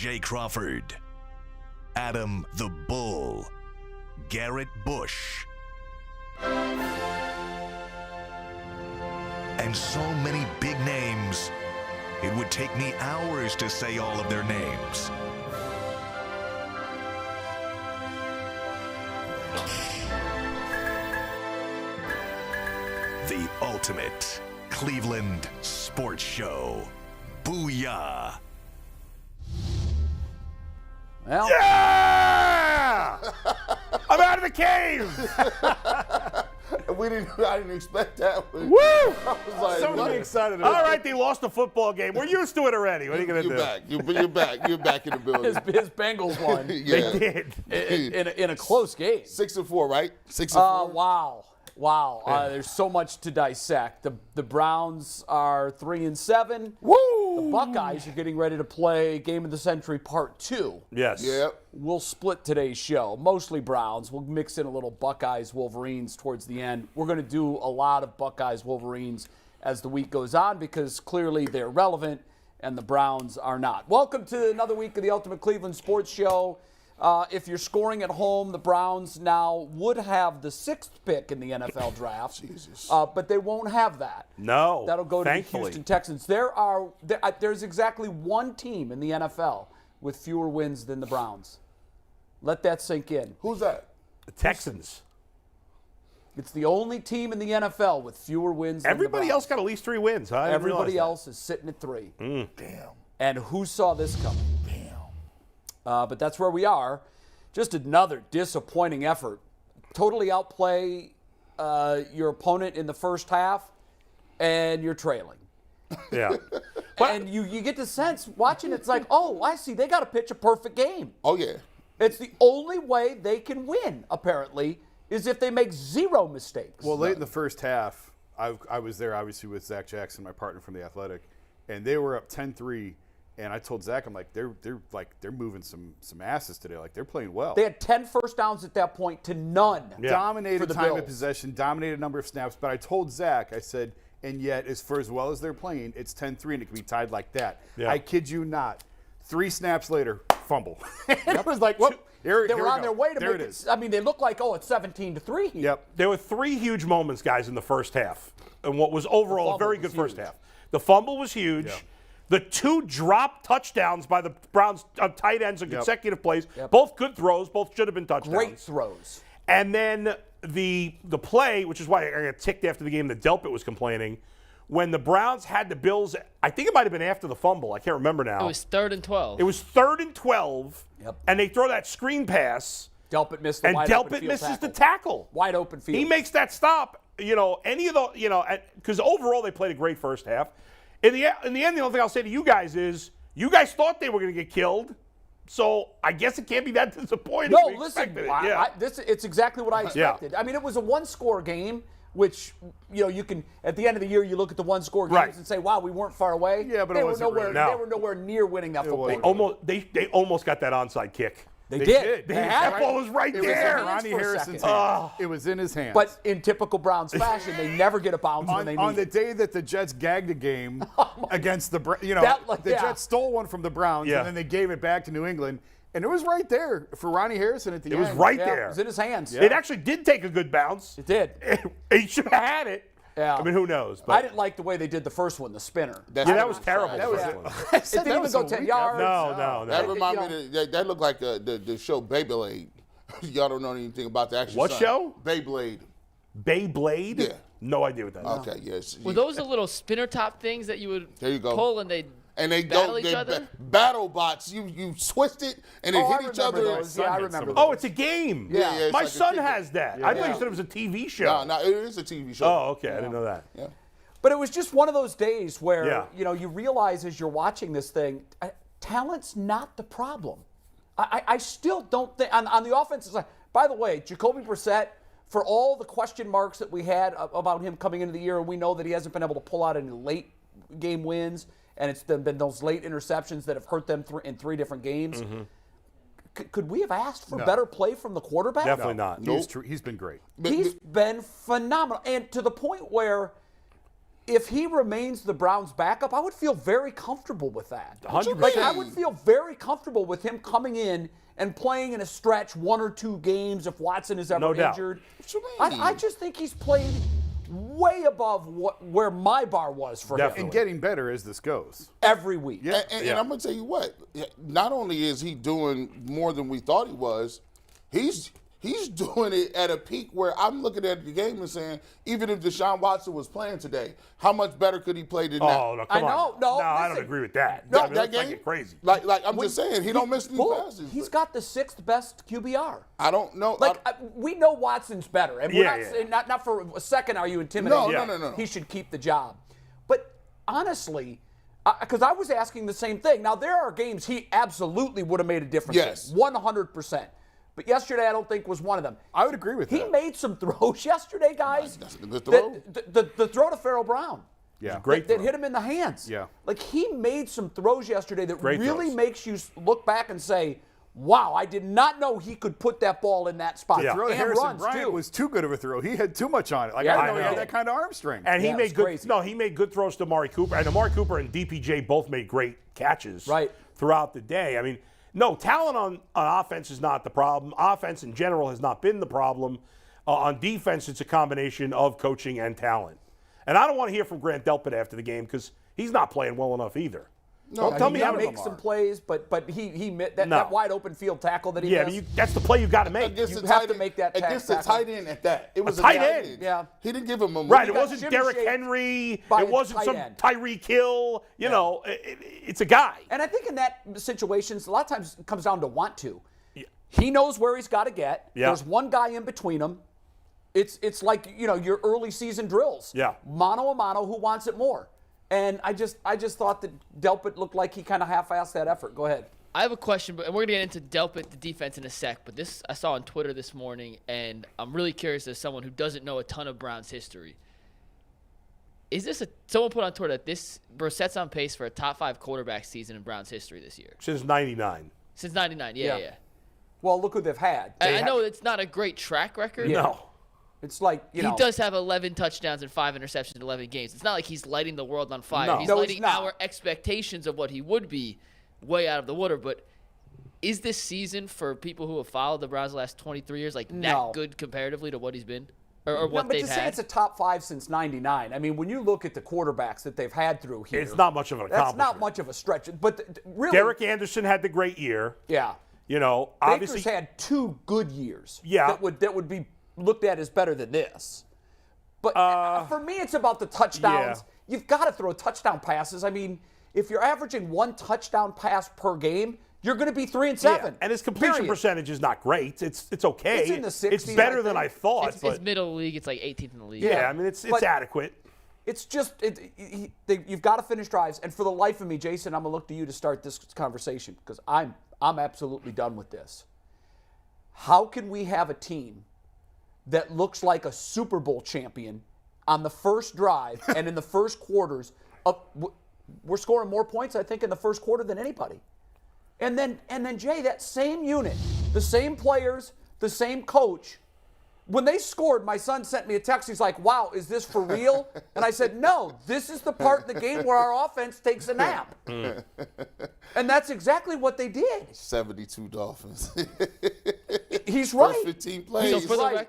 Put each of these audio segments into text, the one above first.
Jay Crawford, Adam the Bull, Garrett Bush, and so many big names, it would take me hours to say all of their names. The ultimate Cleveland sports show. Booyah! Well, Yeah! I'm out of the cave! I didn't expect that. Woo! I was like, So what? excited. All right, they lost the football game. We're used to it already. What are you going to do? You're back. You're back. You're back in the building. his Bengals won Yeah. They did. in a close game. 6-4, right? 6-4. Wow. There's so much to dissect. The Browns are 3-7. Woo! The Buckeyes are getting ready to play Game of the Century Part 2. Yes. Yep. We'll split today's show. Mostly Browns. We'll mix in a little Buckeyes, Wolverines towards the end. We're going to do a lot of Buckeyes, Wolverines as the week goes on because clearly they're relevant and the Browns are not. Welcome to another week of the Ultimate Cleveland Sports Show. If you're scoring at home, the Browns now would have the 6th pick in the NFL draft. Jesus. But they won't have that. No. That'll go to thankfully. the Houston Texans. There's exactly one team in the NFL with fewer wins than the Browns. Let that sink in. Who's that? The Texans. It's the only team in the NFL with fewer wins than Everybody the else Browns. got at least 3 wins, huh? I didn't Everybody realize else is sitting at 3. Damn. And who saw this coming? Damn. But that's where we are. Just another disappointing effort. Totally outplay your opponent in the first half, and you're trailing. that. Yeah. And you get the sense, watching it's like, oh, I see, they got to pitch a perfect game. Oh, yeah. It's the only way they can win, apparently, is if they make 0 mistakes. Well, late in the first half, I was there obviously with Zach Jackson, my partner from The Athletic, and they were up 10-3. And I told Zach, I'm like, they're moving some asses today. Like they're playing well. They had 10 first downs at that point to none. Yeah. Dominated for the time Bills. of possession, dominated number of snaps. But I told Zach, I said, and yet as well as they're playing, it's 10-3 and it can be tied like that. Yeah. I kid you not. 3 snaps later, fumble. And it was like, whoop. They were on their way to there make it is. I mean, they look like, it's 17-3 here. Yep. There were 3 huge moments, guys, in the first half, and what was overall a very good first huge. half. The fumble was huge. Yeah. The 2 drop touchdowns by the Browns tight ends in consecutive plays, Yep. both good throws, both should have been touchdowns. Great throws. And then the play, which is why I got ticked after the game that Delpit was complaining, when the Browns had the Bills, I think it might have been after the fumble. I can't remember now. It was 3rd and 12. It was 3rd and 12, Yep. and they throw that screen pass, Delpit missed the and wide open Delpit field misses tackle. the tackle. Wide open field. He makes that stop. Any of the, because overall they played a great first half. In the end, the only thing I'll say to you guys is, you guys thought they were going to get killed, so I guess it can't be that disappointing. No, We listen, expected it. Yeah. it's exactly what I expected. I mean, it was a 1-score game, which, you can, at the end of the year, you look at the 1-score games Right. and say, wow, we weren't far away. Yeah, but it they were wasn't nowhere. really. No. They were nowhere near winning that football game. They almost got that onside kick. They They did. did. They They had That it. ball was right It was there. in Ronnie for a Harrison's second. hands. It was in his hands. But in typical Browns fashion, they never get a bounce when they on need the it. day that the Jets gagged a game against the, the yeah. Jets stole one from the Browns Yeah. and then they gave it back to New England, and it was right there for Ronnie Harrison at the end. It was right Yeah, there. It was in his hands. It actually did take a good bounce. It did. He should have had it. Yeah. I mean, who knows? I didn't like the way they did the first one, the spinner. That was terrible. That was Yeah. it. It didn't even go 10 yards. No. That reminded me, that looked like the show Beyblade. Y'all don't know anything about the actual What show? Beyblade. Beyblade? Yeah. No idea what that is. Okay, yes. Were those the little spinner top things that you would There you go. pull and they battle each other? Battle bots. You twist it and they Oh, I hit each remember other. those. Yeah, I remember Oh, those. it's a game. Yeah, yeah, it's My like a son kid- has that. I thought you said it was a TV show. No, it is a TV show. Oh, okay. I didn't know that. Yeah. But it was just one of those days where, Yeah. you realize as you're watching this thing, talent's not the problem. I still don't think, on the offensive side, by the way, Jacoby Brissett, for all the question marks that we had about him coming into the year, and we know that he hasn't been able to pull out any late game wins, and it's been those late interceptions that have hurt them in 3 different games. Mm-hmm. Could we have asked for better play from the quarterback? Definitely not. He's been great. He's been phenomenal. And to the point where if he remains the Browns' backup, I would feel very comfortable with that. 100%. Like, I would feel very comfortable with him coming in and playing in a stretch 1 or 2 games if Watson is ever No doubt. injured. What you mean? I just think he's played way above where my bar was for Definitely. him And getting better as this goes. every week. Yeah. And I'm going to tell you what, not only is he doing more than we thought he was, he's doing it at a peak where I'm looking at the game and saying, even if Deshaun Watson was playing today, how much better could he play than that? Oh, no, come on. I know. No, I don't listen. agree with that. No, I mean, that let's not game, get crazy. Like I'm just saying, he don't miss any passes. He's but got the 6th best QBR. I don't know. Like, we know Watson's better. And we're Yeah, not yeah. saying, not for a second are you intimidated. No. He should keep the job. But honestly, because I was asking the same thing. Now, there are games he absolutely would have made a difference Yes. in, 100%. But yesterday, I don't think was one of them. I would agree with He that. made some throws yesterday, guys. That's a good throw. The throw to Farrell Brown. Yeah. Great That throw. hit him in the hands. Yeah. Like, he made some throws yesterday that Great really throws. makes you look back and say, wow, I did not know he could put that ball in that spot. Yeah. Throw to And Harrison runs, Bryant too. was too good of a throw. He had too much on it. Like, Yeah, I I didn't know he know. had that kind of arm strength. And he Yeah, it was made good. crazy. No, he made good throws to Amari Cooper, and Amari Cooper and DPJ both made great catches. Right. Throughout the day. I mean, no, talent on offense is not the problem. Offense in general has not been the problem. On defense, it's a combination of coaching and talent. And I don't want to hear from Grant Delpit after the game because he's not playing well enough either. Don't tell me he how makes some plays, but he that wide open field tackle that he Yeah, missed. but that's the play you got to make. Against You the have tight to end- make that against the tackle. tight end at that. It was a tight tight end. end. Yeah. He didn't give him a Right, it got wasn't shimmy Derrick shaped Henry. by It the wasn't tight some end. Tyreek Hill. You know, it's a guy. And I think in that situations, a lot of times it comes down to want to. He knows where he's got to get. Yeah. There's one guy in between them. It's like, your early season drills. Yeah. Mano a mano, who wants it more? And I just thought that Delpit looked like he kind of half-assed that effort. Go ahead. I have a question, and we're going to get into Delpit, the defense, in a sec. But this I saw on Twitter this morning, and I'm really curious as someone who doesn't know a ton of Browns history. Is this someone put on Twitter that this Brissett's on pace for a top 5 quarterback season in Browns history this year? Since '99. Since 99, yeah. Well, look who they've had. I know it's not a great track record. No. It's like, He does have 11 touchdowns and 5 interceptions in 11 games. It's not like he's lighting the world on fire. No. He's No, he's lighting not. our expectations of what he would be way out of the water. But is this season, for people who have followed the Browns the last 23 years, like No. that good comparatively to what he's been? Or what but they've to say had? it's a top 5 since '99. I mean, when you look at the quarterbacks that they've had through here, It's not much of an that's accomplishment. not much of a stretch. But really, Derek Anderson had the great year. yeah, You know, obviously. Baker's had 2 good years. Yeah. that would be looked at as better than this. But for me, it's about the touchdowns. Yeah. You've got to throw touchdown passes. I mean, if you're averaging 1 touchdown pass per game, you're going to be 3 and 7. Yeah, and his completion Period. percentage is not great. It's okay. It's in the 60s, It's better than I think. thought. it's but middle of the league. It's like 18th in the league. yeah, I mean it's But- adequate. It's just you've got to finish drives. And for the life of me, Jason, I'm gonna look to you to start this conversation because I'm absolutely done with this. How can we have a team that looks like a Super Bowl champion on the first drive and in the first quarters? We're scoring more points, I think, in the first quarter than anybody. And then Jay, that same unit, the same players, the same coach. When they scored, my son sent me a text. He's like, wow, is this for real? And I said, no, this is the part in the game where our offense takes a nap. And that's exactly what they did. 72 Dolphins. He's First right. 15 So plays.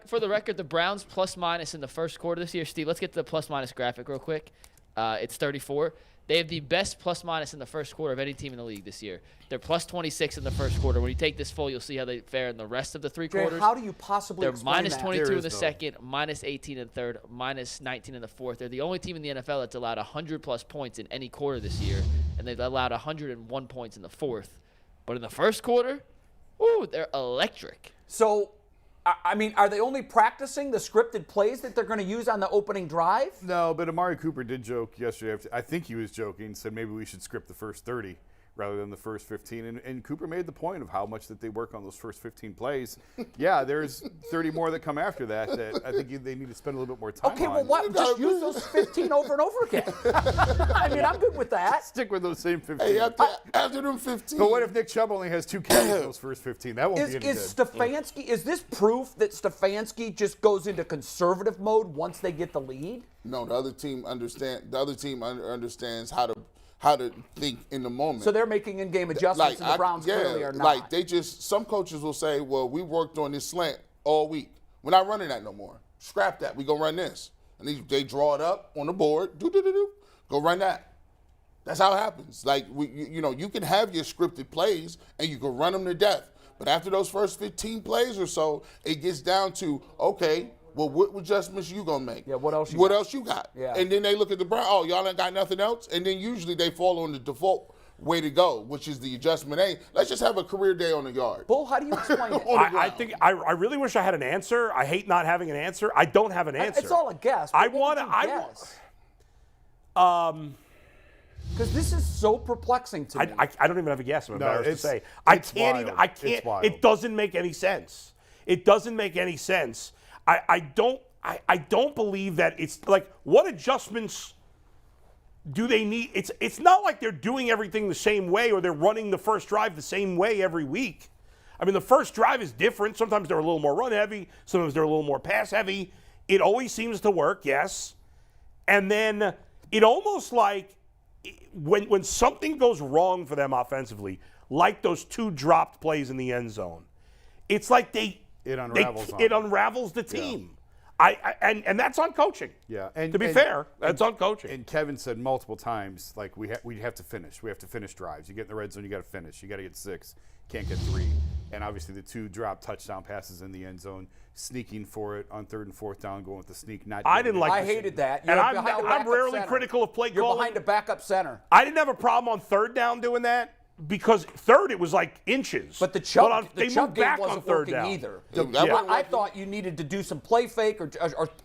for the record, the Browns plus minus in the first quarter this year. Steve, let's get to the plus minus graphic real quick. It's 34. They have the best plus minus in the first quarter of any team in the league this year. They're plus 26 in the first quarter. When you take this full, you'll see how they fare in the rest of the 3 Jay, quarters. how do you possibly They're explain minus that? 22 There in the is no- second, minus 18 in the third, minus 19 in the fourth. They're the only team in the NFL that's allowed 100-plus points in any quarter this year, and they've allowed 101 points in the fourth. But in the first quarter, ooh, they're electric. So, I mean, are they only practicing the scripted plays that they're going to use on the opening drive? No, but Amari Cooper did joke yesterday. I think he was joking, said maybe we should script the first 30, rather than the first 15. And Cooper made the point of how much that they work on those first 15 plays. Yeah, there's 30 more that come after that I think they need to spend a little bit more time Okay, on. well, what? Just use those 15 over and over again. I mean, I'm good with that. Stick with those same 15. Hey, after them 15. But what if Nick Chubb only has 2 carries in those first 15? That won't be any Is good. Stefanski, is this proof that Stefanski just goes into conservative mode once they get the lead? No, the other team understands how to think in the moment. So they're making in-game adjustments, and the Browns clearly are not. Like some coaches will say, well, we worked on this slant all week. We're not running that no more. Scrap that. We go run this. And they draw it up on the board. Go run that. That's how it happens. Like, you can have your scripted plays and you can run them to death. But after those first 15 plays or so, it gets down to, okay, well, what adjustments you going to make? Yeah, what else you got? Yeah. Yeah. And then they look at the Browns, oh, y'all ain't got nothing else? And then usually they fall on the default way to go, which is the adjustment A. Let's just have a career day on the yard. Bull, how do you explain it? I think I really wish I had an answer. I hate not having an answer. I don't have an answer. It's all a guess. I want to. Because this is so perplexing to me. I don't even have a guess. I'm embarrassed to say. It's wild. I can't. It's wild. It doesn't make any sense. It doesn't make any sense. I don't believe that it's like, what adjustments do they need? It's not like they're doing everything the same way or they're running the first drive the same way every week. I mean, the first drive is different. Sometimes they're a little more run heavy. Sometimes they're a little more pass heavy. It always seems to work, yes. And then it almost like when something goes wrong for them offensively, like those 2 dropped plays in the end zone, it's like it unravels the team. And that's on coaching. Yeah, to be fair, that's on coaching. And Kevin said multiple times, like, we have to finish. We have to finish drives. You get in the red zone, you got to finish. You got to get 6. Can't get 3. And obviously the 2 drop touchdown passes in the end zone, sneaking for it on 3rd and 4th down, going with the sneak. I hated that. And I'm rarely critical of play calling. You're behind a backup center. I didn't have a problem on 3rd down doing that. Because 3rd, it was like inches. But the Chubb moved game back on wasn't 3rd working down. either. I thought you needed to do some play fake, or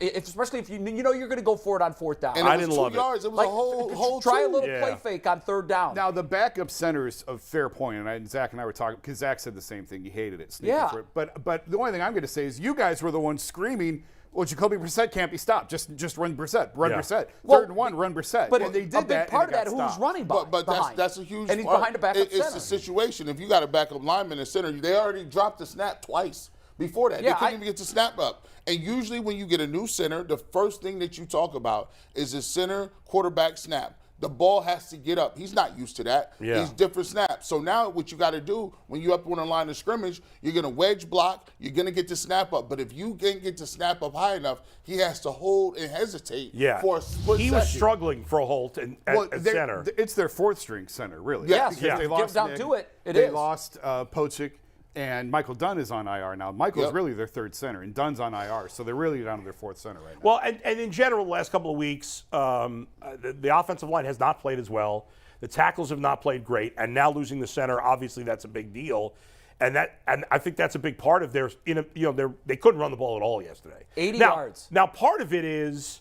especially if you know you're going to go for it on 4th down. And I didn't love yards. It was a whole try two. a little play fake on 3rd down. Now, the backup center's a fair point, and Zach and I were talking, because Zach said the same thing. He hated it. Yeah. For it. But the only thing I'm going to say is you guys were the ones screaming, well, Jacoby Brissett can't be stopped. Just run Brissett. Brissett. Well, 3rd and 1, run Brissett. But and they did a big that, part and of that, who's running behind? But that's a huge and he's part. behind a backup center. It's a situation. If you got a backup lineman in center, they already dropped the snap twice before that. Yeah, they couldn't even get the snap up. And usually when you get a new center, the first thing that you talk about is the center quarterback snap. The ball has to get up. He's not used to that. Yeah. He's different snaps. So now what you got to do when you're up on the line of scrimmage, you're going to wedge block. You're going to get the snap up. But if you can't get the snap up high enough, he has to hold and hesitate for a split second. He was struggling for a Holt at center. It's their 4th string center, really. Yes. Because they lost down Nick, to it. They lost Pochik, and Michael Dunn is on IR now. Michael's really their 3rd center, and Dunn's on IR, so they're really down to their 4th center right now. Well, and in general, the last couple of weeks, the offensive line has not played as well. The tackles have not played great, and now losing the center, obviously that's a big deal. And I think that's a big part of their, they couldn't run the ball at all yesterday. 80 yards. Now, part of it is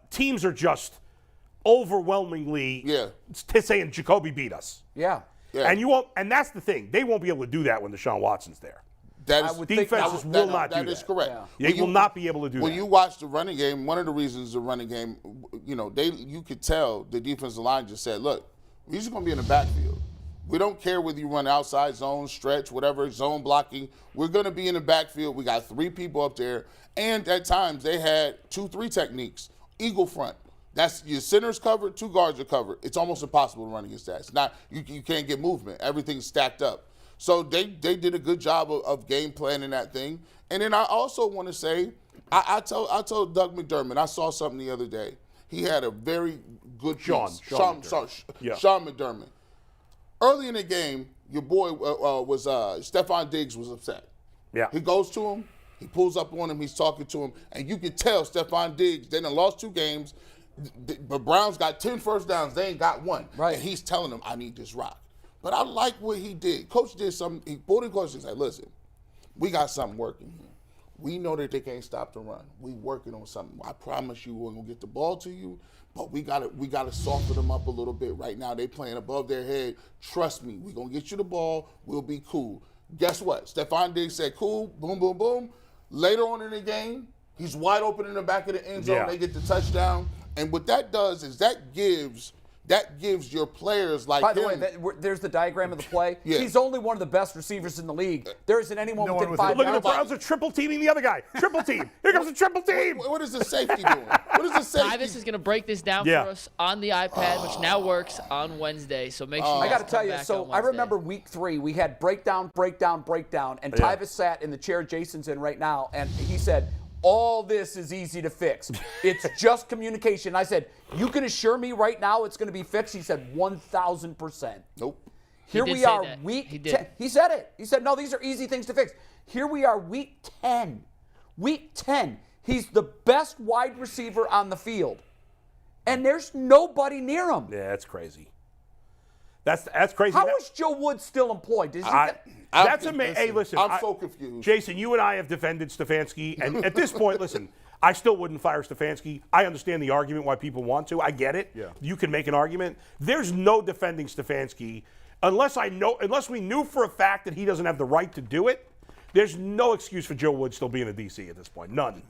teams are just overwhelmingly saying Jacoby beat us. Yeah. And and that's the thing. They won't be able to do that when Deshaun Watson's there. Defenses will not do that. That is correct. They will not be able to do that. When you watch the running game, one of the reasons the running game, you could tell the defensive line just said, look, we're just going to be in the backfield. We don't care whether you run outside zone, stretch, whatever, zone blocking. We're going to be in the backfield. We got 3 people up there. And at times they had 2-3 techniques. Eagle front. That's your center's covered, 2 guards are covered. It's almost impossible to run against that. It's not, you can't get movement. Everything's stacked up. So they did a good job of game planning that thing. And then I also want to say, I told Doug McDermott, I saw something the other day. He had a very good piece. Sean McDermott. Early in the game, your boy Stephon Diggs was upset. Yeah. He goes to him, he pulls up on him, he's talking to him, and you can tell Stephon Diggs, they done lost 2 games. The Browns got 10 first downs, they ain't got 1. Right. And he's telling them, I need this rock. But I like what he did. Coach did something. He pulled in coach and said, listen, we got something working here. We know that they can't stop the run. We working on something. I promise you we're going to get the ball to you, but we gotta soften them up a little bit. Right now, they playing above their head. Trust me, we're gonna get you the ball. We'll be cool. Guess what? Stephon Diggs said, "Cool." Boom, boom, boom. Later on in the game, he's wide open in the back of the end zone. Yeah. They get the touchdown, and what that does is that gives your players like By the him. way, there's the diagram of the play. Yeah. He's only one of the best receivers in the league. There isn't anyone No one within within- 5 Look at the yards. Browns are triple teaming the other guy. Triple team. Here comes the triple team. What is the safety doing? What is the safety? Tyvis is going to break this down Yeah. for us on the iPad, which now works on Wednesday. So make sure you I guys got to tell come you, back so on I Wednesday. remember week 3, we had breakdown, and Yeah. Tyvis sat in the chair Jason's in right now, and he said, all this is easy to fix. It's just communication. I said, you can assure me right now it's going to be fixed? He said, 1,000%. Nope. Here did we say are, that. week He did. 10. He said it. He said, no, these are easy things to fix. Here we are, week 10. Week 10. He's the best wide receiver on the field. And there's nobody near him. Yeah, that's crazy. That's crazy. How is Joe Woods still employed? Does he That's amazing. Hey, listen. I'm so confused. Jason, you and I have defended Stefanski, and at this point, listen, I still wouldn't fire Stefanski. I understand the argument why people want to. I get it. Yeah. You can make an argument. There's no defending Stefanski unless we knew for a fact that he doesn't have the right to do it. There's no excuse for Joe Woods still being a DC at this point. None.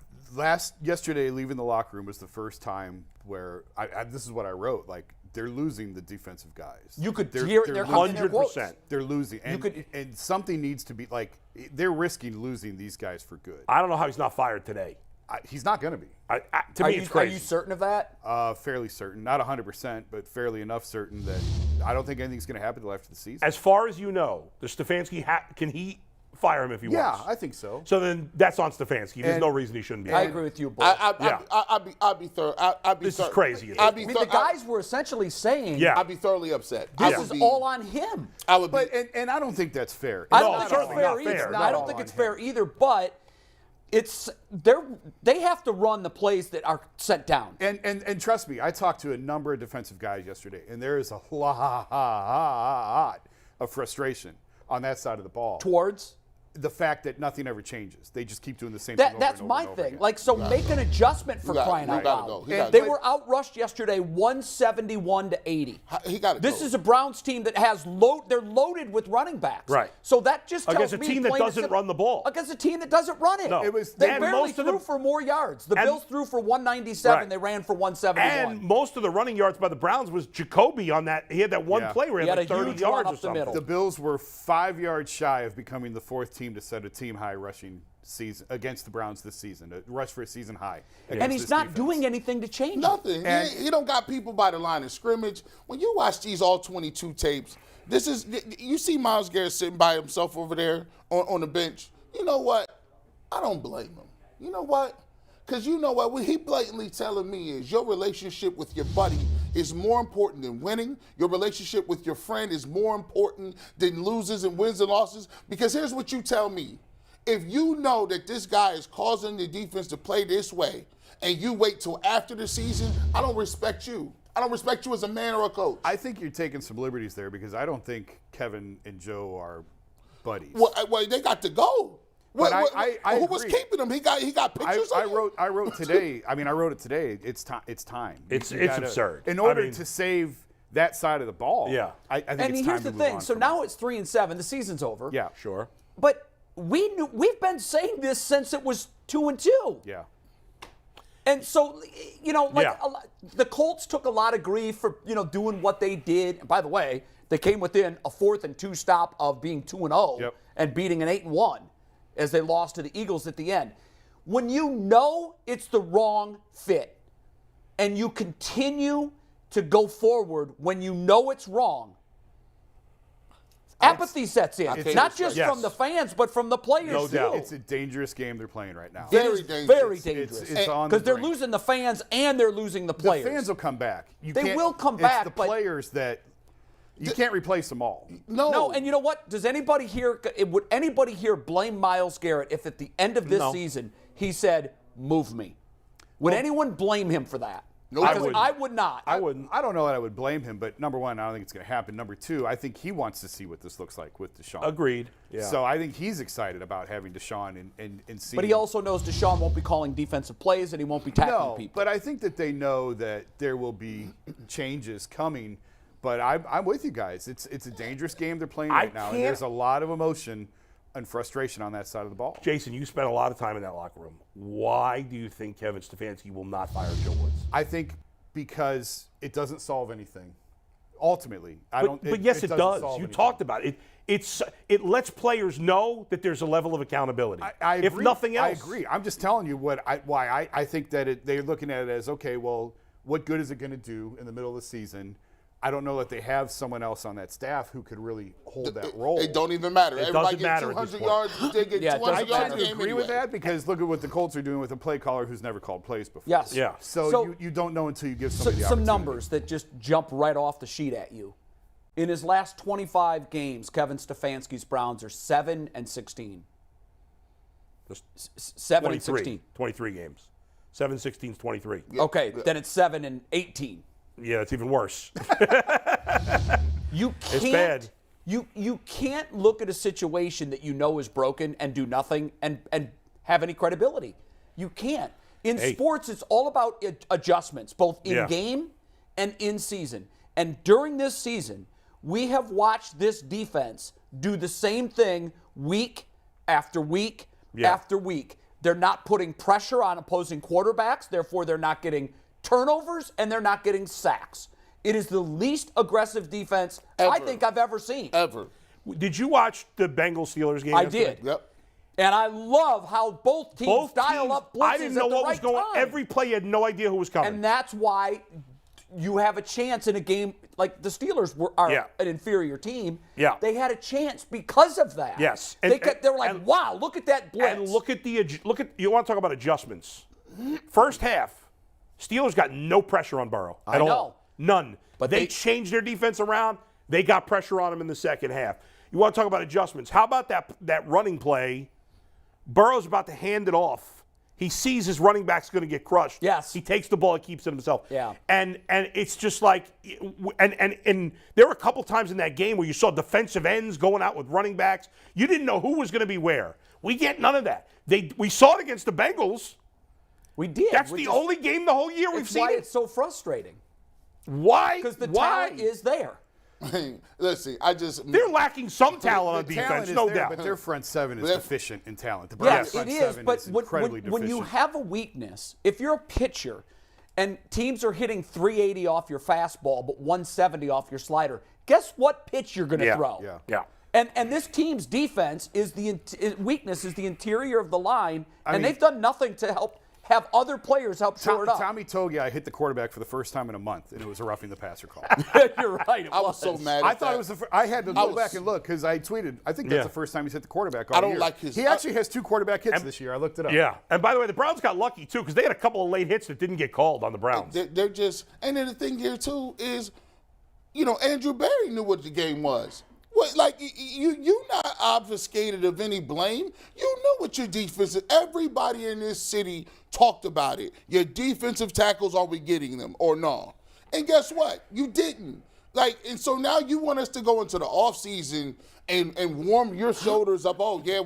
Yesterday, leaving the locker room was the first time where this is what I wrote. Like, they're losing the defensive guys. You could hear it. They're hugging their quotes. 100%. They're losing, and, could- and something needs to be like they're risking losing these guys for good. I don't know how he's not fired today. He's not going to be. To me, it's Are crazy. you certain of that? Fairly certain, not 100%, but fairly enough certain that I don't think anything's going to happen until after the season. As far as you know, does Stefanski can he fire him if he Yeah, wants? I think so. So then that's on Stefanski. There's And- no reason he shouldn't be. I fired. agree with you, both. I'd be thoroughly. This is crazy. I mean, the guys were essentially saying, Yeah. I'd be thoroughly upset. this I would is be- all on him. I would be. But and I don't think that's fair. I No, don't think it's certainly fair not either. fair. No, Not I don't all think on it's him. fair either, but they have to run the plays that are sent down. And trust me, I talked to a number of defensive guys yesterday, and there is a lot of frustration on that side of the ball. Towards The fact that nothing ever changes. They just keep doing the same thing over that's and over my and over thing. again. Like, so make an adjustment for He got- crying he out gotta loud. go. He gotta They go. were outrushed yesterday, 171-80. He got to This go. is a Browns team that has they're loaded with running backs. Right. So that just tells Against a me team that plain and doesn't simple- run the ball. Against a team that doesn't run it. No. It was- They and barely most of threw the- for more yards. The and- Bills threw for 197. Right. They ran for 171. And most of the running yards by the Browns was Jacoby on that. He had that one Yeah. play where he He had had like a 30 huge run yards up or the something. middle. The Bills were 5 yards shy of becoming the fourth team to set a team high rushing season against the Browns this season. A rush for a season high. and against he's this not defense. doing anything to change it. Nothing. He don't got people by the line of scrimmage. When you watch these all 22 tapes, you see Myles Garrett sitting by himself over there on the bench. You know what? I don't blame him. You know what? Because you know what he blatantly telling me is your relationship with your buddy is more important than winning. Your relationship with your friend is more important than losers and wins and losses. Because here's what you tell me. If you know that this guy is causing the defense to play this way and you wait till after the season, I don't respect you. I don't respect you as a man or a coach. I think you're taking some liberties there because I don't think Kevin and Joe are buddies. Well, they got to go. But I who was agree. keeping them? He got pictures I of wrote today. I mean, I wrote it today. It's time. It's time. It's You gotta- absurd. In order I mean- to save that side of the ball. Yeah. I think And it's here's time the to move thing. on So from now it. it's 3-7. The season's over. Yeah. Sure. But we've been saying this since it was 2-2. Yeah. And so, Yeah. the Colts took a lot of grief for, doing what they did. And by the way, they came within a 4th and 2 stop of being 2-0 Yep. and beating an 8-1 as they lost to the Eagles at the end. When you know it's the wrong fit and you continue to go forward when you know it's wrong, apathy sets in. can't Not just Yes. from the fans, but from the players No too. doubt. It's a dangerous game they're playing right now. Very It is dangerous. Very dangerous. It's on the Because they're brink. losing the fans and they're losing the players. The fans will come back. They can't- will come back, It's the but- players that you can't replace them all. No, and you know what? Would anybody here blame Myles Garrett if at the end of this No. season he said, "Move me"? Would anyone blame him for that? No, I would not. I wouldn't. I don't know that I would blame him, but number one, I don't think it's going to happen. Number two, I think he wants to see what this looks like with Deshaun. Agreed. Yeah. So I think he's excited about having Deshaun and seeing. But he also knows Deshaun won't be calling defensive plays and he won't be tackling people. But I think that they know that there will be changes coming. But I'm with you guys. It's a dangerous game they're playing right now, and there's a lot of emotion and frustration on that side of the ball. Jason, you spent a lot of time in that locker room. Why do you think Kevin Stefanski will not fire Joe Woods? I think because it doesn't solve anything. Ultimately, But yes, it does. You talked about it. It lets players know that there's a level of accountability. I agree. If nothing else, I agree. I'm just telling you why I think that they're looking at it as, okay, well, what good is it going to do in the middle of the season? I don't know that they have someone else on that staff who could really hold that role. It don't even matter. Everybody doesn't matter gets at this 200 point. yards. They get 200 yards a game agree anyway. with that because look at what the Colts are doing with a play caller who's never called plays before. Yes. Yeah. So you don't know until you give somebody the Some opportunity. numbers that just jump right off the sheet at you. In his last 25 games, Kevin Stefanski's Browns are 7-16. 7-16. 23 games. 7-16 is 23. Okay, then it's 7-18. Yeah, it's even worse. You can't, It's bad. You can't look at a situation that you know is broken and do nothing and have any credibility. You can't. In sports, it's all about adjustments, both in game and in season. And during this season, we have watched this defense do the same thing week after week after week. They're not putting pressure on opposing quarterbacks, therefore they're not getting turnovers and they're not getting sacks. It is the least aggressive defense I think I've ever seen. Ever. Did you watch the Bengals-Steelers game I yesterday? did. Yep. And I love how both teams dial up blitzes I didn't know at the what right was going. time. Every play, you had no idea who was coming. And that's why you have a chance in a game like the Steelers are an inferior team. Yeah. They had a chance because of that. Yes. They were like, wow, look at that blitz. And look at you want to talk about adjustments. First half, Steelers got no pressure on Burrow at all. None. But they changed their defense around. They got pressure on him in the second half. You want to talk about adjustments. How about that running play? Burrow's about to hand it off. He sees his running back's going to get crushed. Yes. He takes the ball and keeps it himself. Yeah. And it's just like and there were a couple times in that game where you saw defensive ends going out with running backs. You didn't know who was going to be where. We get none of that. We saw it against the Bengals. We did. That's the only game the whole year we've It's seen why it. it's so frustrating. Why? Because the Why? talent is there. Listen, They're lacking some talent on The defense, talent is no there, doubt. But their front seven is deficient in talent. The Yes, Browns' front it is. seven But is incredibly when you deficient. have a weakness, if you're a pitcher and teams are hitting 380 off your fastball but 170 off your slider, guess what pitch you're going to throw? Yeah. And this team's defense is weakness is the interior of the line, and mean- they've done nothing to help have other players help shore it up. Tommy Togiai hit the quarterback for the first time in a month, and it was a roughing the passer call. You're right. I was so mad at I thought that. it was I had to go back and look because I tweeted. I think that's the first time he's hit the quarterback all I don't year. like his- He actually has 2 quarterback hits this year. I looked it up. Yeah. And by the way, the Browns got lucky, too, because they had a couple of late hits that didn't get called on the Browns. They're just, and then the thing here too is, Andrew Berry knew what the game was. What, like you not obfuscated of any blame. You know what your defense is. Everybody in this city talked about it. Your defensive tackles, are we getting them or no? And guess what? You didn't. And so now you want us to go into the offseason and warm your shoulders up. Oh yeah,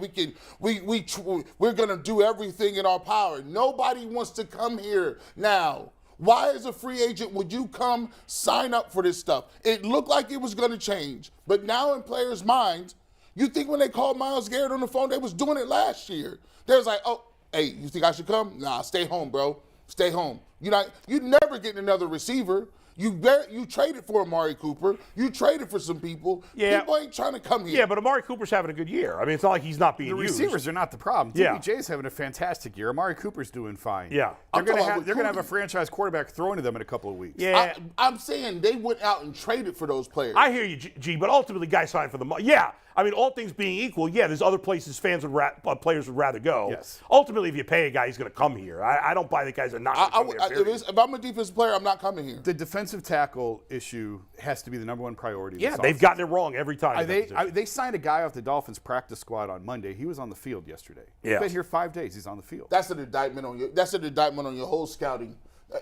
we're gonna do everything in our power. Nobody wants to come here now. Why, as a free agent, would you come sign up for this stuff? It looked like it was going to change. But now in players' minds, you think when they called Myles Garrett on the phone, they was doing it last year. They was like, oh, hey, you think I should come? Nah, stay home, bro. Stay home. You're never getting another receiver. You traded for Amari Cooper. You traded for some people. Yeah. People ain't trying to come here. Yeah, but Amari Cooper's having a good year. I mean, it's not like he's not being The used. receivers are not the problem. Yeah. TBJ's having a fantastic year. Amari Cooper's doing fine. Yeah. They're I'm going to talking about have a franchise quarterback thrown to them in a couple of weeks. Yeah. I'm saying they went out and traded for those players. I hear you, G, but ultimately, guys signed for the money. Yeah. I mean, all things being equal, there's other places players would rather go. Yes. Ultimately, if you pay a guy, he's going to come here. I don't buy the guys are not going to come here, period. If I'm a defensive player, I'm not coming here. The defensive tackle issue has to be the number one priority. Yeah, this they've offseason. gotten it wrong every time. They signed a guy off the Dolphins practice squad on Monday. He was on the field yesterday. He's Yeah. been here 5 days. He's on the field. That's an indictment on your whole scouting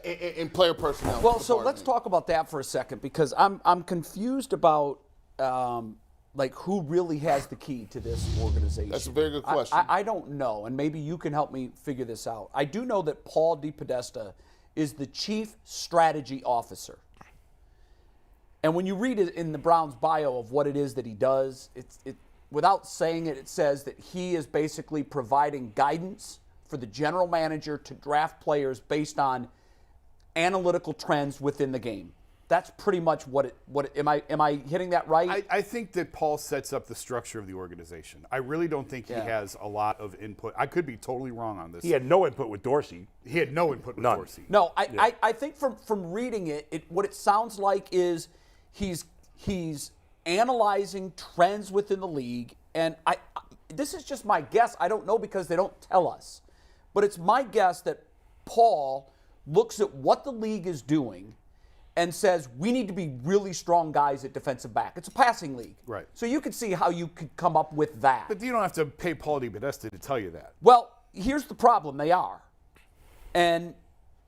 in player personnel. Well, so let's talk about that for a second because I'm confused about like who really has the key to this organization. That's a very good question. I don't know, and maybe you can help me figure this out. I do know that Paul DePodesta is the chief strategy officer. And when you read it in the Browns bio of what it is that he does, without saying it, it says that he is basically providing guidance for the general manager to draft players based on analytical trends within the game. That's pretty much am I hitting that right? I think that Paul sets up the structure of the organization. I really don't think he has a lot of input. I could be totally wrong on this. He had no input with Dorsey. He had no input with None. Dorsey. No, I think from reading it, what it sounds like is he's analyzing trends within the league, and this is just my guess. I don't know because they don't tell us. But it's my guess that Paul looks at what the league is doing and says, we need to be really strong guys at defensive back. It's a passing league. Right. So you could see how you could come up with that. But you don't have to pay Paul DePodesta to tell you that. Well, here's the problem. They are. And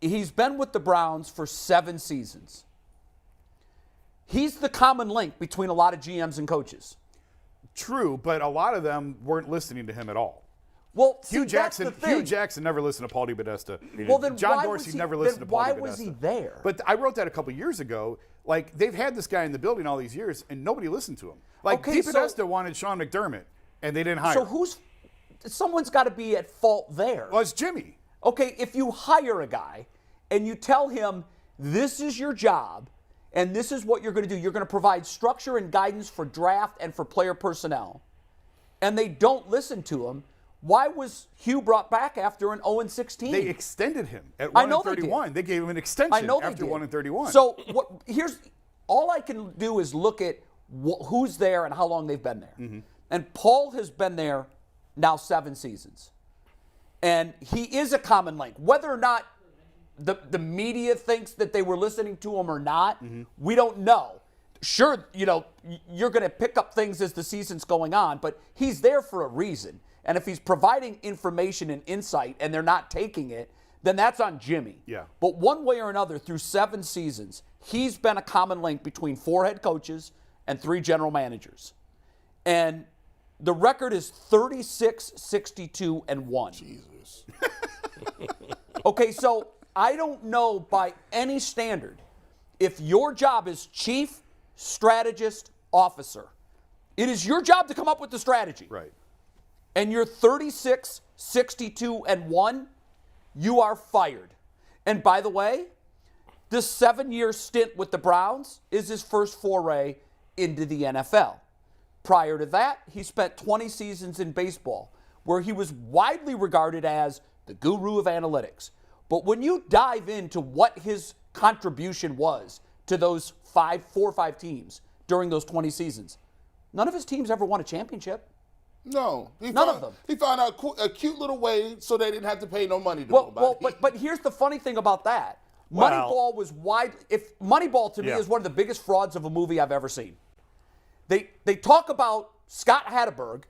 he's been with the Browns for 7 seasons. He's the common link between a lot of GMs and coaches. True, but a lot of them weren't listening to him at all. Well, Hugh Jackson never listened to Paul DePodesta. Well, then John why Dorsey was he, never listened to Paul why DePodesta. was he there? But I wrote that a couple years ago. Like, they've had this guy in the building all these years, and nobody listened to him. Like, Okay, DePodesta wanted Sean McDermott, and they didn't hire him. Someone's got to be at fault there. Well, it's Jimmy. Okay, if you hire a guy and you tell him this is your job and this is what you're going to do, you're going to provide structure and guidance for draft and for player personnel, and they don't listen to him, why was Hugh brought back after an 0-16? They extended him at I know 1-31. They gave him an extension after 1-31. So here's all I can do is look at who's there and how long they've been there. Mm-hmm. And Paul has been there now 7 seasons. And he is a common link. Whether or not the media thinks that they were listening to him or not, we don't know. Sure, you're going to pick up things as the season's going on, but he's there for a reason. And if he's providing information and insight and they're not taking it, then that's on Jimmy. Yeah. But one way or another, through 7 seasons, he's been a common link between 4 head coaches and 3 general managers. And the record is 36-62-1. Jesus. Okay, so I don't know by any standard if your job is chief strategist officer. It is your job to come up with the strategy. Right. And you're 36-62-1, you are fired. And by the way, this 7-year stint with the Browns is his first foray into the NFL. Prior to that, he spent 20 seasons in baseball, where he was widely regarded as the guru of analytics. But when you dive into what his contribution was to those 4 or 5 teams during those 20 seasons, none of his teams ever won a championship. No. None of them. He found out a cute little way so they didn't have to pay no money to nobody. But here's the funny thing about that. Moneyball was Moneyball to me is one of the biggest frauds of a movie I've ever seen. They talk about Scott Hatteberg,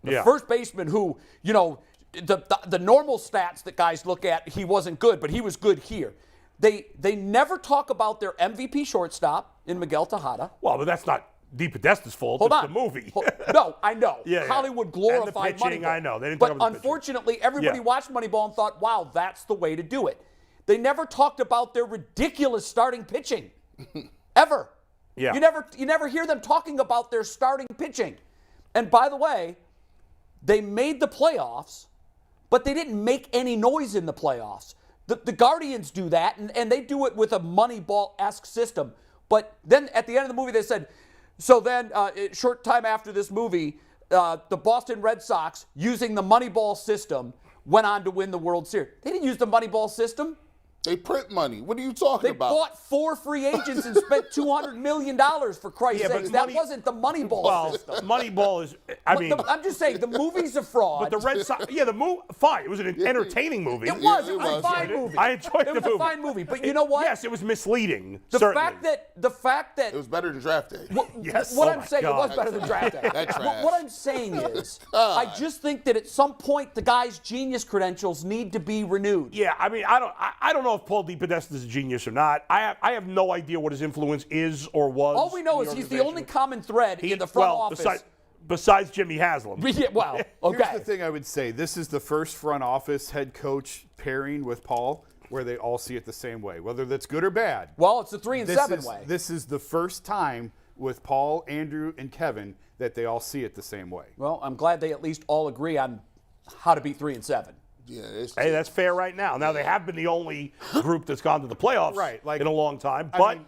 the first baseman who, the normal stats that guys look at, he wasn't good, but he was good here. They never talk about their MVP shortstop in Miguel Tejada. Well, but that's not DePodesta's fault. Hold it's on. the movie. No, I know. Yeah, Hollywood glorified and the pitching, Moneyball. I know. They didn't but talk about the pitching. unfortunately, everybody watched Moneyball and thought, wow, that's the way to do it. They never talked about their ridiculous starting pitching. Ever. Yeah. You never hear them talking about their starting pitching. And by the way, they made the playoffs, but they didn't make any noise in the playoffs. The Guardians do that, and they do it with a Moneyball-esque system. But then at the end of the movie, they said, so then short time after this movie, the Boston Red Sox, using the Moneyball system, went on to win the World Series. They didn't use the Moneyball system. They print money. What are you talking about? They bought 4 free agents and spent $200 million, for Christ's sakes. That wasn't the Moneyball system. Moneyball is, I'm just saying, the movie's a fraud. But the Red Sox, the movie, fine. It was an entertaining movie. It was. it It was a was. fine movie. I enjoyed the movie. It was a fine movie. But you know what? Yes, it was misleading. The certainly. fact that It was better than draft day. Yes. What Oh I'm my saying, God. it was better than draft day. That trash. What I'm saying is, I just think that at some point the guy's genius credentials need to be renewed. Yeah, I don't know if Paul DePodesta is a genius or not. I have no idea what his influence is or was. All we know in is he's the organization. only common thread in the front office. Besides Jimmy Haslam. Well, okay. Here's the thing I would say. This is the first front office head coach pairing with Paul where they all see it the same way, whether that's good or bad. Well, it's the 3-7 way. This is the first time with Paul, Andrew, and Kevin that they all see it the same way. Well, I'm glad they at least all agree on how to beat 3-7. Yeah, Hey, that's fair right now. Now, they have been the only group that's gone to the playoffs in a long time, but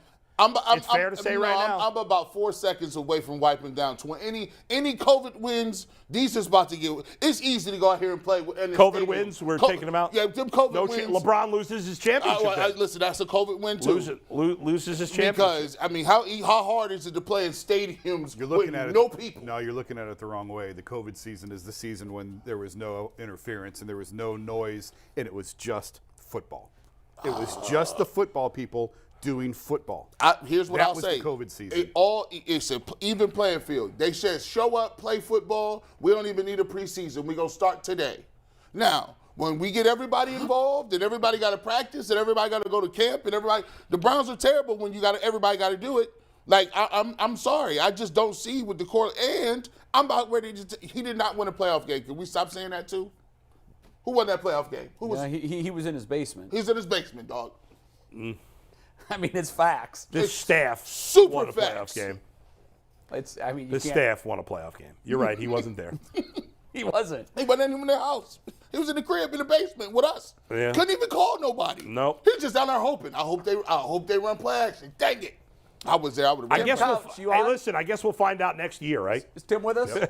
it's fair to say right now. I'm about 4 seconds away from wiping down 20. Any COVID wins, these is about to get. It's easy to go out here and play. COVID wins, we're taking them out. Yeah, them COVID wins. LeBron loses his championship. Listen, that's a COVID win too. Loses his championship. Because I mean, how hard is it to play in stadiums with no people? No, you're looking at it the wrong way. The COVID season is the season when there was no interference and there was no noise, and it was just football. It was just the football people doing football. Here's what I'll say. That was the COVID season. It's an even playing field. They said, show up, play football. We don't even need a preseason. We're going to start today. Now, when we get everybody involved and everybody got to practice and everybody got to go to camp and the Browns are terrible when everybody got to do it. Like, I'm sorry. I just don't see with the core. And I'm about ready to he did not win a playoff game. Can we stop saying that too? Who won that playoff game? Who was? He was in his basement. He's in his basement, dog. I mean, it's facts. This staff super won a facts. playoff game. This staff won a playoff game. You're right. He wasn't there. He wasn't. He wasn't even in their house. He was in the crib in the basement with us. Yeah. Couldn't even call nobody. Nope. He was just down there hoping. I hope they run play action. Dang it. I was there. I would have. I guess we'll find out next year, right? Is Tim with us? Do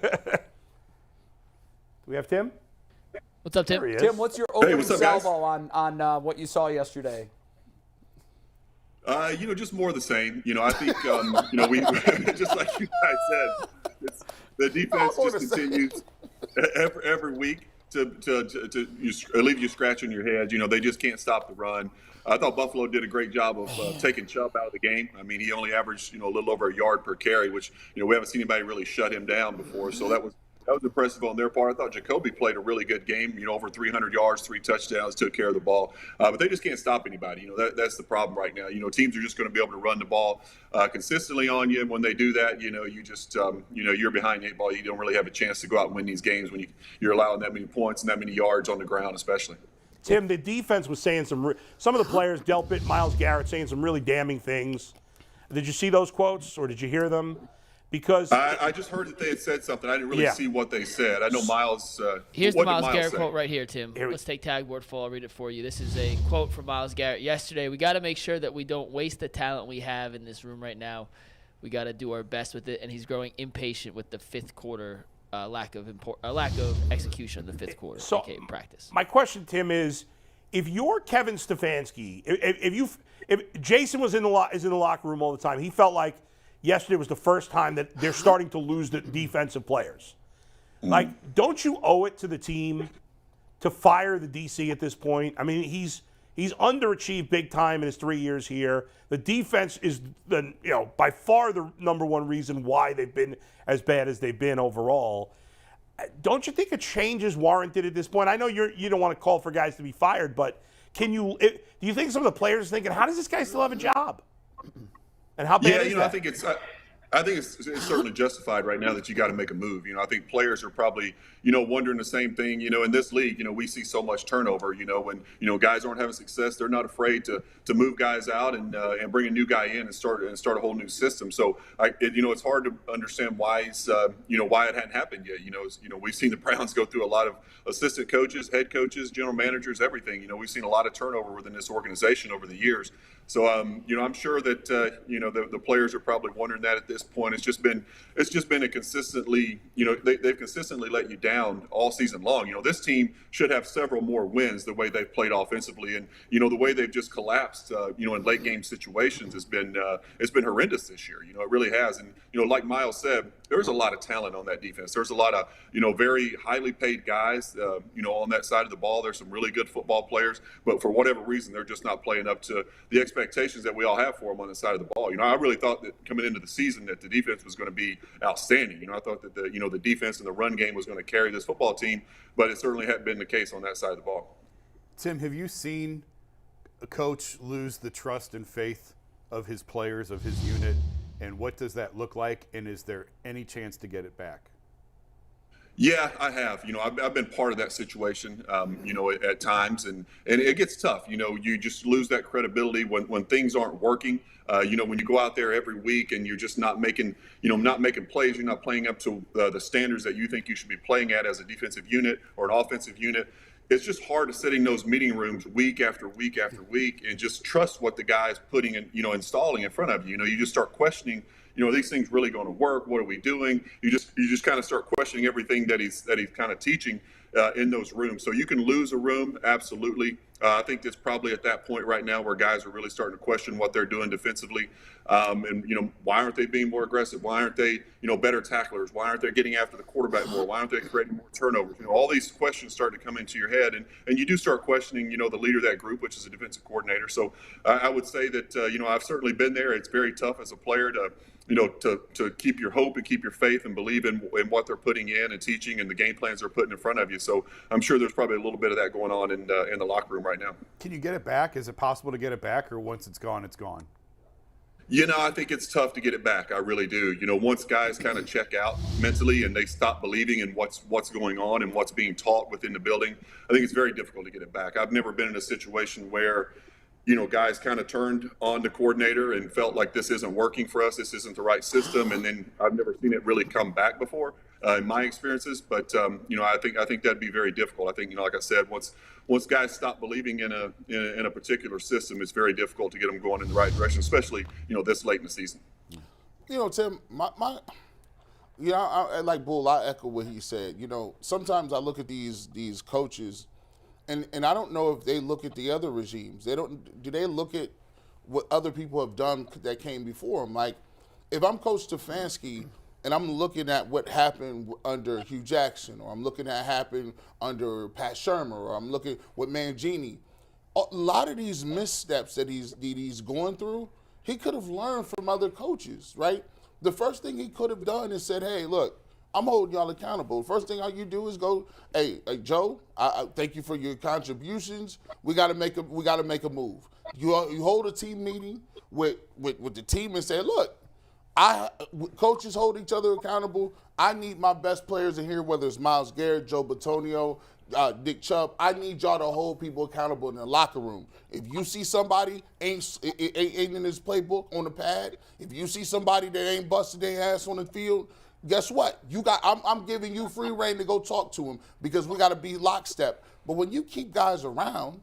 we have Tim? What's up, Tim? There he is. Tim, what's your opening what's up, guys? salvo on what you saw yesterday? Just more of the same. I think, we just like you guys said, the defense just continues every week to leave you scratching your head. They just can't stop the run. I thought Buffalo did a great job of taking Chubb out of the game. I mean, he only averaged, a little over a yard per carry, which, we haven't seen anybody really shut him down before. So that was impressive on their part. I thought Jacoby played a really good game, over 300 yards, 3 touchdowns, took care of the ball. But they just can't stop anybody. That's the problem right now. Teams are just going to be able to run the ball consistently on you. And when they do that, you just, you're behind the 8 ball. You don't really have a chance to go out and win these games when you're allowing that many points and that many yards on the ground, especially. Tim, the defense was saying some of the players, Delpit, Myles Garrett, saying some really damning things. Did you see those quotes or did you hear them? Because I just heard that they had said something. I didn't really see what they said. I know Myles. Here's the Myles Garrett say? quote right here, Tim. Let's take tag word full. I'll read it for you. This is a quote from Myles Garrett yesterday. We got to make sure that we don't waste the talent we have in this room right now. We got to do our best with it. And he's growing impatient with the fifth quarter lack of execution of the fifth quarter. So in practice. My question, Tim, is if you're Kevin Stefanski, if Jason was in the locker room all the time, he felt like yesterday was the first time that they're starting to lose the defensive players. Like, don't you owe it to the team to fire the DC at this point? I mean, he's underachieved big time in his 3 years here. The defense is by far the number one reason why they've been as bad as they've been overall. Don't you think a change is warranted at this point? I know you don't want to call for guys to be fired, but do you think some of the players are thinking, how does this guy still have a job? And how bad is that? I think it's certainly justified right now that you got to make a move. I think players are probably, wondering the same thing. In this league, we see so much turnover. When guys aren't having success, they're not afraid to move guys out and bring a new guy in and start a whole new system. So it's hard to understand why why it hadn't happened yet. We've seen the Browns go through a lot of assistant coaches, head coaches, general managers, everything. We've seen a lot of turnover within this organization over the years. So I'm sure that the players are probably wondering that at this point. It's just been a consistently they've consistently let you down all season long. This team should have several more wins the way they've played offensively, and the way they've just collapsed in late game situations has been it's been horrendous this year. It really has. And like Myles said, there's a lot of talent on that defense. There's a lot of very highly paid guys on that side of the ball. There's some really good football players, but for whatever reason they're just not playing up to the expectations that we all have for them on the side of the ball. I really thought that coming into the season that the defense was going to be outstanding. I thought that the defense and the run game was going to carry this football team, but it certainly hadn't been the case on that side of the ball. Tim, have you seen a coach lose the trust and faith of his players, of his unit, and what does that look like, and is there any chance to get it back? Yeah, I have. I've been part of that situation, at times, and it gets tough. You just lose that credibility when things aren't working. When you go out there every week and you're just not making plays, you're not playing up to the standards that you think you should be playing at as a defensive unit or an offensive unit. It's just hard to sit in those meeting rooms week after week after week and just trust what the guy's putting in, installing in front of you. You just start questioning, are these things really going to work? What are we doing? You just kind of start questioning everything that he's kind of teaching in those rooms. So you can lose a room, absolutely. I think it's probably at that point right now where guys are really starting to question what they're doing defensively. And why aren't they being more aggressive? Why aren't they, better tacklers? Why aren't they getting after the quarterback more? Why aren't they creating more turnovers? All these questions start to come into your head, and you do start questioning, the leader of that group, which is a defensive coordinator. So I would say that, I've certainly been there. It's very tough as a player to keep your hope and keep your faith and believe in what they're putting in and teaching and the game plans they're putting in front of you. So I'm sure there's probably a little bit of that going on in the locker room right now. Can you get it back? Is it possible to get it back, or once it's gone, it's gone? I think it's tough to get it back. I really do. Once guys kind of check out mentally and they stop believing in what's going on and what's being taught within the building, I think it's very difficult to get it back. I've never been in a situation where guys kind of turned on the coordinator and felt like this isn't working for us, this isn't the right system, and then I've never seen it really come back before in my experiences. But I think that'd be very difficult. I think like I said, once guys stop believing in a particular system, it's very difficult to get them going in the right direction, especially this late in the season. Tim, I like Bull. I echo what he said. Sometimes I look at these coaches. And I don't know if they look at the other regimes. Do they look at what other people have done that came before them? Like, if I'm Coach Stefanski and I'm looking at what happened under Hugh Jackson, or I'm looking at what happened under Pat Shermer, or I'm looking with Mangini, a lot of these missteps that he's going through, he could have learned from other coaches, right? The first thing he could have done is said, hey, look, I'm holding y'all accountable. First thing all you do is go, hey Joe, I thank you for your contributions. We got to make a move. You hold a team meeting with the team and say, look, coaches hold each other accountable. I need my best players in here, whether it's Myles Garrett, Joe Bitonio, Nick Chubb. I need y'all to hold people accountable in the locker room. If you see somebody ain't in his playbook on the pad, if you see somebody that ain't busted their ass on the field, guess what? I'm giving you free reign to go talk to him, because we got to be lockstep. But when you keep guys around,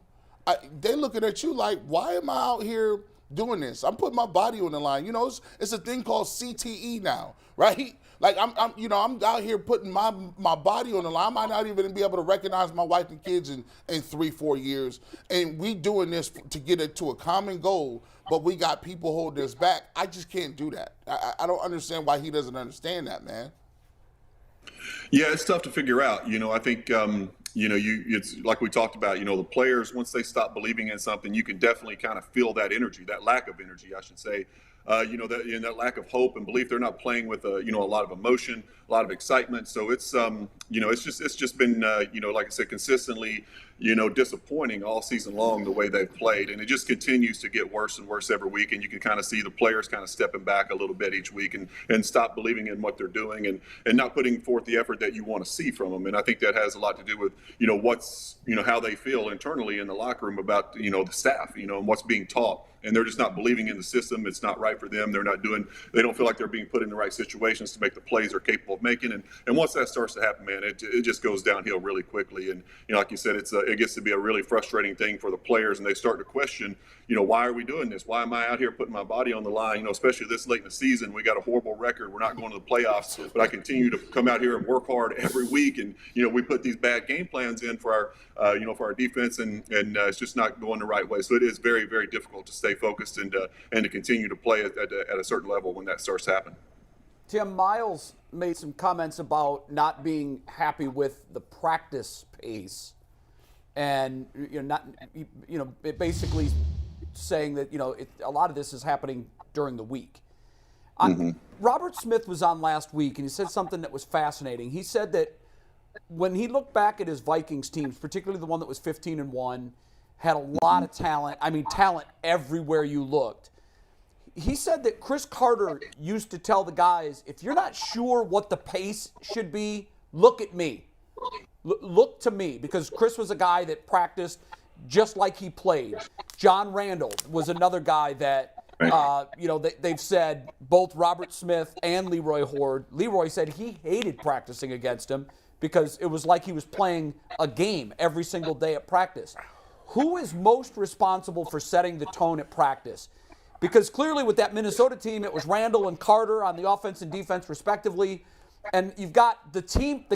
they're looking at you like, why am I out here doing this? I'm putting my body on the line. It's a thing called CTE now, right? Like I'm out here putting my body on the line. I might not even be able to recognize my wife and kids in 3-4 years. And we doing this to get it to a common goal, but we got people holding us back. I just can't do that. I don't understand why he doesn't understand that, man. Yeah, it's tough to figure out. I think, it's like we talked about, the players, once they stop believing in something, you can definitely kind of feel that energy, that lack of energy, I should say. That lack of hope and belief. They're not playing with a lot of emotion, a lot of excitement. So it's it's just been like I said, consistently disappointing all season long the way they've played, and it just continues to get worse and worse every week. And you can kind of see the players kind of stepping back a little bit each week and stop believing in what they're doing and not putting forth the effort that you want to see from them. And I think that has a lot to do with what's how they feel internally in the locker room about the staff and what's being taught. And they're just not believing in the system. It's not right for them. They don't feel like they're being put in the right situations to make the plays they're capable of making. And once that starts to happen, man, it just goes downhill really quickly. And, like you said, it gets to be a really frustrating thing for the players. And they start to question, why are we doing this? Why am I out here putting my body on the line? Especially this late in the season, we got a horrible record. We're not going to the playoffs, but I continue to come out here and work hard every week. And, we put these bad game plans in for our defense, and it's just not going the right way. So it is very, very difficult to stay focused and to continue to play at a certain level when that starts to happen. Tim, Miles made some comments about not being happy with the practice pace, and basically saying that a lot of this is happening during the week. Robert Smith was on last week, and he said something that was fascinating. He said that when he looked back at his Vikings teams, particularly the one that was 15-1, had a lot of talent. I mean, talent everywhere you looked. He said that Chris Carter used to tell the guys, if you're not sure what the pace should be, look at me. Look to me, because Chris was a guy that practiced just like he played. John Randall was another guy that, they've said both Robert Smith and Leroy Hoard. Leroy said he hated practicing against him because it was like he was playing a game every single day at practice. Who is most responsible for setting the tone at practice? Because clearly with that Minnesota team, it was Randall and Carter on the offense and defense respectively. And you've got the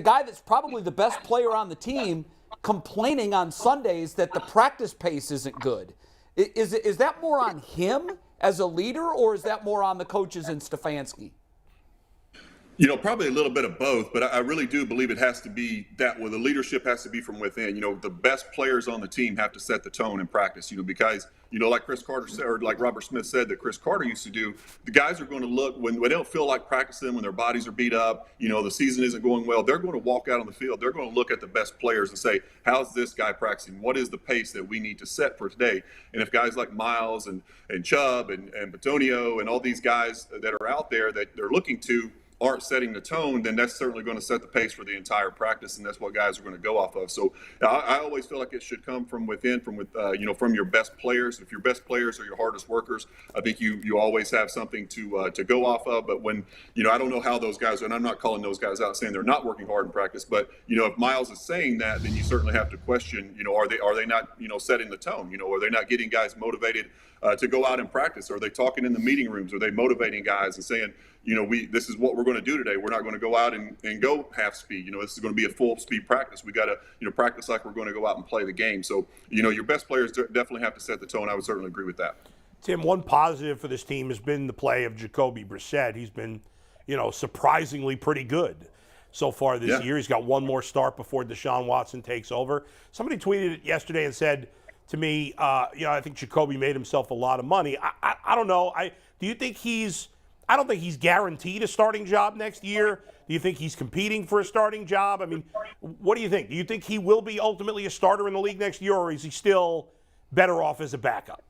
guy that's probably the best player on the team complaining on Sundays that the practice pace isn't good. Is that more on him as a leader, or is that more on the coaches and Stefanski? Probably a little bit of both, but I really do believe it has to be that where the leadership has to be from within. The best players on the team have to set the tone in practice, because, like Chris Carter said, or like Robert Smith said that Chris Carter used to do, the guys are going to look when they don't feel like practicing, when their bodies are beat up, the season isn't going well, they're going to walk out on the field. They're going to look at the best players and say, how's this guy practicing? What is the pace that we need to set for today? And if guys like Miles and Chubb and Batonio and all these guys that are out there that they're looking to aren't setting the tone, then that's certainly going to set the pace for the entire practice, and that's what guys are going to go off of. So I always feel like it should come from within, from your best players. If your best players are your hardest workers, I think you always have something to go off of. But when I don't know how those guys are, and I'm not calling those guys out saying they're not working hard in practice, but if Miles is saying that, then you certainly have to question, are they not setting the tone? Are they not getting guys motivated to go out and practice? Are they talking in the meeting rooms? Are they motivating guys and saying, this is what we're going to do today. We're not going to go out and go half speed. This is going to be a full speed practice. We got to, practice like we're going to go out and play the game. So, your best players definitely have to set the tone. I would certainly agree with that. Tim, one positive for this team has been the play of Jacoby Brissett. He's been, surprisingly pretty good so far this year. He's got one more start before Deshaun Watson takes over. Somebody tweeted it yesterday and said to me, I think Jacoby made himself a lot of money. I don't know. I don't think he's guaranteed a starting job next year. Do you think he's competing for a starting job? I mean, what do you think? Do you think he will be ultimately a starter in the league next year, or is he still better off as a backup?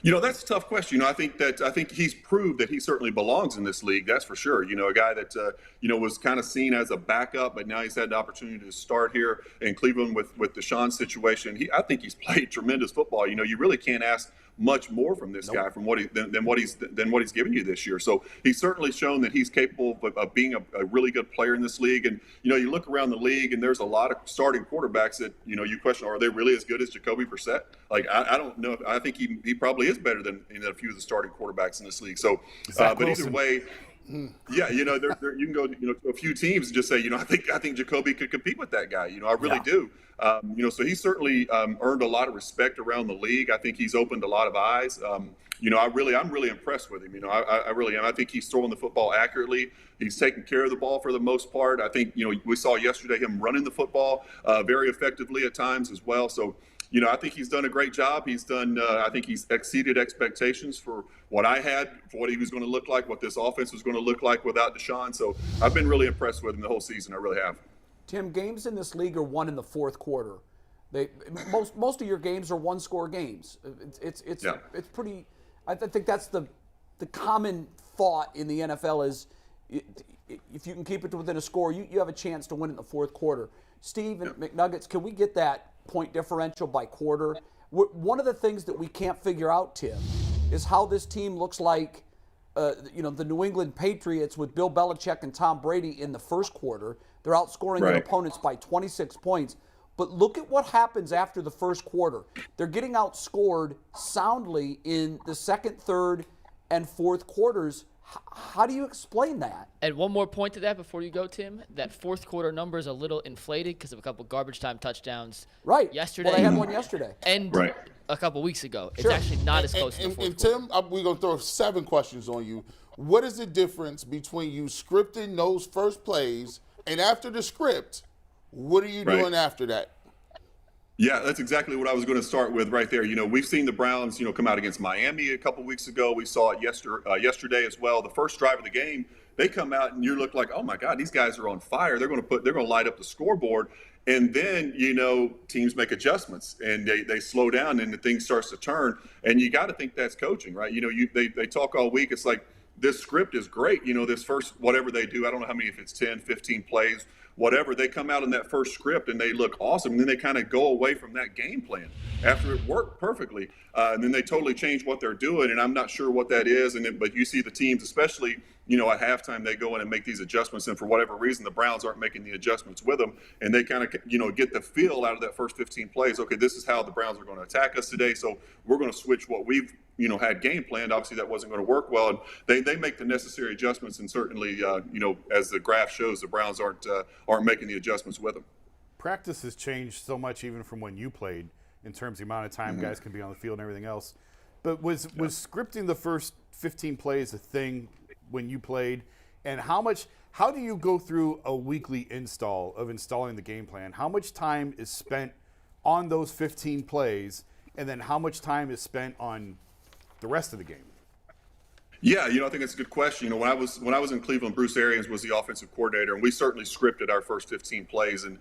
That's a tough question. I think he's proved that he certainly belongs in this league. That's for sure. A guy that was kind of seen as a backup, but now he's had the opportunity to start here in Cleveland with Deshaun's situation. I think he's played tremendous football. You really can't ask much more from this guy from than what he's given you this year. So he's certainly shown that he's capable of being a really good player in this league. And you look around the league, and there's a lot of starting quarterbacks that you question, are they really as good as Jacoby Brissett? Like I don't know. I think he probably is better than a few of the starting quarterbacks in this league. So, but either way. Yeah, you can go to a few teams and just say, I think Jacoby could compete with that guy. I really do. So he's certainly earned a lot of respect around the league. I think he's opened a lot of eyes. I'm really impressed with him. I really am. I think he's throwing the football accurately. He's taking care of the ball for the most part. I think, we saw yesterday him running the football very effectively at times as well. So, I think he's done a great job. He's done, I think he's exceeded expectations for what I had, for what he was going to look like, what this offense was going to look like without Deshaun. So I've been really impressed with him the whole season. I really have. Tim, games in this league are won in the fourth quarter. Most of your games are one-score games. It's pretty. I think that's the common thought in the NFL is if you can keep it to within a score, you have a chance to win in the fourth quarter. Steve and McNuggets, can we get that point differential by quarter? One of the things that we can't figure out, Tim, is how this team looks like the New England Patriots with Bill Belichick and Tom Brady in the first quarter. They're outscoring their opponents by 26 points. But look at what happens after the first quarter. They're getting outscored soundly in the second, third, and fourth quarters. How do you explain that? And one more point to that before you go, Tim. That fourth quarter number is a little inflated because of a couple garbage time touchdowns yesterday. Well, they had one yesterday. And a couple weeks ago. It's actually not as close to the fourth quarter. And Tim, we're going to throw 7 questions on you. What is the difference between you scripting those first plays and after the script, what are you doing after that? Yeah, that's exactly what I was going to start with right there. We've seen the Browns, come out against Miami a couple weeks ago. We saw it yesterday as well. The first drive of the game, they come out and you look like, oh my God, these guys are on fire. They're going to light up the scoreboard. And then, teams make adjustments and they slow down and the thing starts to turn. And you got to think that's coaching, right? They talk all week. It's like, this script is great. This first, whatever they do, I don't know how many, if it's 10, 15 plays, whatever, they come out in that first script and they look awesome. And then they kind of go away from that game plan after it worked perfectly. And then they totally change what they're doing. And I'm not sure what that is. But you see the teams, especially, at halftime, they go in and make these adjustments. And for whatever reason, the Browns aren't making the adjustments with them. And they kind of, get the feel out of that first 15 plays. Okay, this is how the Browns are going to attack us today. So we're going to switch what we've, had game planned. Obviously, that wasn't going to work well. And they make the necessary adjustments. And certainly, as the graph shows, the Browns aren't making the adjustments with them. Practice has changed so much even from when you played in terms of the amount of time guys can be on the field and everything else. But was scripting the first 15 plays a thing when you played? And how do you go through a weekly install of installing the game plan? How much time is spent on those 15 plays, and then how much time is spent on the rest of the game? Yeah, I think that's a good question. When I was in Cleveland, Bruce Arians was the offensive coordinator, and we certainly scripted our first 15 plays. And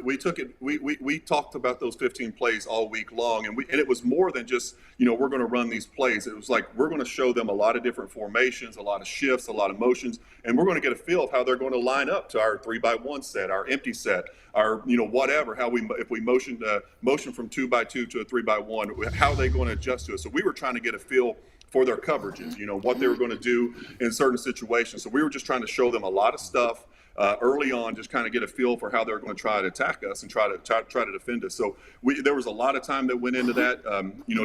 we took it. We talked about those 15 plays all week long, and it was more than just we're going to run these plays. It was like we're going to show them a lot of different formations, a lot of shifts, a lot of motions, and we're going to get a feel of how they're going to line up to our 3-by-1 set, our empty set, our whatever. If we motion from 2-by-2 to a 3-by-1, how are they going to adjust to it? So we were trying to get a feel for their coverages, what they were going to do in certain situations. So we were just trying to show them a lot of stuff early on, just kind of get a feel for how they're going to try to attack us and try to defend us. So there was a lot of time that went into that,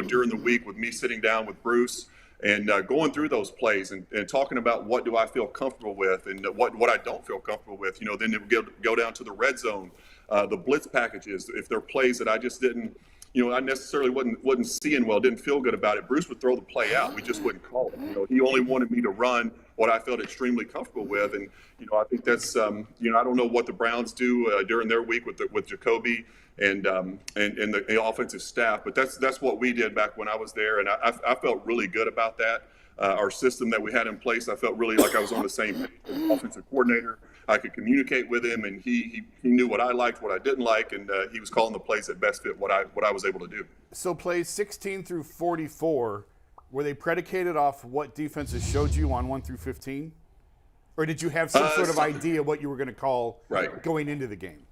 during the week with me sitting down with Bruce and going through those plays and talking about what do I feel comfortable with and what I don't feel comfortable with. Then it would go down to the red zone, the blitz packages. If there are plays that I just didn't, I necessarily wasn't seeing well, didn't feel good about it, Bruce would throw the play out. We just wouldn't call it. He only wanted me to run what I felt extremely comfortable with. And, I think that's, I don't know what the Browns do during their week with Jacoby and the offensive staff, but that's what we did back when I was there. And I felt really good about that. Our system that we had in place, I felt really like I was on the same page with the offensive coordinator. I could communicate with him, and he knew what I liked, what I didn't like, and he was calling the plays that best fit what I was able to do. So plays 16 through 44, were they predicated off what defenses showed you on 1 through 15? Or did you have some sort of idea what you were going to call going into the game?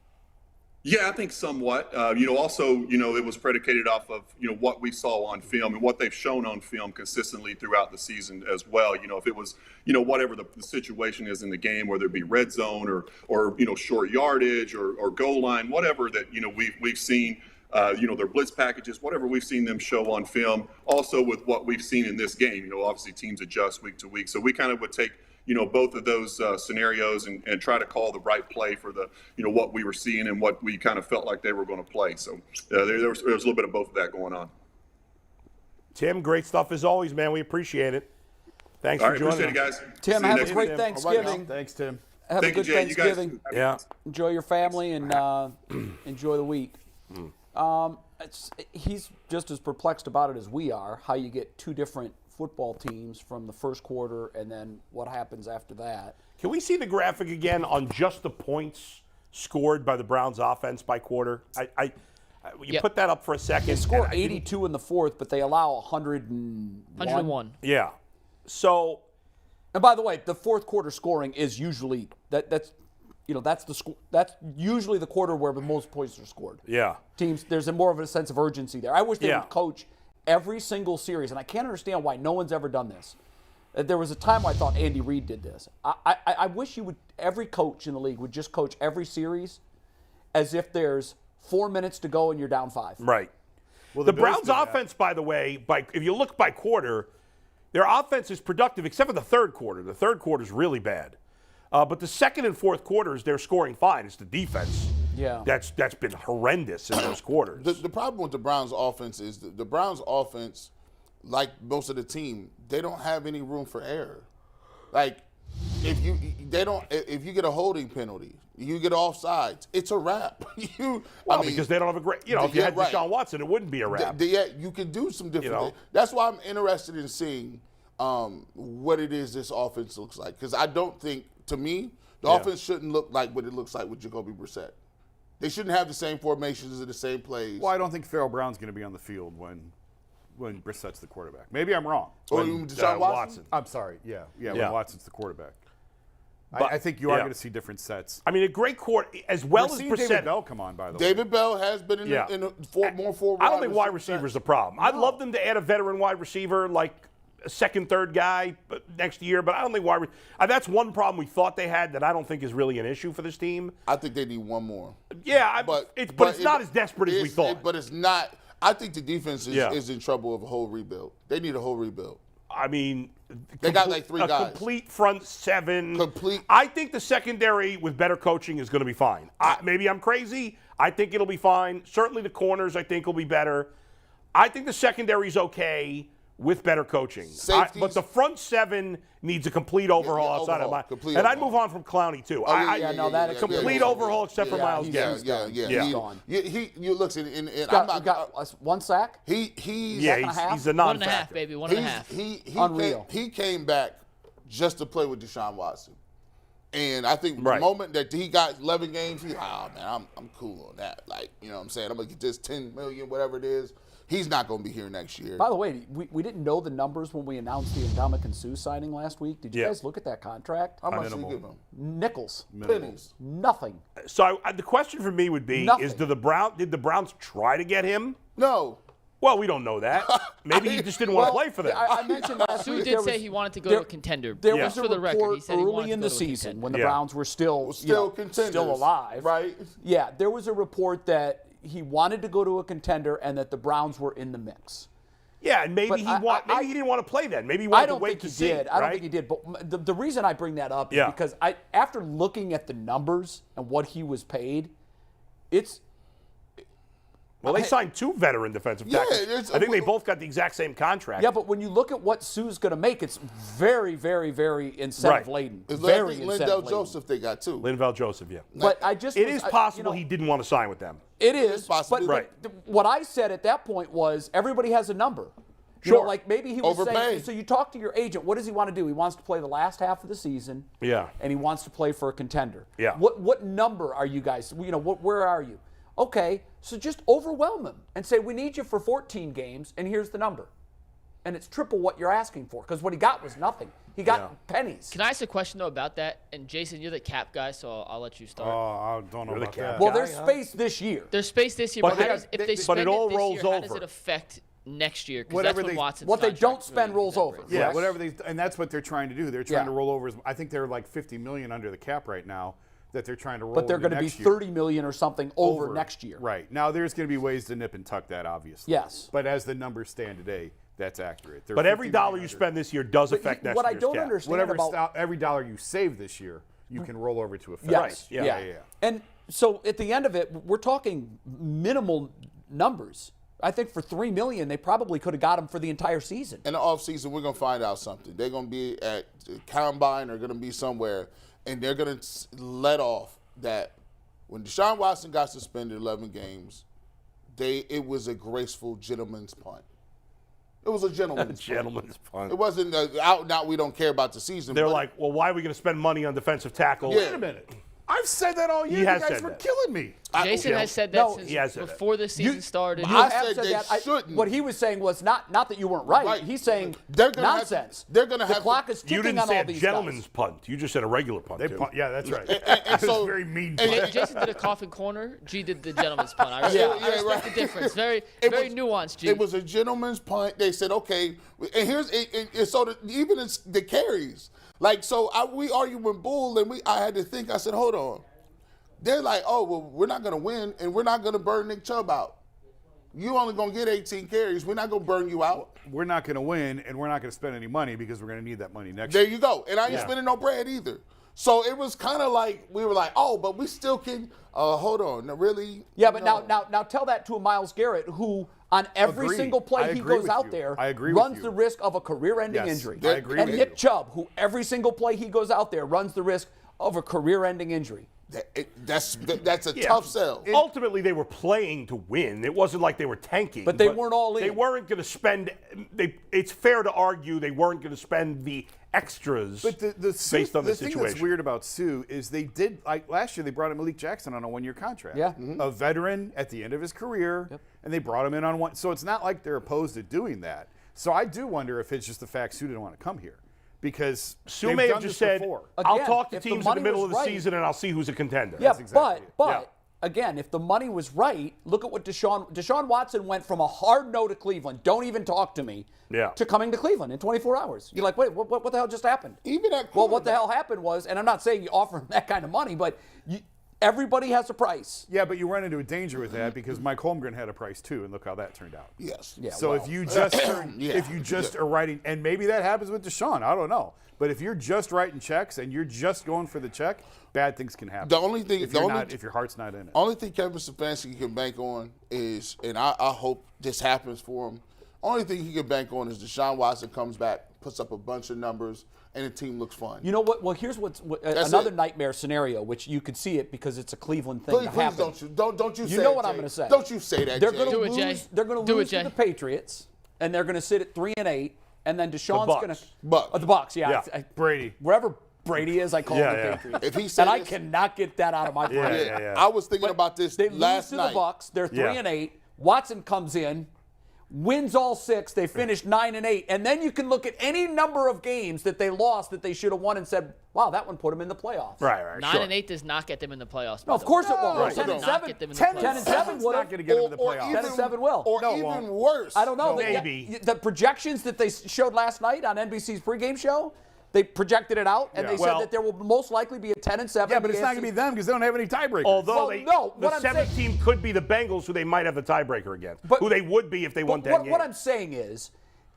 Yeah, I think somewhat. Also, it was predicated off of, what we saw on film and what they've shown on film consistently throughout the season as well. If it was, whatever the situation is in the game, whether it be red zone or short yardage or goal line, whatever that, we've seen, their blitz packages, whatever we've seen them show on film. Also with what we've seen in this game, obviously teams adjust week to week. So we kind of would take both of those scenarios and try to call the right play for the, what we were seeing and what we kind of felt like they were going to play. So there was a little bit of both of that going on. Tim, great stuff as always, man. We appreciate it. Thanks for joining us. Appreciate it, guys. Tim, have a great Tim. Thanksgiving. Thanks, Tim. Have Thank a good you, Jay. Thanksgiving. You guys, Enjoy your family and enjoy the week. He's just as perplexed about it as we are, how you get two different football teams from the first quarter and then what happens after that. Can we see the graphic again on just the points scored by the Browns offense by quarter? Put that up for a second. They score 82 in the fourth, but they allow 101. Yeah. So, and by the way, the fourth quarter scoring is usually that's usually the quarter where the most points are scored. Yeah. Teams, there's more of a sense of urgency there. I wish they would coach every single series, and I can't understand why no one's ever done this. There was a time where I thought Andy Reid did this. I wish every coach in the league would just coach every series as if there's 4 minutes to go and you're down 5. Right. Well, the Browns' offense, by the way, if you look by quarter, their offense is productive except for the third quarter. The third quarter is really bad. But the second and fourth quarters, they're scoring fine. It's the defense that's been horrendous in those quarters. The problem with the Browns' offense is the Browns' offense, like most of the team, they don't have any room for error. Like if you get a holding penalty, you get offsides, it's a wrap. Because they don't have a great. If you had Deshaun Watson, it wouldn't be a wrap. You can do some different. That's why I'm interested in seeing what it is this offense looks like. Because I don't think, to me, the offense shouldn't look like what it looks like with Jacoby Brissett. They shouldn't have the same formations and the same plays. Well, I don't think Farrell Brown's going to be on the field when Brissett's the quarterback. Maybe I'm wrong. Or Deshaun Watson? I'm sorry. Yeah, when Watson's the quarterback. But, I think you are going to see different sets. I mean, a great quarter as well as seeing Brissett. David Bell come on, by the way. David Bell has been in more forward. I don't think wide receiver is the problem. I'd love them to add a veteran wide receiver, like a second, third guy next year, but I don't think that's one problem we thought they had that I don't think is really an issue for this team. I think they need one more. Yeah, but it's not as desperate as we thought. But it's not. I think the defense is in trouble of a whole rebuild. They need a whole rebuild. I mean, they got like 3 guys. A complete front seven. Complete. I think the secondary with better coaching is going to be fine. Maybe I'm crazy. I think it'll be fine. Certainly the corners I think will be better. I think the secondary's okay with better coaching. But the front seven needs a complete overhaul outside of and I'd move on from Clowney too. Complete overhaul except for Miles Garrett. He's gone. You look and I'm got 1 sack. He's a non-factor. 1.5, baby. 1.5. Unreal. He came back just to play with Deshaun Watson. And I think the moment that he got 11 games, he's like, man, I'm cool on that. Like, you know what I'm saying? I'm going to get this $10 million, whatever it is. He's not going to be here next year. By the way, we didn't know the numbers when we announced the Ndamukong Suh signing last week. Did you guys look at that contract? How much did you give him? Nickels. Pennies. Nothing. So the question for me would be, did the Browns try to get him? No. Well, we don't know that. Maybe he just didn't want to play for them. I mentioned last Suh week. did say he wanted to go to a contender. There was a for the record, he said he early in the season when the Browns were still contenders, still alive. Right? Yeah, there was a report that he wanted to go to a contender and that the Browns were in the mix. Yeah, and maybe he didn't want to play then. Maybe he wanted to wait to see. I don't think he did. But the reason I bring that up is because after looking at the numbers and what he was paid, it's. Well, they signed 2 veteran defensive tackles. I think they both got the exact same contract. Yeah, but when you look at what Suh's going to make, it's very, very, very incentive-laden. It's very Linval Joseph they got, too. Linval Joseph, yeah. But it is possible he didn't want to sign with them. It is possible. But what I said at that point was everybody has a number. You know, like maybe he was saying, so you talk to your agent, what does he want to do? He wants to play the last half of the season. Yeah. And he wants to play for a contender. Yeah. What number are you guys? Where are you? Okay, so just overwhelm him and say, we need you for 14 games, and here's the number. And it's triple what you're asking for, because what he got was nothing. He got pennies. Can I ask a question, though, about that? And, Jason, you're the cap guy, so I'll let you start. Oh, I don't know about that. Well, there's space this year. There's space this year, but if they spend it all this rolls year, how over. does it affect next year? Whatever that's when Watson's what they don't spend rolls over. Yeah, whatever and that's what they're trying to do. They're trying to roll over. I think they're like $50 million under the cap right now. That they're trying to roll. But they're going to be $30 million or something over next year. Right. Now, there's going to be ways to nip and tuck that, obviously. Yes. But as the numbers stand today, that's accurate. But every dollar you spend this year does affect next year's cap. What I don't understand every dollar you save this year, you can roll over to affect. Yes. Yeah. And so at the end of it, we're talking minimal numbers. I think for $3 million, they probably could have got him for the entire season. In the offseason, we're going to find out something. They're going to be at Combine or going to be somewhere, and they're going to let off that when Deshaun Watson got suspended 11 games, it was a graceful gentleman's punt. It was a gentleman's punt. It wasn't out and out, we don't care about the season. They're like, well, why are we going to spend money on defensive tackle? Yeah. Wait a minute. I've said that all year. He has you guys said were that. killing me. Jason has said that since before the season started. I said they shouldn't. What he was saying was not that you weren't right. He's saying nonsense. They're going to have the clock is ticking you didn't on say all a these gentleman's guys. punt. You just said a regular punt. Yeah, that's right. And so very mean. Jason did a coffin corner. G did the gentleman's punt. I respect the difference. Very nuanced, G. It was a gentleman's punt. They said, okay, and here's even the carries. Like, so we argued with Bull, and I had to think. I said, hold on. They're like, oh, well, we're not going to win, and we're not going to burn Nick Chubb out. You only going to get 18 carries. We're not going to burn you out. We're not going to win, and we're not going to spend any money because we're going to need that money next year. year. There you go. And I ain't spending no bread either. So it was kind of like we were like, oh, but we still can. Hold on, no, really? Yeah, but now tell that to a Myles Garrett who on every single play he goes out there runs the risk of a career-ending injury. I agree and with Nick Chubb, who every single play he goes out there runs the risk of a career-ending injury. That's a tough sell. Ultimately, they were playing to win. It wasn't like they were tanking. But they weren't all in. They weren't going to spend. It's fair to argue they weren't going to spend the extras. But the based on the thing situation. that's weird about Sue is they did, like last year, they brought in Malik Jackson on a 1-year contract. Yeah. A veteran at the end of his career, and they brought him in on one. So it's not like they're opposed to doing that. So I do wonder if it's just the fact Sue didn't want to come here. Because Sue may have just said, before. I'll Again, talk to if the teams in the money middle was of the right- season and I'll see who's a contender. Yeah, exactly it. but again, if the money was right, look at what Deshaun Watson went from a hard no to Cleveland, don't even talk to me, to coming to Cleveland in 24 hours. You're like, wait, what the hell just happened? Even at Well, what the hell happened was, and I'm not saying you offer him that kind of money, but everybody has a price. Yeah, but you run into a danger with that because Mike Holmgren had a price too, and look how that turned out. Yes. Yeah, So well, if you just are writing, and maybe that happens with Deshaun, I don't know. But if you're just writing checks and you're just going for the check, bad things can happen. The only thing, if your heart's not in it. Only thing Kevin Stefanski can bank on is, and I hope this happens for him. Only thing he can bank on is Deshaun Watson comes back, puts up a bunch of numbers, and the team looks fun. You know what? Well, here's another nightmare scenario, which you could see it because it's a Cleveland thing to happen. Please don't you say You know it, what I'm Jay. going to say. Don't you say that, They're Jay. going to Do it, Jay. lose. They're going to Do it, lose to Jay. the Patriots, and they're going to sit at 3-8, and then Deshaun's going to Bucks. the Bucks. Yeah, Brady. Wherever Brady is, I call him the Patriots. If he said and I this- cannot get that out of my brain. Yeah. I was thinking about this They last lose to night. the Bucks. They're 3-8. Watson comes in, wins all 6. They finish 9-8, and then you can look at any number of games that they lost that they should have won and said, "Wow, that one put them in the playoffs." Right. 9-8 does not get them in the playoffs. No, of course it won't. Right. 10-7. Get them in the 10 playoffs. and 7 would not going to get him in the playoffs. 10-7 will. Or No, it even won't. worse. I don't know. Maybe. The projections that they showed last night on NBC's pregame show, they projected it out, and they said Well- that there will most likely be a 10-7. Yeah, but it's not going to be them because they don't have any tiebreakers. Although Well, the what I'm saying- 7th team could be the Bengals, who they might have the tiebreaker against, But- who they would be if they won 10 what, games. what I'm saying is,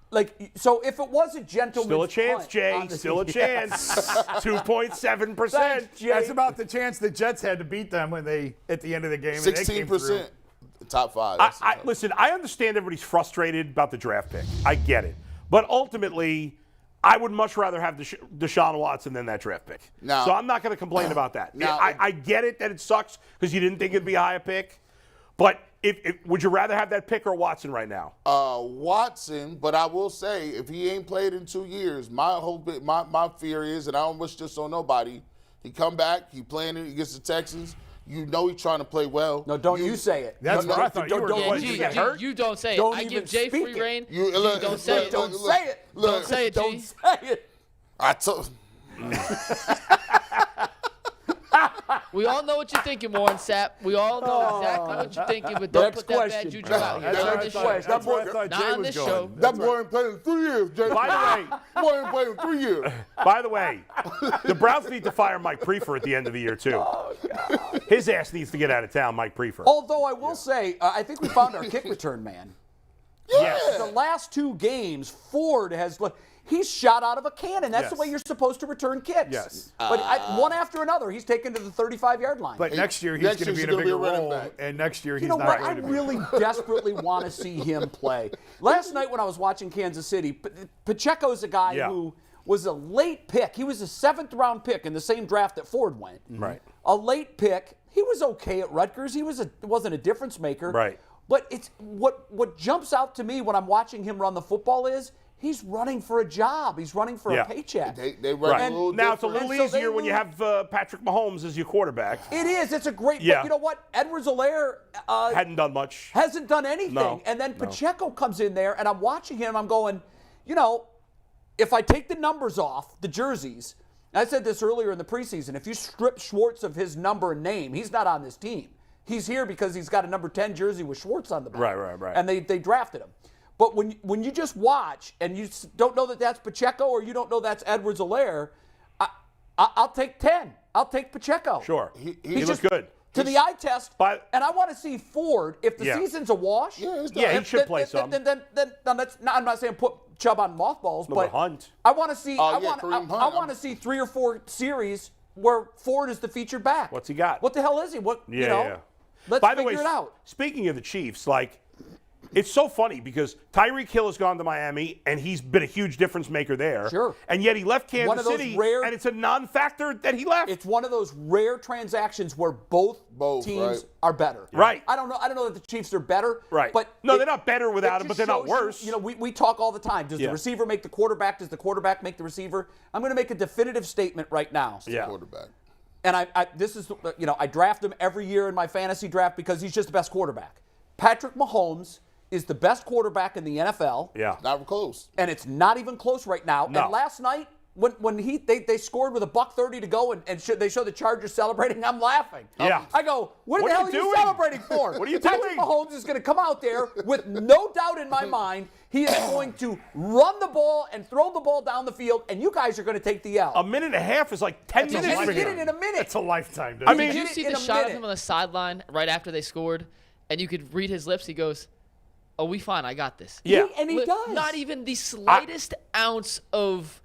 like, so if it was a gentleman's Still a chance, punt Jay. on the- Still a chance. 2.7%. Thanks, Jay. That's about the chance the Jets had to beat them when they at the end of the game. and they came through. 16%. Top 5. Listen, I understand everybody's frustrated about the draft pick. I get it. But ultimately, I would much rather have Deshaun Watson than that draft pick. Now- So I'm not going to complain about that. Now- I get it that it sucks because you didn't think it'd be a higher pick. But would you rather have that pick or Watson right now? Watson, but I will say, if he ain't played in 2 years, my fear is, and I don't wish this on nobody, he come back, he playing against the Texans. You know he's trying to play well. No, don't you say it. That's No, what I thought you were don't- doing. don't G, you get G, hurt? you don't say Don't it. I even give Jay speak free it. reign. You- You look, don't say it. Don't say it. Don't say it, Don't G. say it. I told. We all know what you're thinking, Warren Sapp. We all know exactly what you're thinking, but don't Next put that bad question. juju out here. That's Not on where I this thought- show. that's where I thought Not Jay on was this going. show. That boy ain't played in 3 years, Jay. By the way, boy ain't played in 3 years. By the way, the Browns need to fire Mike Prefier at the end of the year, too. His ass needs to get out of town, Mike Prefier. Although I will say, I think we found our kick return man. Yes. The last 2 games, Ford has he's shot out of a cannon. That's the Yes. way you're supposed to return kicks. Yes. But one after another, he's taken to the 35-yard line. But next year he's Next going to year be in a he's gonna be bigger a running role, back. and next year he's you know not what? going I to be. really desperately want to see him play. Last night when I was watching Kansas City, Pacheco's a guy who was a late pick. He was a 7th-round pick in the same draft that Ford went. Right. A late pick. He was okay at Rutgers. He wasn't a difference maker. Right. But it's what jumps out to me when I'm watching him run the football is he's running for a job. He's running for a paycheck. They run Right. a little Now, it's a different. little And so they easier when you lose- have Patrick Mahomes as your quarterback. It is. It's a great. Yeah. But you know what? Edwards-Helaire Hadn't done much. hasn't done anything. No. And then Pacheco comes in there, and I'm watching him. I'm going, if I take the numbers off the jerseys, and I said this earlier in the preseason, if you strip Schwartz of his number and name, he's not on this team. He's here because he's got a number 10 jersey with Schwartz on the back. Right. And they drafted him. But when you just watch and you don't know that that's Pacheco or you don't know that's Edwards-Helaire, I'll take 10. I'll take Pacheco. Sure. He He just- looked good. To the eye test, But- and I want to see Ford. If the season's a wash, Yeah, he should play some. Then that's not, I'm not saying put Chubb on mothballs, No, but Hunt. I want to see. I Kareem Hunt. want to see 3 or 4 series where Ford is the featured back. What's he got? What the hell is he? What Yeah. Let's By the figure way, it out. speaking of the Chiefs, It's so funny because Tyreek Hill has gone to Miami, and he's been a huge difference maker there. Sure. And yet he left Kansas One of those City, rare- and it's a non-factor that he left. It's one of those rare transactions where both teams right. are better. Right. I don't know that the Chiefs are better. Right. But no, they're not better without him, but just they're not shows worse. You know, we talk all the time. Does the receiver make the quarterback? Does the quarterback make the receiver? I'm going to make a definitive statement right now. Quarterback. And I draft him every year in my fantasy draft because he's just the best quarterback. Patrick Mahomes is the best quarterback in the NFL. Yeah. Not close. And it's not even close right now. No. And last night, when they scored with $1:30 to go and they show the Chargers celebrating, I'm laughing. Yeah. I go, what What the are hell are you you doing? celebrating for? What are you Patrick doing? Mahomes is going to come out there with no doubt in my mind. He is going to run the ball and throw the ball down the field, and you guys are going to take the L. A minute and a half is like 10 minutes. He for did him. it in a minute. It's a lifetime. I mean, Did you did it see in the a shot of minute. him on the sideline right after they scored? And you could read his lips. He goes, "Oh, we fine. I got this." Yeah. And he does. Not even the slightest ounce of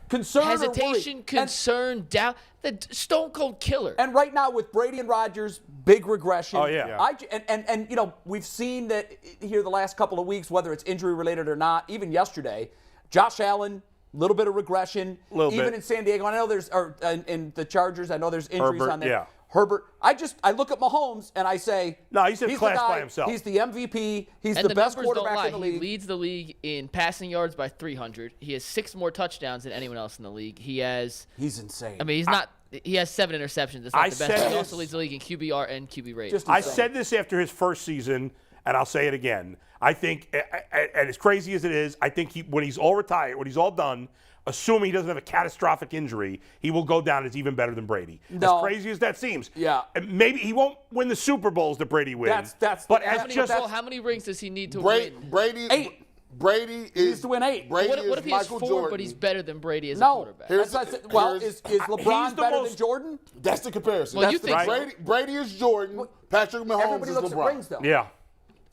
concern or hesitation, worry. concern, doubt. The stone cold killer. And right now with Brady and Rodgers, big regression. Oh, yeah. And you know, we've seen that here the last couple of weeks, whether it's injury related or not. Even yesterday, Josh Allen, a little bit of regression. Little even bit. in San Diego, I know in the Chargers, I know there's injuries Herbert, on there. yeah. Herbert, I look at Mahomes and I say, No, he's in class the guy, by himself. He's the MVP. He's and the best numbers don't quarterback lie. in the He league. leads the league in passing yards by 300. He has 6 more touchdowns than anyone else in the league. He has. He's insane. I mean, he's not. He has 7 interceptions. That's not I the best. said He this- also leads the league in QBR and QB rate. Just I insane. said this after his first season, and I'll say it again. I think, and as crazy as it is, I think when he's all retired, when he's all done, assuming he doesn't have a catastrophic injury, he will go down as even better than Brady. No. As crazy as that seems. Yeah. And maybe he won't win the Super Bowls that Brady wins. That's but the- as how many, just how many rings does he need to Brady, win? Brady, 8. Brady He needs is to win 8. Brady What if is he has Michael 4, Jordan. but he's better than Brady as a No. quarterback? Here's- Well, here's- is LeBron he's the better most- than Jordan? That's the comparison. Well, That's you the, think Brady is Jordan. Patrick Mahomes Everybody is looks LeBron. at rings, though. yeah.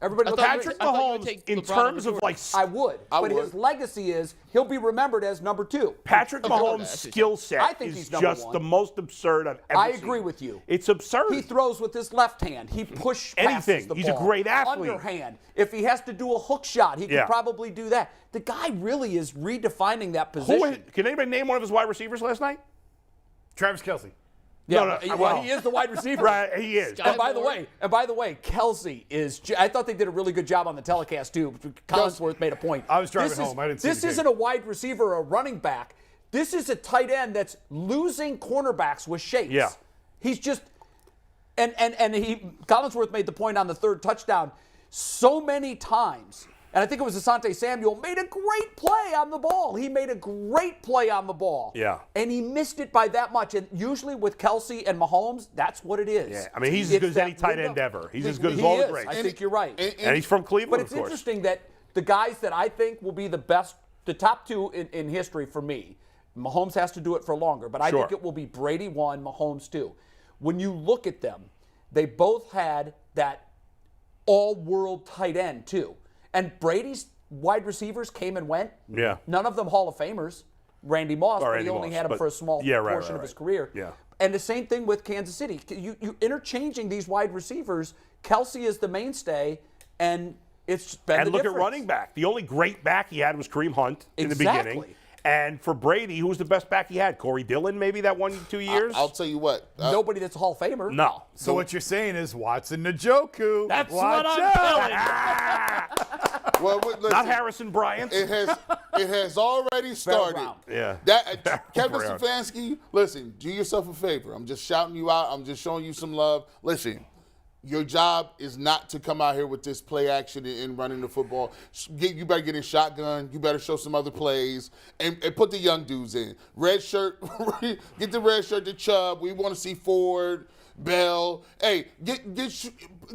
Everybody I looks thought at you rings. I thought you would Mahomes, take in LeBron terms over of like I would. I but would. his legacy is he'll be remembered as number 2. Patrick Okay, Mahomes' that's what skill you set I think is he's number just 1. the most absurd I've ever I seen. agree with you. It's absurd. He throws with his left hand. He passes Anything. the He's a ball. great athlete. Underhand. If he has to do a hook shot, he Yeah. can probably do that. The guy really is redefining that position. Can anybody name one of his wide receivers last night? Travis Kelce. Yeah, No, well, well, he is the wide receiver. Right, he is. Sky- And by the way, Kelsey is. I thought they did a really good job on the telecast too. Collinsworth made a point. I was driving This home. I didn't see This the game. isn't a wide receiver or a running back. This is a tight end that's losing cornerbacks with shakes. Yeah. He's just. And Collinsworth made the point on the third touchdown so many times. And I think it was Asante Samuel made a great play on the ball. He made a great play on the ball. Yeah. And he missed it by that much. And usually with Kelsey and Mahomes, that's what it is. Yeah, I mean, he's as good as any tight end ever. He's as good as all the greats. I think you're right. And he's from Cleveland, But it's of course. interesting that the guys that I think will be the best, the top 2 in history for me, Mahomes has to do it for longer, but I Sure. think it will be Brady 1, Mahomes 2. When you look at them, they both had that all-world tight end too. And Brady's wide receivers came and went. Yeah. None of them Hall of Famers. Randy Moss, but he Randy only Moss, had him but- for a small yeah, right, portion right, of his right. career. Yeah. And the same thing with Kansas City. You interchanging these wide receivers. Kelsey is the mainstay, and it's been And the look difference. at running back. The only great back he had was Kareem Hunt in the Exactly. beginning. And for Brady, who was the best back he had? Corey Dillon, maybe that 1-2 years? I'll tell you what. Nobody that's a Hall of Famer. No. So what you're saying is Watson Njoku. That's Watch what I'm out. telling you. Well, listen, Not Harrison Bryant. It has already started. round. Yeah. Kevin Fair. Stefanski, listen, do yourself a favor. I'm just shouting you out. I'm just showing you some love. Listen, your job is not to come out here with this play action and running the football. You better get in shotgun. You better show some other plays and put the young dudes in. Red shirt, get the red shirt to Chubb. We want to see Ford, Bell. Hey,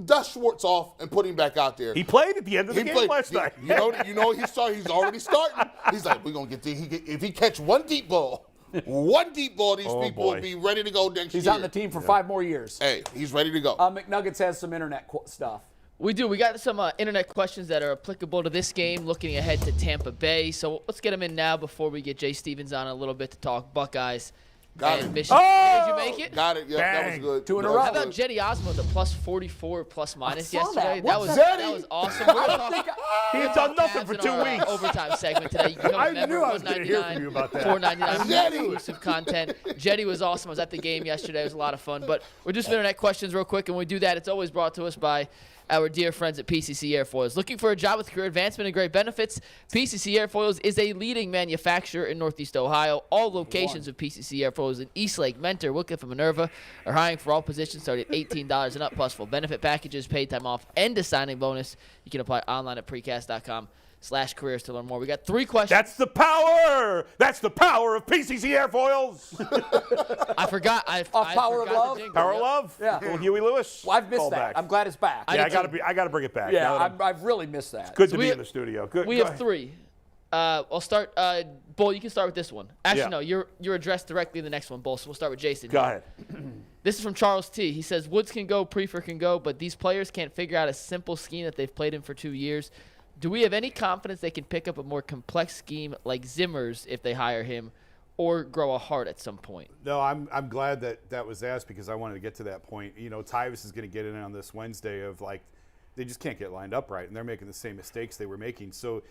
dust Schwartz off and put him back out there. He played at the end of the game last night. You know he's already starting. He's like, we're gonna get if he catch one deep ball, these people boy. will be ready to go next He's year. on the team for 5 more years. Hey, he's ready to go. McNuggets has some internet stuff. We do. We got some internet questions that are applicable to this game, looking ahead to Tampa Bay. So let's get them in now before we get Jay Stevens on a little bit to talk Buckeyes. Got and it. Michigan. Did you make it? Got it. Yeah, that was Bang. good. 2 in a That row. was How about good. Jetty Osmo, the plus 44 plus minus saw yesterday? that. Was What's that that? was awesome. We're gonna talk. He had done nothing for in 2 our, weeks. Overtime segment today. You can become a I member, knew I was gonna hear from you about that. $4.99 Jetty. exclusive content. Jetty was awesome. I was at the game yesterday. It was a lot of fun. But we're just internet questions real quick, and when we do that, it's always brought to us by our dear friends at PCC Airfoils. Looking for a job with career advancement and great benefits? PCC Airfoils is a leading manufacturer in Northeast Ohio. All locations of PCC Airfoils in Eastlake, Mentor, Wycliffe, and Minerva are hiring for all positions starting at $18 and up, plus full benefit packages, paid time off, and a signing bonus. You can apply online at precast.com/careers to learn more. We got 3 questions. That's the power. That's the power of PCC Airfoils. I forgot. I Power of forgot the Love? jingle. Power Yep. Love. Yeah. Little Huey Lewis. Well, I've missed that. Callback. I'm glad it's back. Yeah, did I gotta bring it back. Yeah, Now that I've really missed that. good to we be have- in the studio. Good. We Go have ahead. 3. I'll start. Bull, you can start with this one. Actually, Yeah. no, you're addressed directly in the next one, Bull. So we'll start with Jason. Go ahead. This is from Charles T. He says, Woods can go, Prefier can go, but these players can't figure out a simple scheme that they've played in for 2 years. Do we have any confidence they can pick up a more complex scheme like Zimmer's if they hire him, or grow a heart at some point? No, I'm glad that was asked because I wanted to get to that point. You know, Tyvus is going to get in on this Wednesday of like they just can't get lined up right, and they're making the same mistakes they were making. So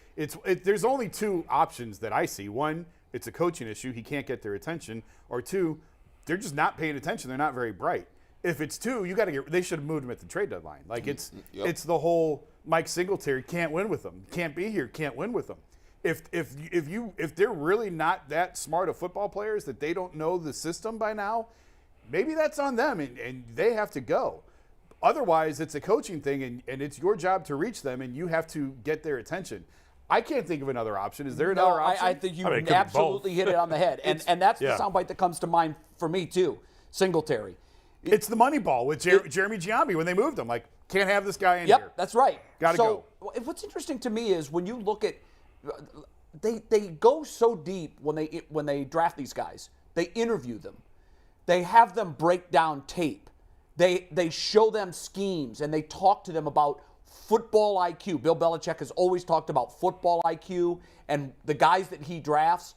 there's only 2 options that I see. One, it's a coaching issue; he can't get their attention. Or 2, they're just not paying attention. They're not very bright. If it's 2, you got to they should have moved him at the trade deadline. Like it's the whole Mike Singletary can't win with them, can't be here, can't win with them. If they're really not that smart of football players that they don't know the system by now, maybe that's on them and they have to go. Otherwise, it's a coaching thing and it's your job to reach them and you have to get their attention. I can't think of another option. Is there another option? I think you I mean, it could be absolutely hit it on the head. And that's Yeah. the soundbite that comes to mind for me, too. Singletary. It's the money ball with Jeremy Giambi when they moved him. Like, can't have this guy in here. Yep, that's right. Gotta go. What's interesting to me is when you look at they go so deep when they draft these guys. They interview them. They have them break down tape. They show them schemes and they talk to them about football IQ. Bill Belichick has always talked about football IQ and the guys that he drafts.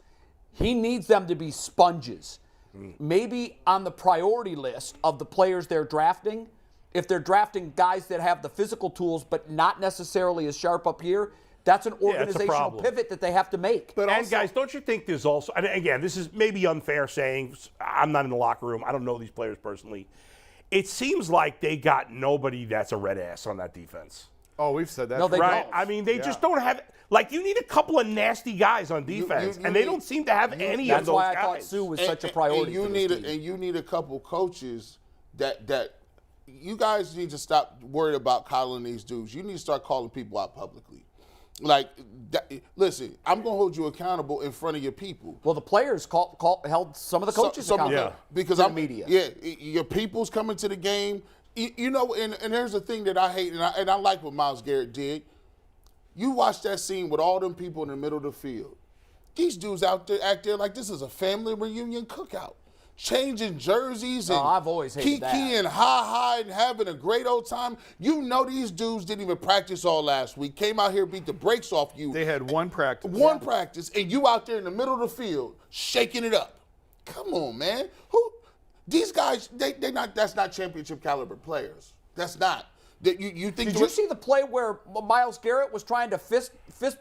He needs them to be sponges. Maybe on the priority list of the players they're drafting, if they're drafting guys that have the physical tools but not necessarily as sharp up here, that's an that's a organizational problem. pivot that they have to make. But guys, don't you think there's also, and again, this is maybe unfair saying, I'm not in the locker room. I don't know these players personally. It seems like they got nobody that's a red ass on that defense. Oh, we've said that. No, they Right? don't. I mean, they just don't have, like, you need a couple of nasty guys on defense, and they don't seem to have any of That's those why I guys. thought Sue was such a priority. And you need a couple coaches that you guys need to stop worrying about calling these dudes. You need to start calling people out publicly. Like, listen, I'm going to hold you accountable in front of your people. Well, the players held some of the coaches accountable. yeah. Because to the I'm media. Yeah, your people's coming to the game. You know, and there's a thing that I hate, and I like what Myles Garrett did. You watch that scene with all them people in the middle of the field. These dudes out there act there like this is a family reunion cookout. Changing jerseys and I've always hated that. and ha-ha and having a great old time. You know these dudes didn't even practice all last week. Came out here, beat the brakes off you. They had one practice. One practice, and you out there in the middle of the field shaking it up. Come on, man. These guys, they not. That's not championship caliber players. That's not. You think? Did you see the play where Myles Garrett was trying to fist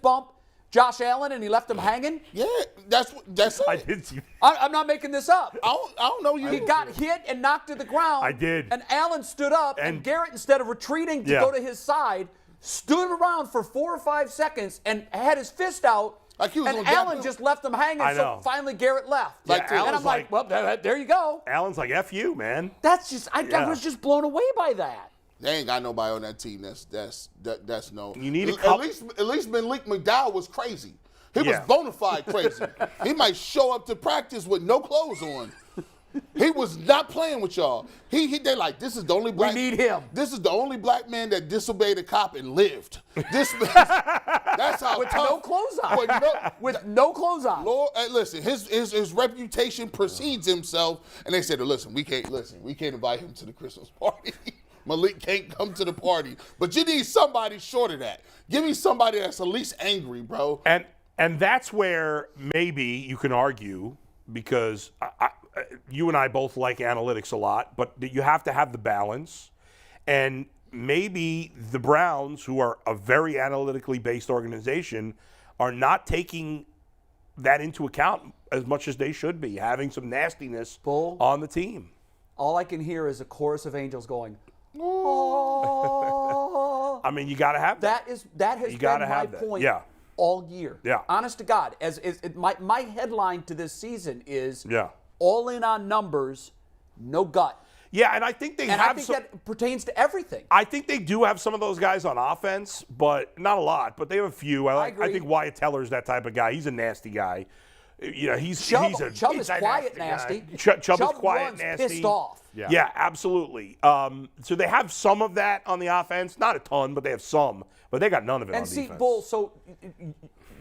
bump Josh Allen and he left him hanging? Yeah, that's it. I did see. I'm not making this up. I don't know you. He got hit and knocked to the ground. I did. And Allen stood up, and Garrett, instead of retreating to Yeah. go to his side, stood around for 4 or 5 seconds and had his fist out. Like he was and gonna jump Allen him. just left him hanging, I so know. finally Garrett left. Yeah, and Allen's I'm like, well, like- there you go. Allen's like, F you, man. That's just, I Yeah. was just blown away by that. They ain't got nobody on that team. That's no. You need a at couple- least Malik McDowell was crazy. He was Yeah. bona fide crazy. He might show up to practice with no clothes on. He was not playing with y'all. They like, this is the only black. need him. This is the only black man that disobeyed a cop and lived. That's how With tough. no clothes on. With No clothes on. Lord, listen, his reputation precedes himself, and they said, listen, we can't invite him to the Christmas party. Malik can't come to the party, but you need somebody short of that. Give me somebody that's at least angry, bro. And that's where maybe you can argue because you and I both like analytics a lot, but you have to have the balance. And maybe the Browns, who are a very analytically based organization, are not taking that into account as much as they should be, having some nastiness on the team. All I can hear is a chorus of angels going, oh. I mean, you got to have that. That has been my point all year. Yeah. Honest to God. My headline to this season is Yeah. all in on numbers, no gut. Yeah, and I think they And have I think that pertains to everything. I think they do have some of those guys on offense, but not a lot. But they have a few. I agree. think Wyatt Teller's that type of guy. He's a nasty guy. You know, Chubb he's is quiet nasty. Chubb is quiet runs nasty. pissed off. Yeah, absolutely. So they have some of that on the offense. Not a ton, but they have some. But they got none of it on And see, defense. Bull, so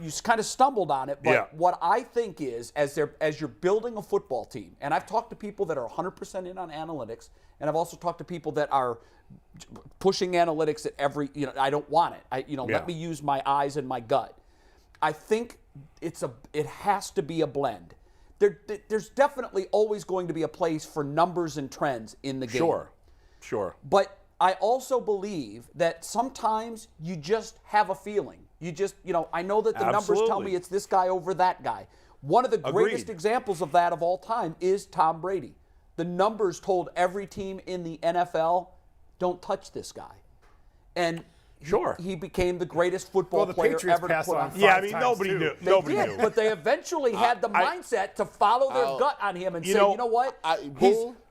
you kind of stumbled on it, but what I think is, as you're building a football team, and I've talked to people that are 100% in on analytics, and I've also talked to people that are pushing analytics at every, I don't want it. Let me use my eyes and my gut. I think it has to be a blend. There's definitely always going to be a place for numbers and trends in the game. Sure. But I also believe that sometimes you just have a feeling. You just, I know that the numbers tell me it's this guy over that guy. One of the greatest examples of that of all time is Tom Brady. The numbers told every team in the NFL, don't touch this guy. And he became the greatest football player ever to put on. Yeah, I mean, nobody knew. Nobody knew. But they eventually had the mindset to follow their gut on him and say, you know what?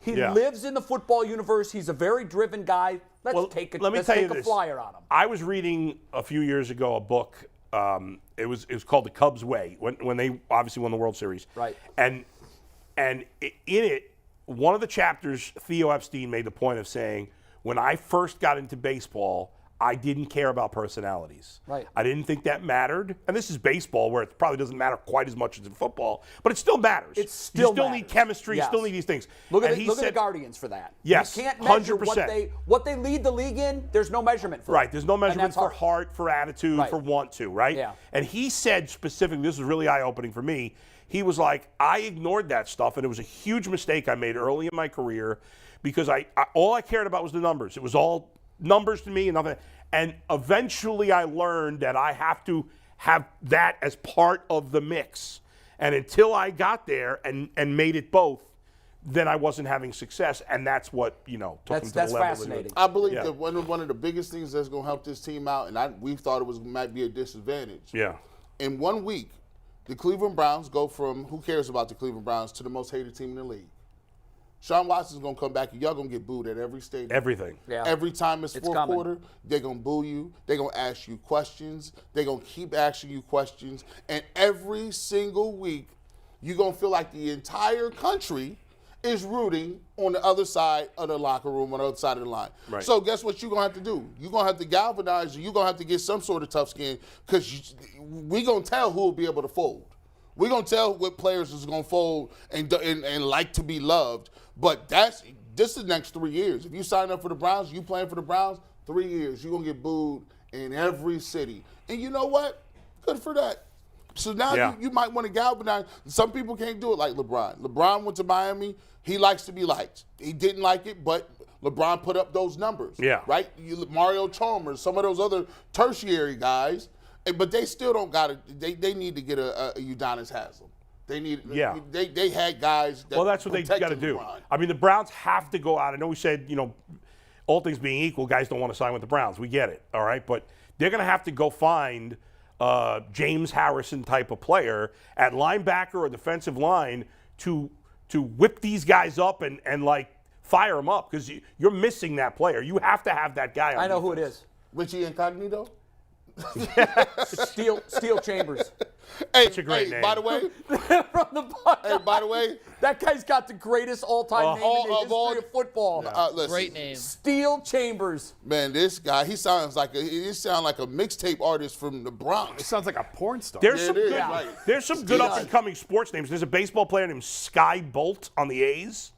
He lives in the football universe. He's a very driven guy. Let's take a flyer on him. I was reading a few years ago a book. It was called The Cubs Way when they obviously won the World Series. Right. And in it, one of the chapters, Theo Epstein made the point of saying, when I first got into baseball, I didn't care about personalities. Right. I didn't think that mattered. And this is baseball, where it probably doesn't matter quite as much as in football, but it still matters. You still need chemistry. You still need these things. Look at the Guardians for that. Yes, you can't measure 100%. what they lead the league in. There's no measurement for. Right. There's no measurement for hard. heart, for attitude, for want to. Right. Yeah. And he said specifically, this was really eye-opening for me. He was like, I ignored that stuff, and it was a huge mistake I made early in my career because all I cared about was the numbers. It was all numbers to me and nothing. And eventually I learned that I have to have that as part of the mix. And until I got there and made it both, then I wasn't having success. And that's what, took them to the level. That's fascinating. I believe that one of the biggest things that's going to help this team out, and we thought it might be a disadvantage. Yeah. In 1 week, the Cleveland Browns go from who cares about the Cleveland Browns to the most hated team in the league. Deshaun Watson's going to come back, and y'all going to get booed at every stadium. Everything. Yeah. Every time it's fourth coming. quarter, they're going to boo you. They're going to ask you questions. They're going to keep asking you questions. And every single week, you're going to feel like the entire country is rooting on the other side of the locker room, on the other side of the line. Right. So guess what you're going to have to do? You're going to have to galvanize, you're going to have to get some sort of tough skin, because we're going to tell who will be able to fold. We're going to tell what players is going to fold and like to be loved. But this is the next 3 years. If you sign up for the Browns, you playing for the Browns, 3 years, you're going to get booed in every city. And you know what? Good for that. So now you might want to galvanize. Some people can't do it like LeBron. LeBron went to Miami. He likes to be liked. He didn't like it, but LeBron put up those numbers. Yeah. Right? Mario Chalmers, some of those other tertiary guys, but they still don't got it. They need to get a Udonis Haslem. They need. Yeah. They had guys. That's what they got to do. LeBron. I mean, the Browns have to go out. I know we said, all things being equal, guys don't want to sign with the Browns. We get it. All right, but they're going to have to go find James Harrison type of player at linebacker or defensive line to whip these guys up and fire them up, because you're missing that player. You have to have that guy. I know who it is. Richie Incognito. Steel Chambers. Hey, That's a great name. By the way, From the Buckeyes. hey, by the way, that guy's got the greatest all-time name in the history of football. listen, Great name. Steel Chambers. man, this guy, he sounds like a mixtape artist from the It Bronx. sounds like a porn star. There's Yeah, some it is, good, right. there's some good Yeah. up-and-coming sports names. There's a baseball player named Sky Bolt on the A's.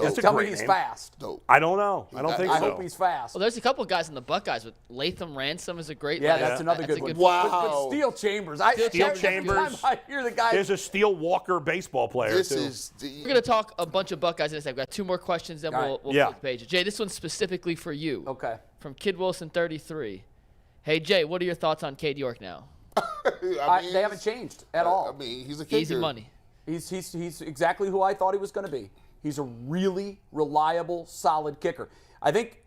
That's a Tell me great he's name. fast. Dope. I don't know. I don't think I so. hope he's fast. Well, there's a couple of guys in the Buckeyes with Latham Ransom is a great. Yeah, like, that's another good one. Wow. But Steel Chambers. Steel Every Chambers. time I hear the guy. There's a Steel Walker baseball player, This too. is We're gonna talk a bunch of Buckeyes in a second. We've got 2 more questions, then All we'll right. flip Yeah. the page. Jay, this one's specifically for you. Okay. From Kid Wilson 33. Hey Jay, what are your thoughts on Cade York now? They haven't changed at all. I mean, he's a kicker. Easy money. He's exactly who I thought he was going to be. He's a really reliable, solid kicker. I think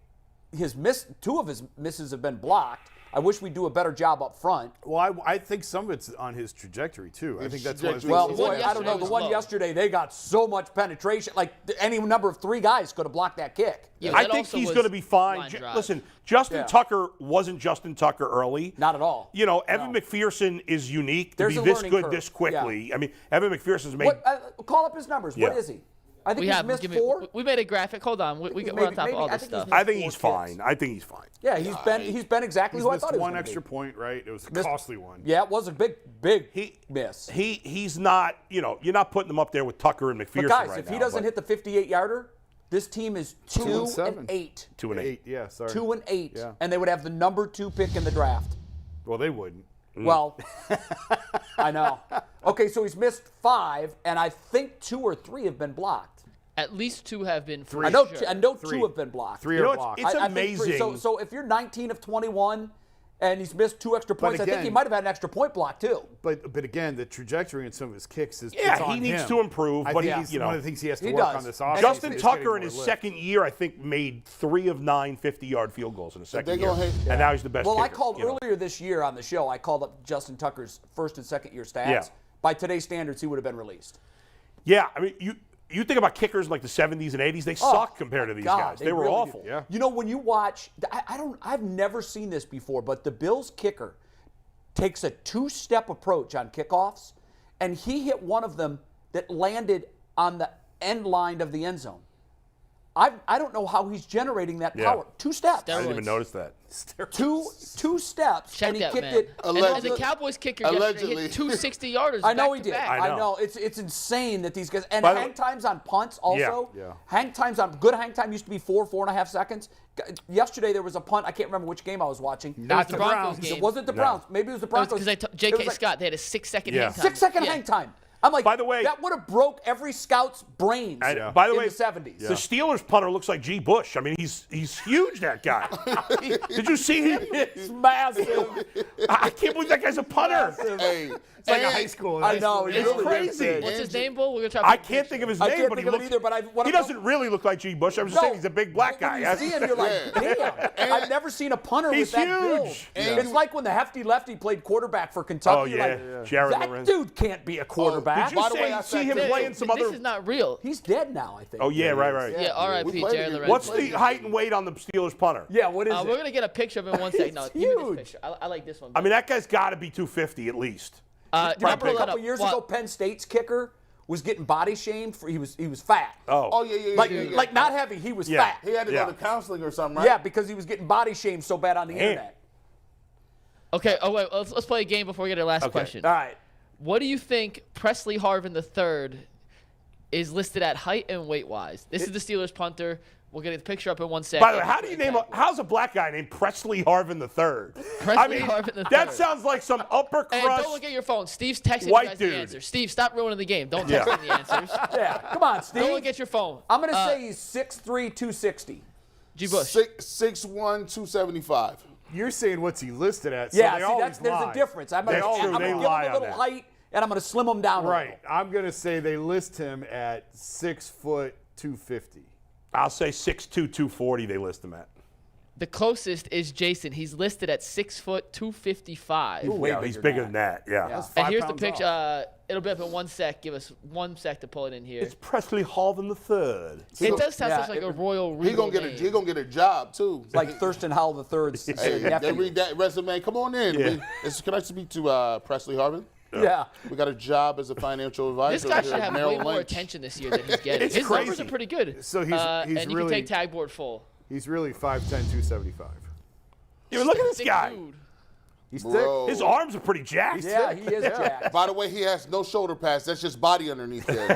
two of his misses have been blocked. I wish we'd do a better job up front. Well, I think some of it's on his trajectory too. I think that's one of the trajectory. things. Well, one boy, I don't know. yesterday The was one low. yesterday, they got so much penetration. Like any number of 3 guys could have blocked that kick. Yeah, I that think also he's was going to be fine. line drive. Listen, Justin Yeah. Tucker wasn't Justin Tucker early. Not at all. You know, Evan McPherson is unique to There's be a this learning good curve. this quickly. I mean, Evan McPherson's made. Call up his numbers. What Yeah. is he? I think We he's have missed give me, 4. we made a graphic. Hold on. We're on top maybe- of all I this think he's stuff. I think he's 4 fine. I think he's fine. Yeah, he's been exactly He's who I missed thought he was one gonna be. extra point, right? It was a Missed- costly one. Yeah, it was a big He miss. He's not. You know, you're not putting him up there with Tucker and McPherson But guys, right if now. he doesn't hit the 58-yarder, this team is 2 7. and 8. 2 and 8. Yeah, sorry. 2 and 8, Yeah. and they would have the number 2 pick in the draft. Well, they wouldn't. Well, I know. Okay, so he's missed 5, and I think 2 or 3 have been blocked. At least 2 have been free. I know, Sure. I know 2 3. have been blocked. 3 You are know, blocked. it's I think 3. amazing. So if you're 19 of 21, and he's missed 2 extra points, I think he again- might have had an extra point block too. But again, the trajectory in some of his kicks is Yeah, it's on he needs him. to improve, I but think he- he's you know, one of the things he has to he work does. on this offseason. Justin is Tucker getting in his more lift. second year, I think, made 3 of 9 50-yard field goals in the second they year, gonna hit- and now he's the best. Well, I kicker, called you know. earlier this year on the show, I called up Justin Tucker's first and second year stats. Yeah. By today's standards, he would have been released. Yeah, I mean, you think about kickers in like the 70s and 80s, they suck compared to these God, guys. They were really do. awful. Yeah. You know, when you watch, I've never seen this before, but the Bills kicker takes a 2-step approach on kickoffs, and he hit one of them that landed on the end line of the end zone. I don't know how he's generating that Yeah. power. 2 steps. I didn't even notice that. Two steps, Check and he that, kicked man. it. And Allegedly. the Cowboys kicker yesterday Allegedly. hit 2 60-yarders. I know back he to did. back. I I know. know. It's insane that these guys and By the hang way- times on punts also. Yeah. Hang times on good hang time used to be 4.5 seconds. Yesterday there was a punt. I can't remember which game I was watching. Not It the was Broncos It game. wasn't the Browns. Maybe it was the Broncos. Because It J.K. was like Scott, they had a 6-second Yeah. hang time. 6-second Yeah. hang time. I'm like, By the way- that would have broke every scout's brains And by the in way, the 70s. the Steelers punter looks like G. Bush. I mean, he's huge, that guy. Did you see him? It's massive. I can't believe that guy's a punter. Hey, It's like a high school. I know. It's really crazy. is. What's his name, Bull? We're gonna try to I put a can't picture. think of his I name, can't but he think of it looks. either, but what he I'm- doesn't really look like G. Bush. I'm just saying he's a big black When guy. you see him, you're like, damn. I've never seen a punter He's with that build. huge. It's like when the hefty lefty played quarterback for Kentucky. Oh, You're yeah. like, Jared that Lorenz. dude can't be a quarterback. Did you By the way, I see him said- playing some This other? is not real. He's dead now, I think. Oh yeah, right. Yeah, R.I.P. We played Jared it. Lorenz. What's the height and weight on the Steelers punter? Yeah, what is We're it? gonna get a picture of him in 1 second. No, It's give me this huge. picture. I like this one. I mean, that guy's got to be 250 at least. Remember pull a that couple up. years Well, ago, Penn State's kicker was getting body shamed for he was fat. Oh yeah. Like not heavy, he was Yeah. fat. He had to Yeah. go to counseling or something, right? Yeah, because he was getting body shamed so bad on the internet. Okay. Oh wait. Let's play a game before we get our last question. All right. What do you think Presley Harvin III is listed at height and weight wise? This is the Steelers punter. We'll get the picture up in 1 second. By the way, how do you name how's a black guy named Presley Harvin III? Presley Harvin III. That sounds like some upper Hey, crust. don't look at your phone. Steve's texting White you guys the dude. answer. Steve, stop ruining the game. Don't text me the answers. Yeah, come on, Steve. Don't look at your phone. I'm going to say he's 6'3", 260. G. Bush. 6'1", 275. You're saying what's he listed at? So Yeah, they see, always there's lie. a difference. I'm going That's to true. give They him lie a on little that. height, and I'm going to slim him down a Right. little. I'm gonna say they list him at 6 foot 250. I'll say 6'2", 240 they list him at. The closest is Jason. He's listed at 6 foot 255. Yeah, he's bigger than that. Yeah. Yeah. And here's the 5 pounds picture. off. It'll be up in 1 sec. Give us 1 sec to pull it in here. It's Presley Harvin III. It does sound Yeah, such like it- a royal He regal gonna name. get a job too. It's like Thurston Howell III's Hey, they nephew. read that resume. Come on in. Yeah. Can I speak to Presley Harvin? Yeah. We got a job as a financial This advisor. guy over should here at have Merrill way more Lynch. attention this year than he's getting. It's His numbers crazy. are pretty good. So he's and you really- can take tag board full. He's really 5'10", 275. Yeah, but look at this Thick guy. dude. He's Bro. His arms are pretty jacked. Yeah, he is jacked. By the way, he has no shoulder pads. That's just body underneath there.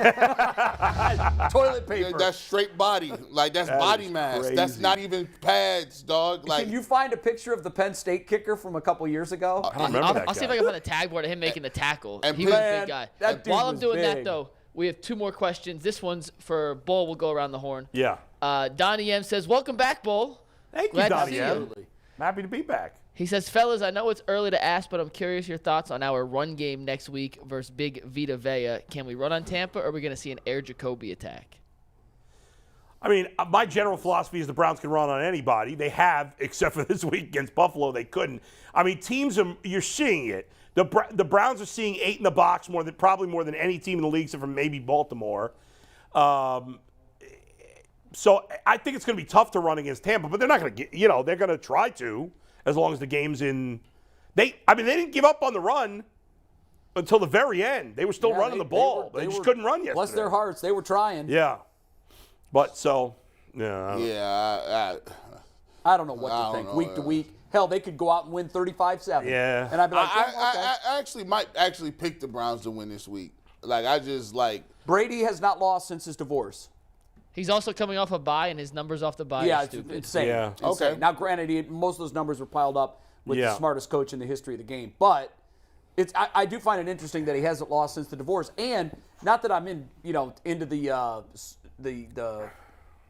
Toilet paper. That's straight body. Like, that's That body is mass. crazy. That's not even pads, dog. Like, Can you find a picture of the Penn State kicker from a couple years ago? I don't remember that I'll see if guy. I can find a tag board of him making the tackle. And He was a man, big guy. that dude While I'm was doing that, big. though, we have 2 more questions. This one's for Bull. We'll go around the horn. Yeah. Donnie M says, welcome back, Bull. Thank Glad you, to Donnie see M. you. I'm happy to be back. He says, fellas, I know it's early to ask, but I'm curious your thoughts on our run game next week versus Big Vita Vea. Can we run on Tampa, or are we going to see an Air Jacoby attack? I mean, my general philosophy is the Browns can run on anybody. They have, except for this week against Buffalo, they couldn't. I mean, you're seeing it. The Browns are seeing 8 in the box probably more than any team in the league, except for maybe Baltimore. So I think it's going to be tough to run against Tampa, but they're not going to they're going to try to, as long as the game's in. They didn't give up on the run until the very end. They were still running the ball. They just couldn't run yesterday. Bless their hearts, they were trying. Yeah. But so, yeah. yeah, I don't know what I to think. don't know. Week to week, hell, they could go out and win 35-7. Yeah. And I'd be like, yeah, okay. I actually might pick the Browns to win this week. Like, I just like. Brady has not lost since his divorce. He's also coming off a bye, and his numbers off the bye Yeah, are it's stupid. insane. Yeah. Insane. Okay. Now, granted, most of those numbers were piled up with Yeah. the smartest coach in the history of the game, but I do find it interesting that he hasn't lost since the divorce. And not that I'm into the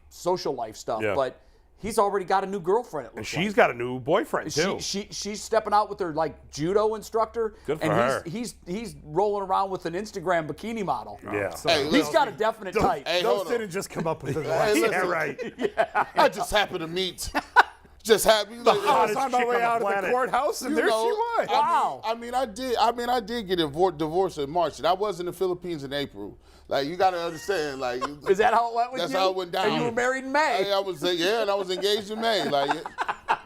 social life stuff, Yeah. but he's already got a new girlfriend. It looks She's like. got a new boyfriend too. She's stepping out with her judo instructor. Good for and her. He's rolling around with an Instagram bikini model. Yeah. Hey, He's got a definite type. Hey, Those hold on. didn't just come up with the Hey, listen. Yeah, right. I just happened to meet. Just happened. Like, I was hottest on my chick way on the out of the planet. courthouse, and you there know, she was. Wow. I mean, I did get divorced in March, and I was in the Philippines in April. Like, you got to understand. Like, Is that how it went with That's you? how it went down. And you were married in May. I was and I was engaged in May. Like,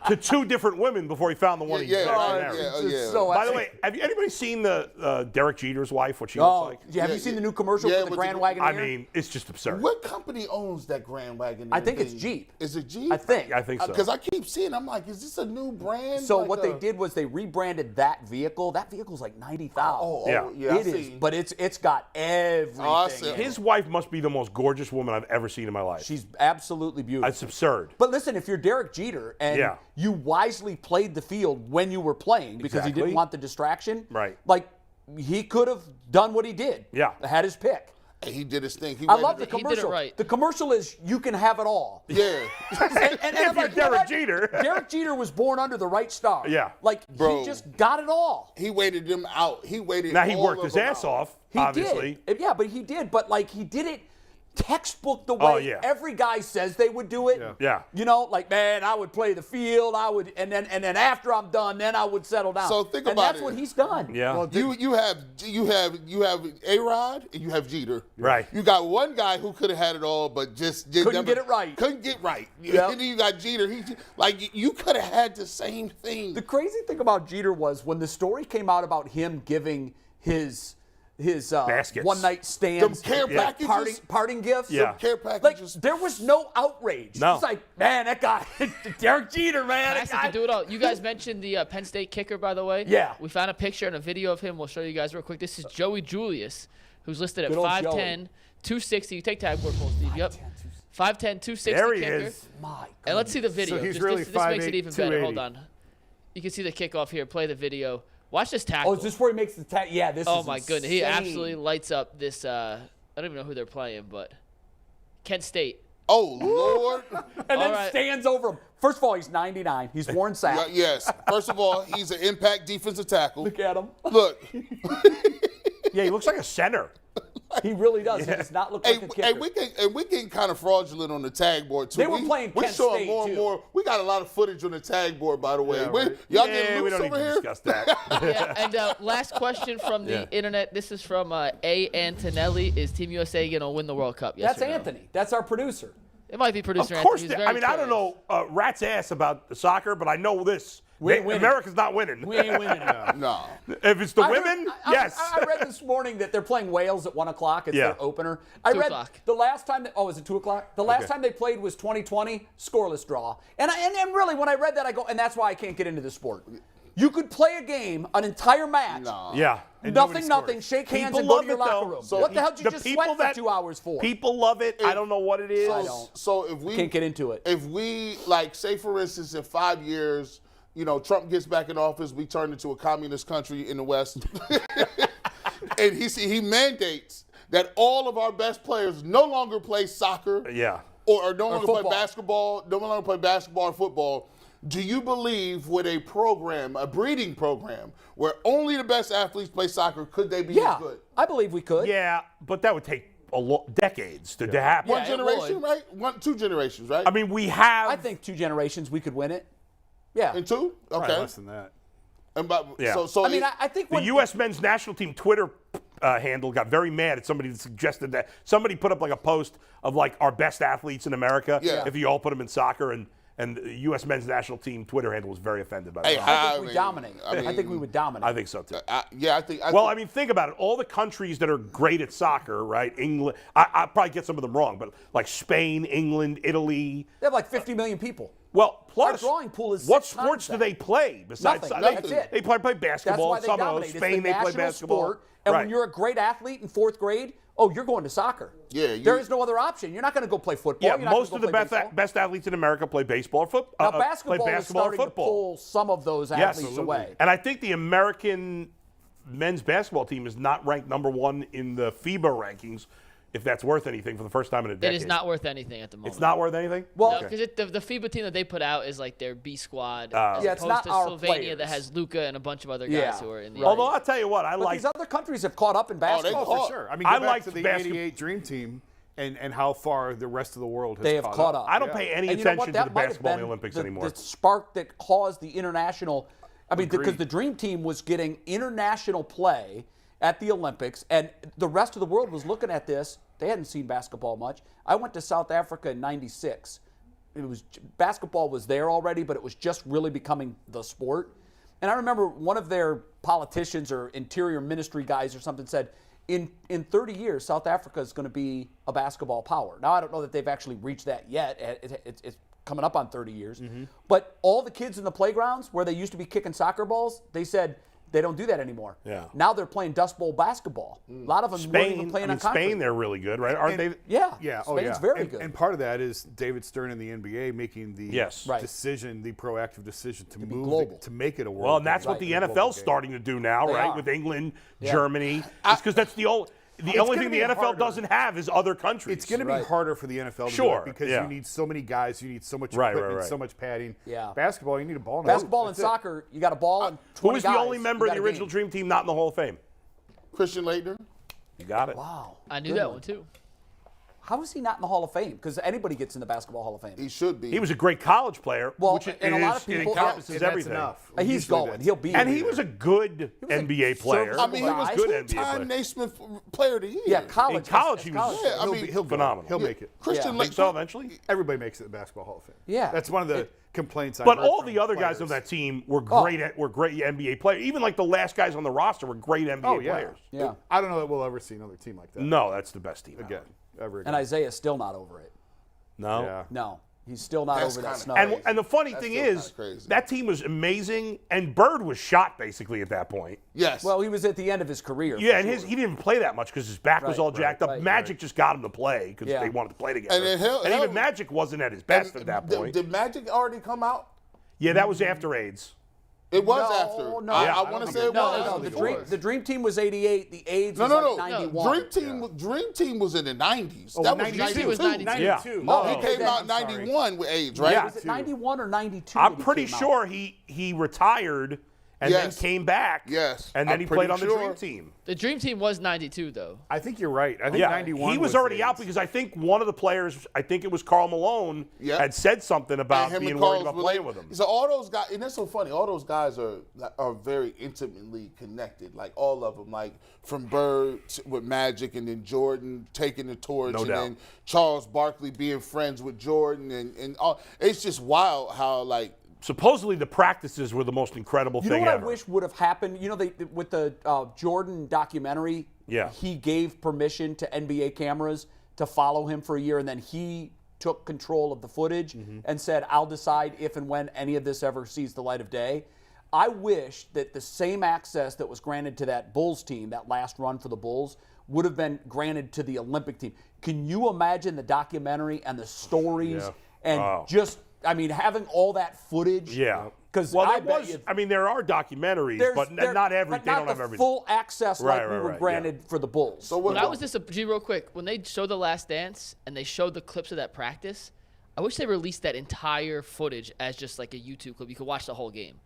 To 2 different women before he found the one he yeah, actually right, married. yeah, It's yeah. so By the way, have anybody seen the Derek Jeter's wife? What she looks like? Have you seen the new commercial Yeah, for the with Grand the- Wagoneer? I mean, it's just absurd. What company owns that Grand Wagon? I think it's Jeep. Is it Jeep? I think. I think so. Because I keep seeing, I'm like, is this a new brand? So Like what they did was they rebranded that vehicle. That vehicle's like $90,000. Oh, yeah. It is, but it's got everything. I see. in it. His wife must be the most gorgeous woman I've ever seen in my life. She's absolutely beautiful. It's absurd. But listen, if you're Derek Jeter and Yeah. you wisely played the field when you were playing because he Exactly. didn't want the distraction, Right. Like he could have done what he did. Yeah. Had his pick. And he did his thing. I love the He did it commercial. right. The commercial is you can have it all. Yeah. And I'm If you're like, you know Derek what? Jeter. Derek Jeter was born under the right star. Yeah. Like Bro. he just got it all. He waited them out. He waited. Now he all worked of his them ass out. off, He obviously. did. Yeah, but he did. But he did it textbook the way Oh, yeah. every guy says they would do it. Yeah. You know, man, I would play the field. I would, and then after I'm done, then I would settle down. So think and about that's it. what he's done. Yeah. Well, You have A-Rod and you have Jeter. Right. You got one guy who could have had it all, but just Couldn't get it right. Couldn't get right. Yep. And then you got Jeter. You could have had the same thing. The crazy thing about Jeter was when the story came out about him giving his Baskets. one night stands, Them care like packages? parting gifts. Yeah. Care Like packages. there was no outrage. No. It's like, man, that guy, Derek Jeter, man. that Classic guy- to do it all. You guys mentioned the Penn State kicker, by the way. Yeah. We found a picture and a video of him. We'll show you guys real quick. This is Joey Julius, who's listed at Good old 5'10", Joey. 260. You take tag board full, Steve. Yep. 5'10", 260 There he kicker. is. My And let's see the video. So he's This- really this makes it 5'8", even better. Hold 280. on. You can see the kickoff here. Play the video. Watch this tackle. Oh, is this where he makes the tag? Yeah, this Oh is my goodness, he insane. absolutely lights up this. I don't even know who they're playing, but Kent State. Oh, Lord. And then All right. stands over him. First of all, he's 99. He's worn sack. Yes. First of all, he's an impact defensive tackle. Look at him. Look. Yeah, he looks like a center. He really does. He does not look like a kicker. We getting kind of fraudulent on the tag board too. They were playing we Kent showing State, more and too. more. We got a lot of footage on the tag board, by the way. Yeah, right. Y'all Yeah, getting we loose don't need over to here? discuss that. Yeah, and last question from the internet. This is from A. Antonelli. Is Team USA going to win the World Cup? Yes That's or no? Anthony. That's our producer. It might be Of producer course, Anthony. He's I very mean, I don't curious. know rat's ass about soccer, but I know this. We ain't winning. America's not winning. We ain't winning. No. If it's the I heard- women, I- yes. I read this morning that they're playing Wales at 1 o'clock. It's Yeah. their opener. I 2 read o'clock. the last time. Is it 2 o'clock? The last time they played was 2020, scoreless draw. And really, when I read that, I go, and that's why I can't get into the sport. You could play a game, an entire match. Nah. Yeah. And nobody Nothing, scores. shake hands People and go love to your it, locker though. room. So What the hell did you the just people sweat for that- 2 hours for? People love it. I don't know what it is. I don't. So if we Can't get into it. If we, like, say for instance, in 5 years, Trump gets back in office, we turn into a communist country in the West, and he mandates that all of our best players no longer play soccer, Yeah. or no longer play football. basketball, no longer play basketball or football. Do you believe with a program, a breeding program, where only the best athletes play soccer, could they be Yeah, as good? I believe we could. Yeah, but that would take decades to happen. One it generation, would. right? 2 generations, right? I mean, we have. I think 2 generations we could win it. Yeah. in 2? Probably Okay. less than that. Yeah. So I mean, I think the when U.S. men's national team Twitter handle got very mad at somebody that suggested that somebody put up like a post of like our best athletes in America. Yeah. If you all put them in soccer, and the U.S. men's national team Twitter handle was very offended by that. Hey, I think we mean, dominate. I I think we would dominate. I think so too. I think. Well, I mean, think about it. All the countries that are great at soccer, right? England. I probably get some of them wrong, but like Spain, England, Italy. They have like 50 million people. Well, plus, Our drawing pool is what 6 sports times do that. they play besides Nothing. soccer? That's it. They play That's basketball. why they Some of dominate. those. It's Spain, the they play national basketball. sport, and right. when you're a great athlete in 4th grade, you're going to soccer. Yeah, there is no other option. You're not going to go play football. Yeah, You're not most gonna of the go play baseball. best athletes in America play baseball or football. Now, basketball play is basketball or starting to football. pull some of those Yes, athletes absolutely. away. And I think the American men's basketball team is not ranked number 1 in the FIBA rankings, if that's worth anything, for the first time in a decade. It is not worth anything at the moment. It's not worth anything? Well, because the FIBA team that they put out is like their B squad, as Yeah, it's opposed not to our Slovenia that players. has Luka and a bunch of other guys Yeah. who are in the. Right. Although I'll tell you what, I but like. these other countries have caught up in basketball. caught. For sure. I mean, I go back like to the basket- 88 Dream Team and how far the rest of the world has They have caught up. I don't pay any And you know attention what? to That the might have basketball in been the Olympics the, anymore. The spark that caused the international. I mean, because Agreed. the Dream Team was getting international play at the Olympics, and the rest of the world was looking at this. They hadn't seen basketball much. I went to South Africa in '96. Basketball was there already, but it was just really becoming the sport. And I remember one of their politicians or interior ministry guys or something said, in 30 years, South Africa is going to be a basketball power. Now, I don't know that they've actually reached that yet. It's coming up on 30 years. But all the kids in the playgrounds where they used to be kicking soccer balls, they said they don't do that anymore. Yeah. Now they're playing Dust Bowl basketball. A lot of them weren't even Spain, playing on concrete. Spain, they're really good, right? Aren't they? Yeah. Yeah, Spain's very good. And part of that is David Stern and the NBA making the Yes. Right. decision, the proactive decision to move global. to make it a world. Well, and that's game, what the a global NFL's game. starting to do now, They right? are. With England, Yeah. Germany. It's because that's the only gonna thing the be NFL harder. doesn't have is other countries. It's going to be Right. harder for the NFL to Sure, do it because yeah. you need so many guys, you need so much Right, equipment, right, right. so much padding. Yeah. Basketball, you need a ball. Basketball and That's it. soccer, you got a ball and 20 Who is the guys, only member you of the got a original game. Dream Team not in the Hall of Fame? Christian Laettner. You got it. Wow. I knew Good that one too. How is he not in the Hall of Fame? Because anybody gets in the Basketball Hall of Fame. He should be. He was a great college player, Well, which and a lot of it people- encompasses And that's everything. enough. He's Usually going. that's- He'll be. And in he there. was a good was a NBA player. serviceable I mean, he was guy. good two-time NBA player. Naismith Player of the Year. Yeah, college. In college, as he college. was Yeah, I He'll mean, be, he'll go. phenomenal. He'll make it. Christian Yeah. Think so Laettner. eventually? Everybody makes it in the Basketball Hall of Fame. Yeah. That's one of the complaints. But I've heard all from the other guys players. on that team were great. Were great NBA players. Even like the last guys on the roster were great NBA Oh yeah. players. Yeah. I don't know that we'll ever see another team like that No, that's the best team again. Ever again. And Isaiah's still not over it. No. Yeah. No, he's still not That's over that kinda snow. crazy. And the funny That's thing still is, kinda crazy. that team was amazing, and Bird was shot basically at that point. Yes. Well, he was at the end of his career. Yeah, for and sure. he didn't even play that much because his back was Right, all jacked up. right, Magic just got him to play because Yeah. they wanted to play together. And then hell- even Magic wasn't at his best at that point. Did Magic already come out? Yeah, that was after AIDS. It was No, after. no. I, Yeah, I I want to don't say think it No, was. no, no. The Dream Team was '88. The AIDS No, was no, like no. '91. Dream Team was in the 90s. Oh, that was 92. 92. was 92. Yeah. Oh, He okay, came out in then, I'm 91 with AIDS, right? Yeah. Was it '91 or '92? I'm pretty sure he retired and Yes. then came back. Yes. And then I'm he played pretty on the sure. Dream Team. The Dream Team was 92 though. I think you're right. I think Yeah, 91. he was already out AIDS. because I think one of the players, I think it was Karl Malone, Yeah. had said something about And him being and worried Carl's about relate- playing with him. So all those guys, and that's so funny. All those guys are very intimately connected. Like all of them, like from Bird with Magic, and then Jordan taking the torch, No and doubt. then Charles Barkley being friends with Jordan, and all. It's just wild how like. Supposedly the practices were the most incredible You know thing what ever. I wish would have happened? You know, with the Jordan documentary, Yeah. he gave permission to NBA cameras to follow him for a year, and then he took control of the footage Mm-hmm. and said, I'll decide if and when any of this ever sees the light of day. I wish that the same access that was granted to that Bulls team, that last run for the Bulls, would have been granted to the Olympic team. Can you imagine the documentary and the stories and just, I mean, having all that footage? Yeah. Because there are documentaries, but not every. They don't have everything. Full access like we were granted for the Bulls. So real quick, when they showed The Last Dance and they showed the clips of that practice, I wish they released that entire footage as just like a YouTube clip. You could watch the whole game.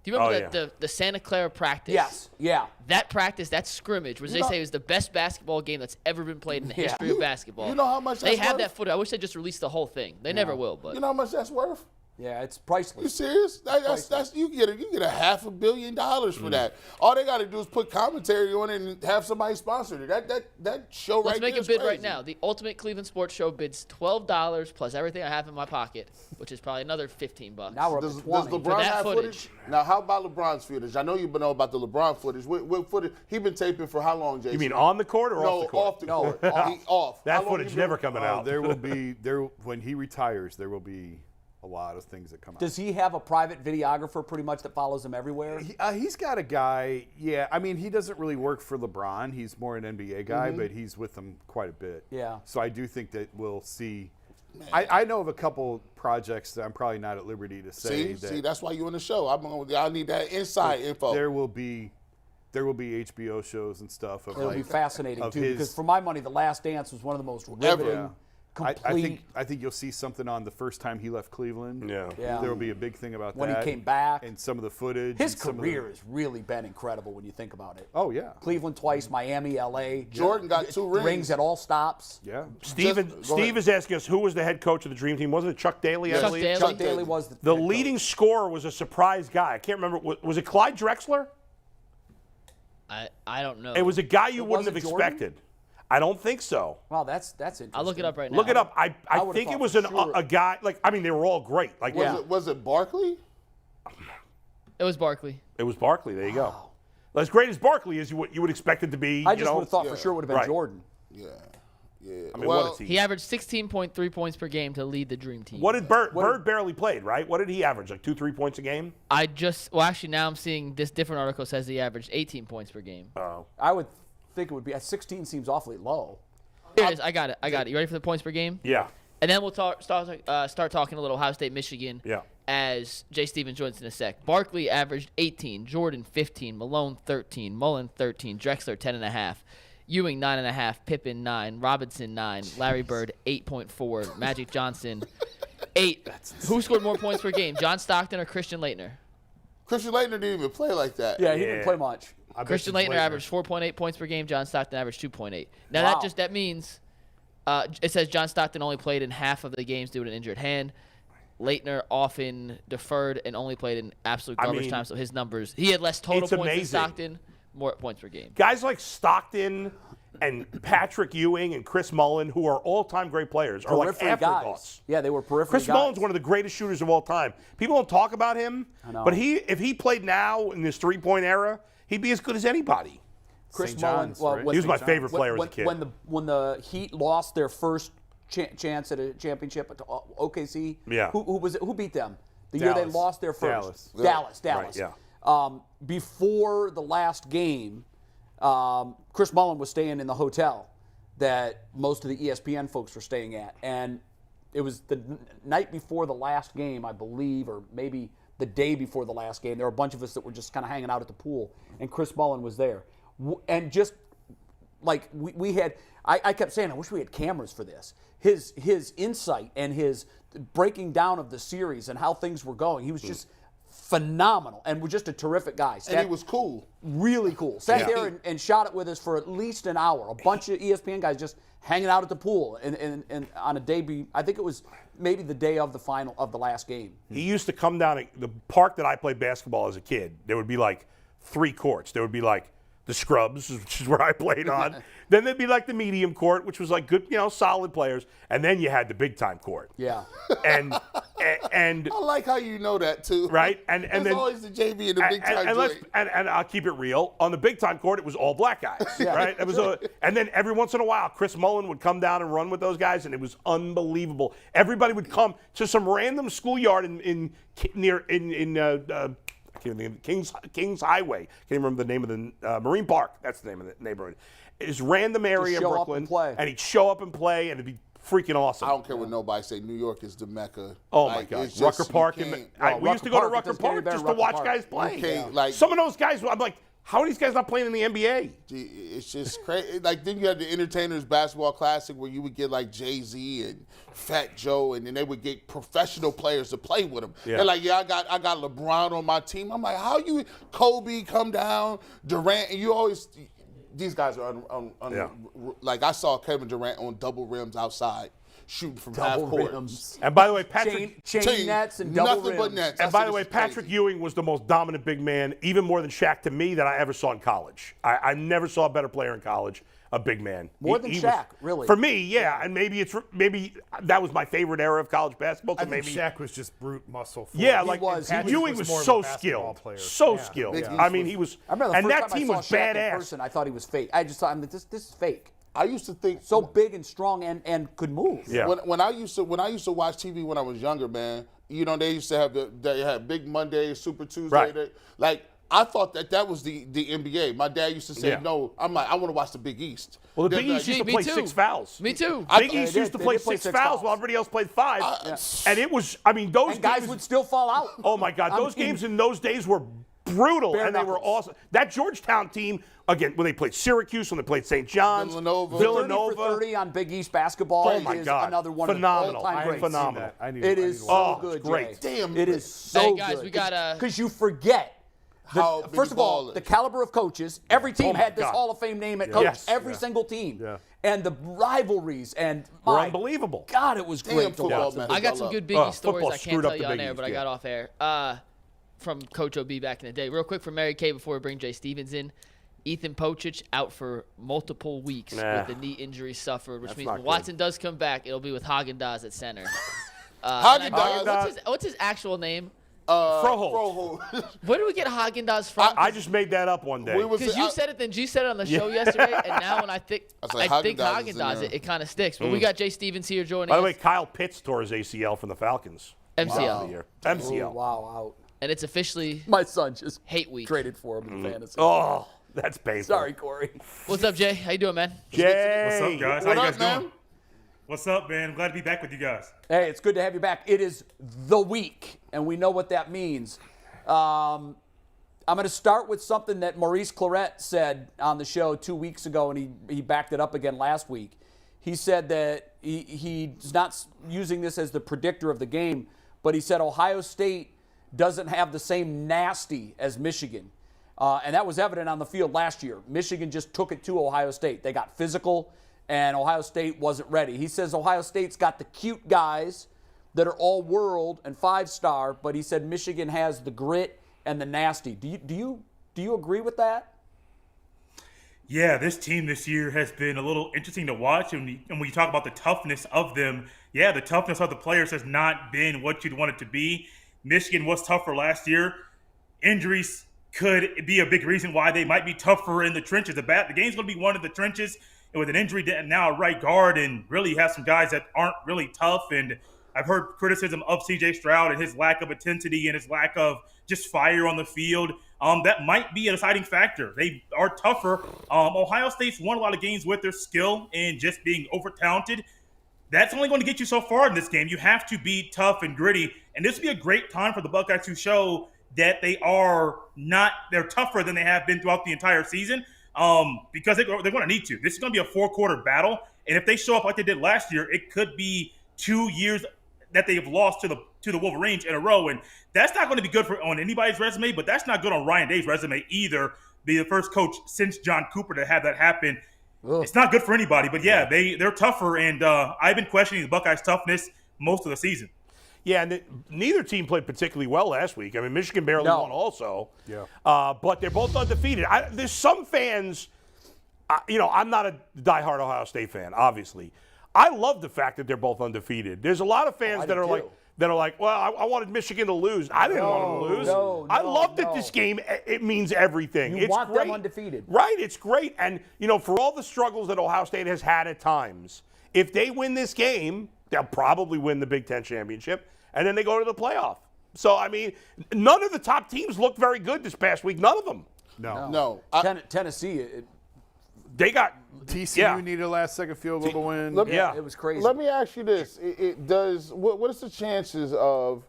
Do you remember the Santa Clara practice? Yes, yeah. That practice, that scrimmage, where they say it was the best basketball game that's ever been played in the history of basketball. You know how much that's they have worth? that footage. I wish they just released the whole thing. They never will, but You know how much that's worth? Yeah, it's priceless. You serious? That's you get $500 million for that. All they got to do is put commentary on it and have somebody sponsor it. That show Let's right make there a bid is right crazy. now. The Ultimate Cleveland Sports Show bids $12 plus everything I have in my pocket, which is probably another $15. Now we're up Does to 20. LeBron For that have footage. Now, how about LeBron's footage? I know you know about the LeBron footage. What footage? He been taping for how long, Jason? You mean on the court or off the court? off the court. He off. That How long footage he been- never coming out. There when he retires, there will be a lot of things that come out. Does he have a private videographer pretty much that follows him everywhere? He's got a guy. Yeah, I mean, he doesn't really work for LeBron. He's more an NBA guy, but he's with them quite a bit. Yeah. So I do think that we'll see. I know of a couple projects that I'm probably not at liberty to say. See, that's why you on the show. I need that inside info. There will be HBO shows and stuff. It'll be fascinating of too, his- because for my money, The Last Dance was one of the most riveting, complete. I think you'll see something on the first time he left Cleveland. Yeah. Yeah. There will be a big thing about When he that. came back. And some of the footage. His and some of the- career has really been incredible when you think about it. Oh, yeah. Cleveland twice, Miami, LA. Jordan got 2 rings. at all stops. Yeah. Steve is asking us who was the head coach of the Dream Team. Wasn't it Chuck Daly? I Chuck believe? Daly. Chuck Daly was the The head leading coach. scorer was a surprise guy. I can't remember. Was it Clyde Drexler? I don't know. It was a guy you It wouldn't have wasn't Jordan? expected. I don't think so. Wow, that's interesting. I'll look it up right now. Look it up. I would've think it thought was for sure. a guy. Like, I mean, they were all great. Like, Was it Barkley? It was Barkley. it was Barkley. There you go. As great as Barkley is, you would expect it to be. I just would have thought for Yeah. sure it would have been Right. Jordan. Yeah. I mean, well, what a team. He averaged 16.3 points per game to lead the Dream Team. What did Bird barely played, right? What did he average? Like 2-3 points a game? Actually, now I'm seeing this different article says he averaged 18 points per game. Oh. I would think it would be at 16 seems awfully low. Here it is. I got it. You ready for the points per game? Yeah. And then we'll start talking a little Ohio State, Michigan. Yeah. As Jay Stevens joins in a sec. Barkley averaged 18, Jordan 15, Malone 13, Mullen 13, Drexler 10.5, Ewing 9.5, Pippen 9, Robinson 9, Larry Bird 8.4, Magic Johnson 8. Who scored more points per game, John Stockton or Christian Leitner? Christian Leitner didn't even play like that. Yeah, he didn't play much. Christian Leitner averaged 4.8 points per game. John Stockton averaged 2.8. Now Wow. that means it says John Stockton only played in half of the games due to an injured hand. Leitner often deferred and only played in absolute garbage time. So his numbers, he had less total It's points than amazing. Stockton, more points per game. Guys like Stockton and Patrick Ewing and Chris Mullen, who are all-time great players, are like Periphery afterthoughts. guys. Yeah, they were periphery Chris guys. Mullen's one of the greatest shooters of all time. People don't talk about him, know. but if he played now in this three-point era, he'd be as good as anybody. Chris St. Mullen. John's, Well, right? was- He was my favorite player when, as a kid. When the Heat lost their first chance at a championship at OKC, Yeah. who was it? Who beat them? The year they Dallas. lost their first. Dallas. Dallas. Right, Before the last game, Chris Mullen was staying in the hotel that most of the ESPN folks were staying at, and it was the night before the last game, I believe, or maybe the day before the last game. There were a bunch of us that were just kind of hanging out at the pool, and Chris Mullen was there, and just like we had. I kept saying, I wish we had cameras for this. His insight and his breaking down of the series and how things were going. He was just phenomenal and was just a terrific guy. And he was cool. Really cool. Sat there and shot it with us for at least an hour. A bunch of ESPN guys just hanging out at the pool and on a day. I think it was maybe the day of the final of the last game. He used to come down the park that I played basketball as a kid. There would be like 3 courts. There would be like the Scrubs, which is where I played on. Then there'd be like the medium court, which was like good, solid players. And then you had the big time court. Yeah. And I like how you know that too. right, and There's then always the JV and the big time joint. and I'll keep it real. On the big time court, it was all black guys, right? It was and then every once in a while, Chris Mullen would come down and run with those guys, and it was unbelievable. Everybody would come to some random schoolyard I Can't even think of Kings Highway. Can't remember the name of the Marine Park. That's the name of the neighborhood. It's random area in Brooklyn, and he'd show up and play, and it'd be freaking awesome. I don't care what nobody say. New York is the mecca. Oh my God, it's Rucker just, Park. We used to go to Park, Rucker Park just to watch guys play. Like, some of those guys, I'm like, how are these guys not playing in the NBA? It's just crazy. Like, then you had the Entertainers Basketball Classic where you would get like Jay-Z and Fat Joe, and then they would get professional players to play with them. Yeah. They're like, I got LeBron on my team. I'm like, how you Kobe come down, Durant, and you always. These guys are like, I saw Kevin Durant on double rims outside shooting from half court. And by the way, Patrick chain nets and double nothing rims. but nets. And by the way, Patrick Ewing was the most dominant big man, even more than Shaq to me, that I ever saw in college. I never saw a better player in college, a big man. More than Shaq, really. For me, yeah. And maybe that was my favorite era of college basketball. So I think maybe Shaq was just brute muscle. Yeah, Ewing was more of so a basketball skilled, player. so Yeah. skilled. Yeah. I mean, he was. I remember the and first that time team I was saw Shaq in badass. person, I thought he was fake. I just thought, this is fake. I used to think So big and strong and could move. Yeah. When I used to watch TV when I was younger, man, you know, they used to have they had Big Monday, Super Tuesday. Right. Like, I thought that was the NBA. My dad used to say, Yeah. no. I'm like, I want to watch the Big East. Well, the They're Big East like, used to Me play too. 6 fouls. Me too. Big East used to they play did play 6 six fouls fouls. while everybody else played 5. And it was, I mean, those And guys games, would still fall out. oh my God, those mean, games in those days were brutal, Bare and they were knuckles. awesome. That Georgetown team, again, when they played Syracuse, when they played St. John's, Villanova. 30 for 30 on Big East basketball Oh, my is God. another one Phenomenal. of the all-time I greats. haven't seen that. I need It to is watch so Oh, good, it's great. Jay. Damn. It is so Hey, guys, good. we gotta- Because you forget. How big First of all, ball is. the caliber of coaches. Every team Oh, my had this God. Hall of Fame name at coach. Yes. Every single team. Yeah. And the rivalries and Were my unbelievable. God, it was Damn great to football, watch. man. I got some good Big East stories football I can't screwed tell up you the on Big air, East, but I yeah. got off air. From Coach OB back in the day. Real quick from Mary Kay before we bring Jay Stevens in. Ethan Pocic out for multiple weeks with the knee injury suffered, which means not when good. Watson does come back, it'll be with Haagen-Dazs at center. Haagen-Dazs. What's his actual name? Froholt. Where do we get Haagen-Dazs from? I just made that up one day. We was- Because you said it, then G said it on the show yesterday, and now when I think was like, I think Haagen-Dazs is in Haagen-Dazs, there. it kind of sticks. But we got Jay Stevens here joining By the us. way, Kyle Pitts tore his ACL from the Falcons. MCL. Year. MCL. Oh, wow, out. And it's officially My son just hate week. traded for him in fantasy. Oh, that's painful. Sorry, Corey. What's up, Jay? How you doing, man? Jay. What's up, guys? How What you up, guys man? doing? What's up, man? I'm glad to be back with you guys. Hey, it's good to have you back. It is the week, and we know what that means. I'm going to start with something that Maurice Clarett said on the show 2 weeks ago, and he backed it up again last week. He said that he's not using this as the predictor of the game, but he said Ohio State doesn't have the same nasty as Michigan. And that was evident on the field last year. Michigan just took it to Ohio State. They got physical, and Ohio State wasn't ready. He says Ohio State's got the cute guys that are all world and 5-star, but he said Michigan has the grit and the nasty. Do you agree with that? Yeah, this team this year has been a little interesting to watch. And when you talk about the toughness of them, yeah, the toughness of the players has not been what you'd want it to be. Michigan was tougher last year. Injuries could be a big reason why they might be tougher in the trenches. The game's going to be one of the trenches, and with an injury now a right guard, and really you have some guys that aren't really tough. And I've heard criticism of C.J. Stroud and his lack of intensity and his lack of just fire on the field. That might be a deciding factor. They are tougher. Ohio State's won a lot of games with their skill and just being over-talented. That's only going to get you so far in this game. You have to be tough and gritty. And this would be a great time for the Buckeyes to show that they're tougher than they have been throughout the entire season, because they're going to need to. This is going to be a 4-quarter battle. And if they show up like they did last year, it could be 2 years that they've lost to the Wolverines in a row. And that's not going to be good on anybody's resume, but that's not good on Ryan Day's resume either. Be the first coach since John Cooper to have that happen. Ugh. It's not good for anybody, but yeah, they're tougher. And I've been questioning the Buckeyes' toughness most of the season. Yeah, and neither team played particularly well last week. I mean, Michigan barely won also. Yeah. But they're both undefeated. There's some fans, I'm not a diehard Ohio State fan, obviously. I love the fact that they're both undefeated. There's a lot of fans that are like, well, I wanted Michigan to lose. I didn't want them to lose. I love that this game, it means everything. You it's want great. them undefeated. Right, it's great. And, for all the struggles that Ohio State has had at times, if they win this game, they'll probably win the Big Ten championship, and then they go to the playoff. So, I mean, none of the top teams looked very good this past week. None of them. No. Tennessee, They got TCU needed a last-second field goal to win. it was crazy. Let me ask you this: what is the chances of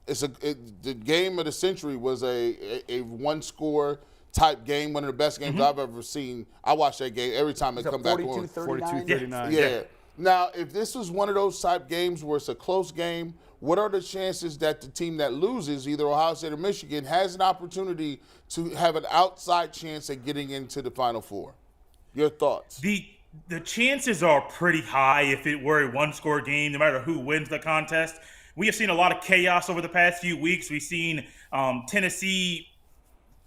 the game of the century was a one-score type game, one of the best games I've ever seen. I watch that game every time it come back on. 42-39? Yeah. Now, if this is one of those type games where it's a close game, what are the chances that the team that loses, either Ohio State or Michigan, has an opportunity to have an outside chance at getting into the Final Four? Your thoughts? The chances are pretty high if it were a one-score game, no matter who wins the contest. We have seen a lot of chaos over the past few weeks. We've seen Tennessee.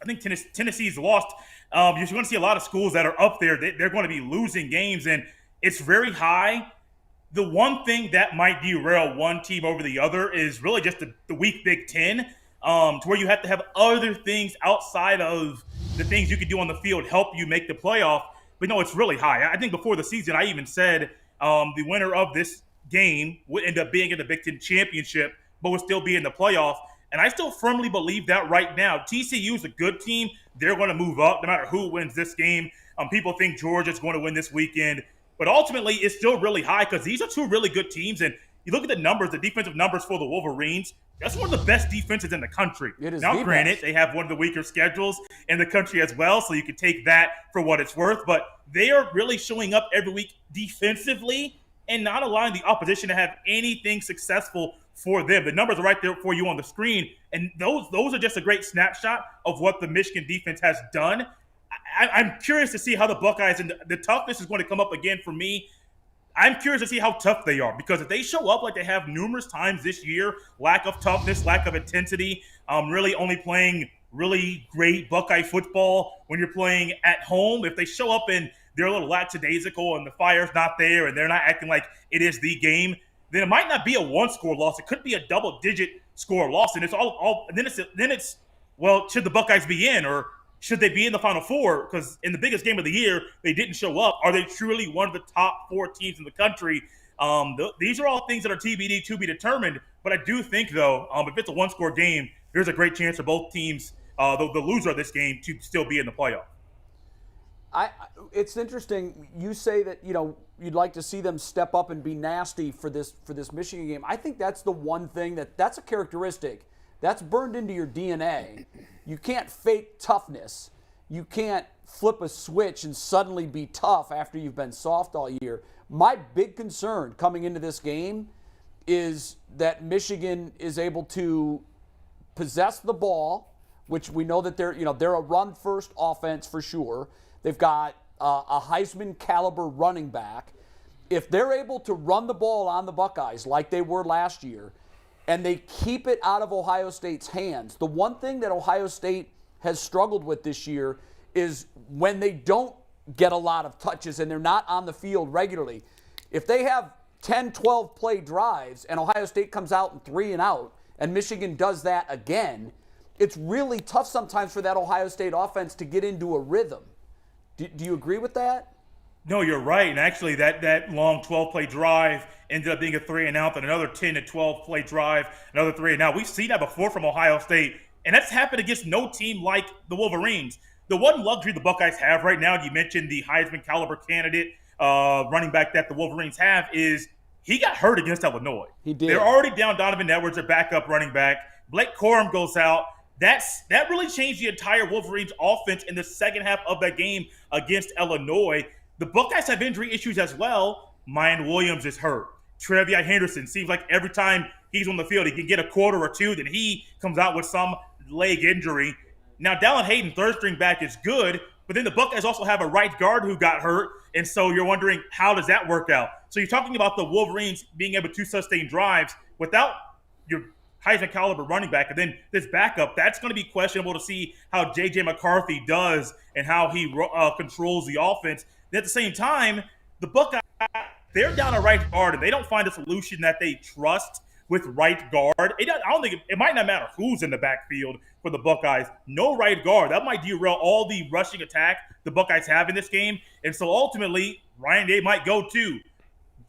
I think Tennessee's lost. You're going to see a lot of schools that are up there. They're going to be losing games, and it's very high. The one thing that might derail one team over the other is really just the weak Big Ten, to where you have to have other things outside of the things you can do on the field help you make the playoff. But no, it's really high. I think before the season, I even said the winner of this game would end up being in the Big Ten championship, but would still be in the playoff. And I still firmly believe that right now. TCU is a good team. They're going to move up no matter who wins this game. People think Georgia's going to win this weekend. But ultimately, it's still really high because these are two really good teams. And you look at the numbers, the defensive numbers for the Wolverines, that's one of the best defenses in the country. It is now, granted, they have one of the weaker schedules in the country as well, so you can take that for what it's worth. But they are really showing up every week defensively and not allowing the opposition to have anything successful for them. The numbers are right there for you on the screen, and those are just a great snapshot of what the Michigan defense has done. I'm curious to see how the Buckeyes, and the toughness is going to come up again for me. I'm curious to see how tough they are, because if they show up like they have numerous times this year, lack of toughness, lack of intensity, really only playing really great Buckeye football when you're playing at home, if they show up and they're a little lackadaisical and the fire's not there and they're not acting like it is the game, then it might not be a one-score loss. It could be a double-digit score loss, and it's all. And then it's well, should the Buckeyes be in, or should they be in the Final Four? Because in the biggest game of the year, they didn't show up. Are they truly one of the top 4 teams in the country? These are all things that are TBD, to be determined. But I do think, though, if it's a one-score game, there's a great chance for both teams, the loser of this game, to still be in the playoff. It's interesting. You say that you'd like to see them step up and be nasty for this Michigan game. I think that's the one thing that's a characteristic that's burned into your DNA. You can't fake toughness. You can't flip a switch and suddenly be tough after you've been soft all year. My big concern coming into this game is that Michigan is able to possess the ball, which we know that they're a run-first offense for sure. They've got a Heisman caliber running back. If they're able to run the ball on the Buckeyes like they were last year, and they keep it out of Ohio State's hands. The one thing that Ohio State has struggled with this year is when they don't get a lot of touches and they're not on the field regularly. If they have 10, 12 play drives and Ohio State comes out in 3 and out, and Michigan does that again, it's really tough sometimes for that Ohio State offense to get into a rhythm. Do you agree with that? No, you're right. And actually, that long 12-play drive ended up being a 3 and out, and another 10 to 12-play drive, another 3 and out. We've seen that before from Ohio State, and that's happened against no team like the Wolverines. The one luxury the Buckeyes have right now, you mentioned the Heisman caliber candidate running back that the Wolverines have, is he got hurt against Illinois. He did. They're already down Donovan Edwards, their backup running back. Blake Corum goes out. That really changed the entire Wolverines offense in the second half of that game against Illinois. The Buckeyes have injury issues as well. Mayan Williams is hurt. Trevion Henderson seems like every time he's on the field, he can get a quarter or two, then he comes out with some leg injury. Now, Dallin Hayden, third-string back, is good, but then the Buckeyes also have a right guard who got hurt, and so you're wondering, how does that work out? So you're talking about the Wolverines being able to sustain drives without your Heisman caliber running back, and then this backup, that's going to be questionable to see how J.J. McCarthy does and how he controls the offense. And at the same time, the Buckeyes, they're down a right guard, and they don't find a solution that they trust with right guard. I don't think it might not matter who's in the backfield for the Buckeyes. No right guard. That might derail all the rushing attack the Buckeyes have in this game. And so ultimately, Ryan Day might go to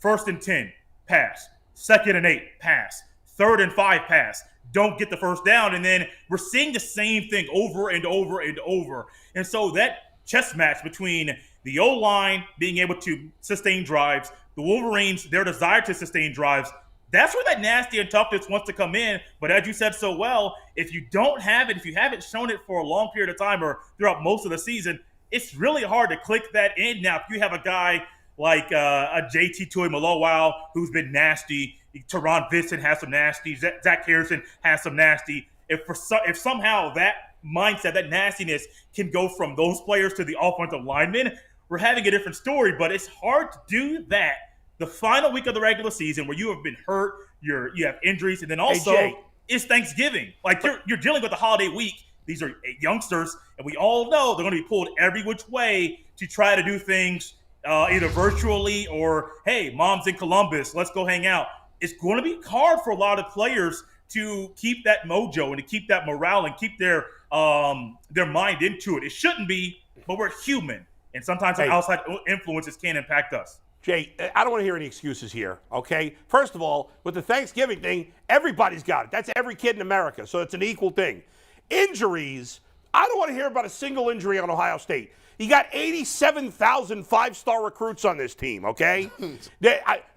1st and 10, pass. 2nd and 8, pass. 3rd and 5, pass. don't get the first down. And then we're seeing the same thing over and over and over. And so that chess match between the O-line being able to sustain drives, the Wolverines, their desire to sustain drives, that's where that nasty and toughness wants to come in. But as you said so well, if you don't have it, if you haven't shown it for a long period of time or throughout most of the season, it's really hard to click that in. Now, if you have a guy like a JT Tuimoloau who's been nasty, Teron Vincent has some nasty, Zach Harrison has some nasty. If somehow that mindset, that nastiness can go from those players to the offensive linemen, we're having a different story. But it's hard to do that the final week of the regular season where you have been hurt, you have injuries, and then also it's Thanksgiving. Like you're dealing with the holiday week. These are youngsters, and we all know they're going to be pulled every which way to try to do things either virtually or, hey, mom's in Columbus, let's go hang out. It's going to be hard for a lot of players to keep that mojo and to keep that morale and keep their mind into it. It shouldn't be, but we're human, and sometimes some outside influences can impact us. Jay, I don't want to hear any excuses here, okay? First of all, with the Thanksgiving thing, everybody's got it. That's every kid in America, so it's an equal thing. Injuries, I don't want to hear about a single injury on Ohio State. You got 87,000 five-star recruits on this team, okay?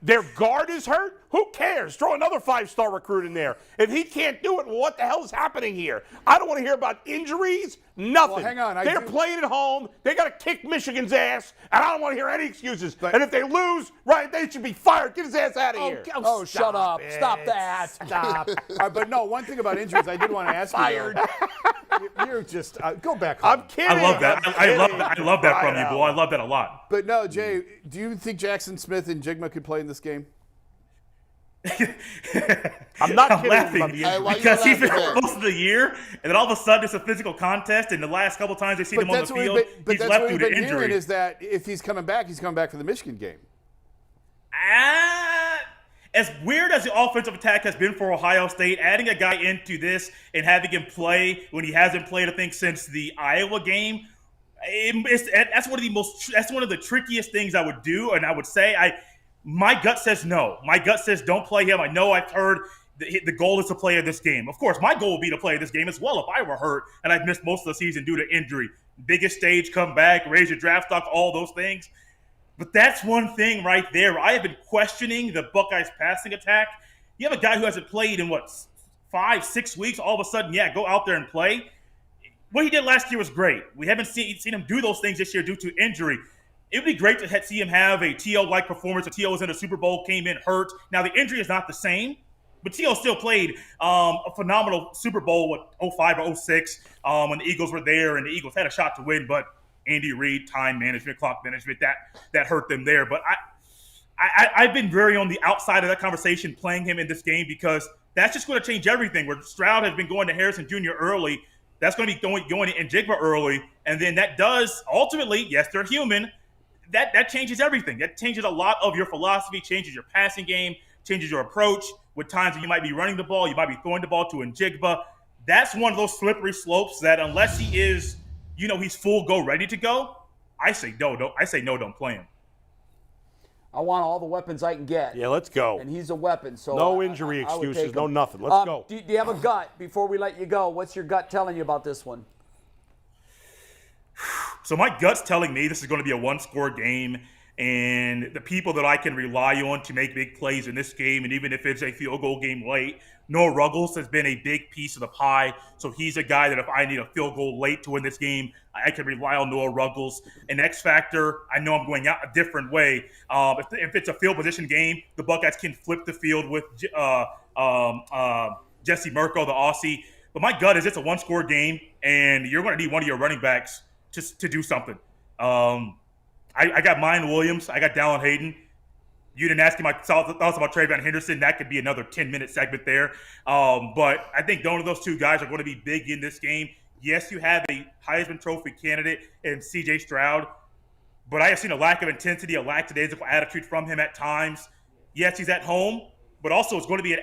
Their guard is hurt? Who cares? Throw another five-star recruit in there. If he can't do it, well, what the hell is happening here? I don't want to hear about injuries, nothing. Well, hang on. They're playing at home. They got to kick Michigan's ass, and I don't want to hear any excuses. And if they lose, right, they should be fired. Get his ass out of here. Oh, shut up. Stop that. Stop. But no, one thing about injuries, I did want to ask you. You're just go back home. I'm kidding. I love that. I love that from you, Bull. I love that a lot. But no, Jay, do you think Jackson Smith and Jigma could play in this game? I'm not kidding laughing because he's been laughing most of the year, and then all of a sudden it's a physical contest. And the last couple times they see him on the field, he's left due to injury. Is that if he's coming back for the Michigan game? As weird as the offensive attack has been for Ohio State, adding a guy into this and having him play when he hasn't played, I think, since the Iowa game, that's one of the trickiest things I would do, and I would say my gut says no. My gut says don't play him. I know I've heard the goal is to play in this game. Of course, my goal would be to play this game as well if I were hurt and I've missed most of the season due to injury. Biggest stage, come back, raise your draft stock, all those things. But that's one thing right there. I have been questioning the Buckeyes passing attack. You have a guy who hasn't played in, 5-6 weeks. All of a sudden, go out there and play. What he did last year was great. We haven't seen him do those things this year due to injury. It would be great to see him have a T.O.-like performance. A T.O. was in a Super Bowl, came in hurt. Now, the injury is not the same, but T.O. still played a phenomenal Super Bowl, 05 or 06, when the Eagles were there, and the Eagles had a shot to win, but Andy Reid, time management, clock management, that hurt them there. But I've been very on the outside of that conversation playing him in this game because that's just going to change everything. Where Stroud has been going to Harrison Jr. early, that's going to be going in Jigba early, and then that does ultimately, yes, they're human, that changes everything. That changes a lot of your philosophy, changes your passing game, changes your approach. With times that you might be running the ball, you might be throwing the ball to Njigba. That's one of those slippery slopes that unless he is, he's full go, ready to go, I say no, don't play him. I want all the weapons I can get. Yeah, let's go. And he's a weapon. So no injury I would excuses, take no him. nothing. Let's go. Do you have a gut before we let you go? What's your gut telling you about this one? So my gut's telling me this is going to be a one-score game, and the people that I can rely on to make big plays in this game, and even if it's a field goal game late, Noah Ruggles has been a big piece of the pie. So he's a guy that if I need a field goal late to win this game, I can rely on Noah Ruggles. An X factor, I know I'm going out a different way. If it's a field position game, the Buckeyes can flip the field with Jesse Mirko, the Aussie. But my gut is it's a one-score game, and you're going to need one of your running backs just to do something. I got Mayan Williams. I got Dallin Hayden. You didn't ask me my thoughts about Trayvon Henderson. That could be another 10-minute segment there. But I think one of those two guys are going to be big in this game. Yes, you have a Heisman Trophy candidate in C.J. Stroud, but I have seen a lack of intensity, a lackadaisical attitude from him at times. Yes, he's at home, but also it's going to be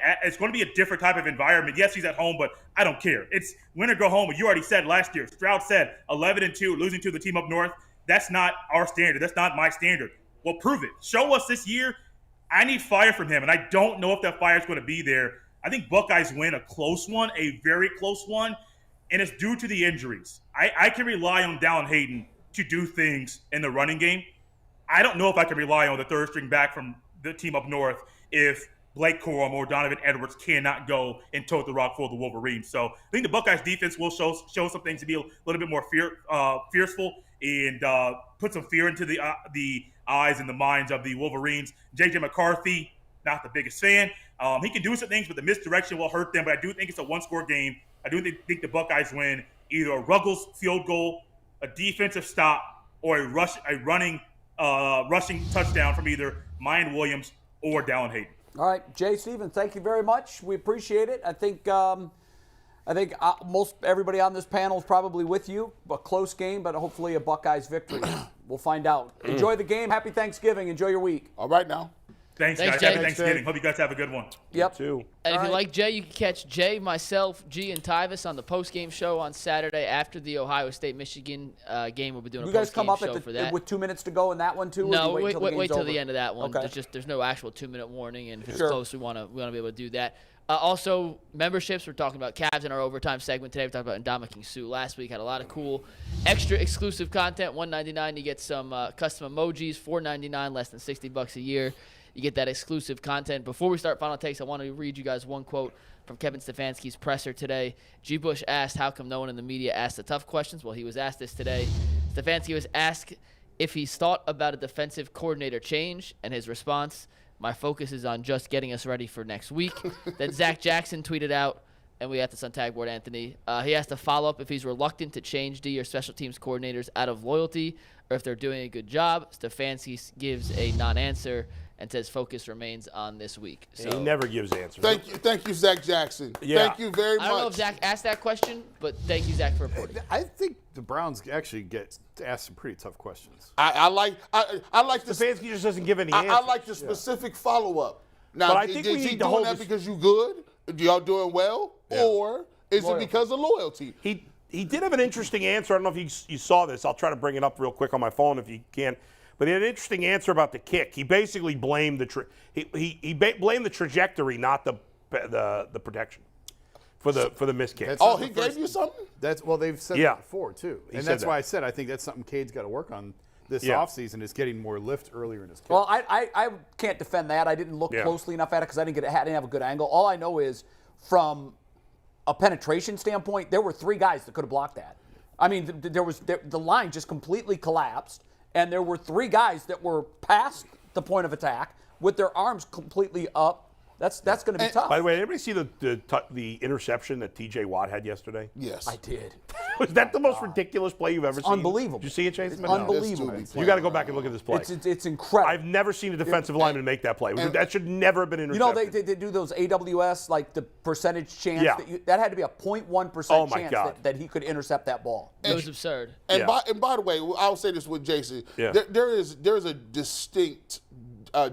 a different type of environment. Yes, he's at home, but I don't care. It's win or go home. You already said last year. Stroud said 11-2, losing to the team up north. That's not our standard. That's not my standard. Well, prove it. Show us this year. I need fire from him, and I don't know if that fire is going to be there. I think Buckeyes win a close one, a very close one, and it's due to the injuries. I can rely on Dallin Hayden to do things in the running game. I don't know if I can rely on the third string back from the team up north if Blake Corum or Donovan Edwards cannot go and tote the rock for the Wolverines. So I think the Buckeyes defense will show some things to be a little bit more fearful and put some fear into the eyes and the minds of the Wolverines. J.J. McCarthy, not the biggest fan. He can do some things, but the misdirection will hurt them. But I do think it's a one-score game. I do think the Buckeyes win either a Ruggles field goal, a defensive stop, or a rushing touchdown from either Mayan Williams or Dallin Hayden. All right, Jay Stevens, thank you very much. We appreciate it. I think most everybody on this panel is probably with you. A close game, but hopefully a Buckeyes victory. We'll find out. Enjoy the game. Happy Thanksgiving. Enjoy your week. All right now. Thanks guys. Jay. Happy Thanksgiving. Hope you guys have a good one. Yep. Too. And if All you right. like Jay, you can catch Jay, myself, G, and Tyvis on the post-game show on Saturday after the Ohio State-Michigan game. We'll be doing You a guys post-game come up show for that. with 2 minutes to go in that one too? No, or do you wait till the game's end of that one. Okay. There's no actual 2-minute warning, and if it's Sure. close, we want to be able to do that. Also, memberships. We're talking about Cavs in our overtime segment today. We talked about Ndamukong Suh last week. Had a lot of cool, extra exclusive content. $199, you get some custom emojis. $4.99, less than $60 a year. You get that exclusive content. Before we start final takes, I want to read you guys one quote from Kevin Stefanski's presser today. G. Bush asked, how come no one in the media asked the tough questions? Well, he was asked this today. Stefanski was asked if he's thought about a defensive coordinator change, and his response, my focus is on just getting us ready for next week. Then Zach Jackson tweeted out, and we had this on Tag Board, Anthony. He has to follow up if he's reluctant to change D or special teams coordinators out of loyalty or if they're doing a good job. Stefanski gives a non-answer and says focus remains on this week. So He never gives answers. Thank you, Zach Jackson. Yeah. Thank you very much. I don't know if Zach asked that question, but thank you, Zach, for reporting. I think the Browns actually get asked some pretty tough questions. I like the Stefanski just doesn't give any I answers. like the specific follow-up. Now, But I think we is he need to doing hold that this- because you good? Y'all doing well? Or is it because of loyalty? He did have an interesting answer. I don't know if you saw this. I'll try to bring it up real quick on my phone if you can. But he had an interesting answer about the kick. He basically blamed blamed the trajectory, not the protection for the missed kick. That's Oh, not he the gave first- you something? They've said Yeah. that before too, He and said that's that. why I said I think that's something Cade's got to work on this Yeah. offseason is getting more lift earlier in his kick. Well, I can't defend that. I didn't look Yeah. closely enough at it because I didn't have a good angle. All I know is from a penetration standpoint, there were 3 guys that could have blocked that. I mean, the line just completely collapsed, and there were 3 guys that were past the point of attack with their arms completely up. That's going to be tough. By the way, did anybody see the interception that T.J. Watt had yesterday? Yes. I did. Was that the most ridiculous play you've ever seen? Unbelievable. Did you see it, Chase? It's No. unbelievable. That's You got to go back and look at this play. It's incredible. I've never seen a defensive lineman make that play. That should never have been You know, intercepted. they do those AWS, like the percentage chance. Yeah. That had to be a 0.1% Oh, my chance God. that he could intercept that ball. It was absurd. And, Yeah. by the way, I'll say this with Jason. Yeah. There's a distinct